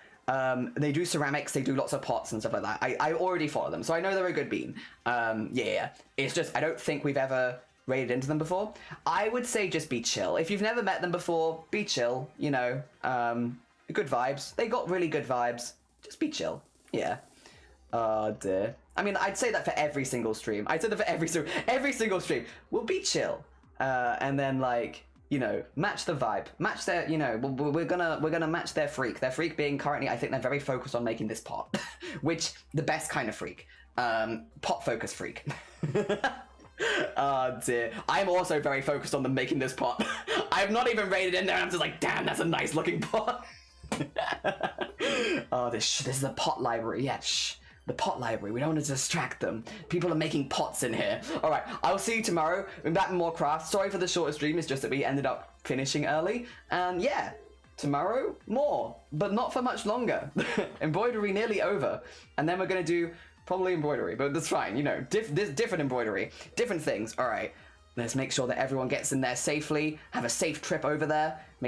Speaker 1: They do ceramics, they do lots of pots and stuff like that. I already follow them, so I know they're a good bean. Yeah. It's just, I don't think we've ever raided into them before. I would say just be chill. If you've never met them before, be chill, you know. Good vibes. They got really good vibes. Just be chill. Yeah. Oh dear. I mean, I'd say that for every single stream. I'd say that for every single stream. We'll be chill. And then like... You know, match the vibe, match their, you know, we're gonna match their freak. Their freak being currently, I think they're very focused on making this pot, which the best kind of freak, pot focus freak. Oh dear, I'm also very focused on them making this pot. I have not even raided in there. And I'm just like, damn, that's a nice looking pot. Oh, this is the pot library. Yeah, shh. The pot library. We don't want to distract them. People are making pots in here. All right, I'll see you tomorrow. We're back with more crafts. Sorry for the shorter stream. It's just that we ended up finishing early. And yeah, tomorrow more, but not for much longer. Embroidery nearly over. And then we're going to do probably embroidery, but that's fine. You know, different embroidery, different things. All right, let's make sure that everyone gets in there safely. Have a safe trip over there. Make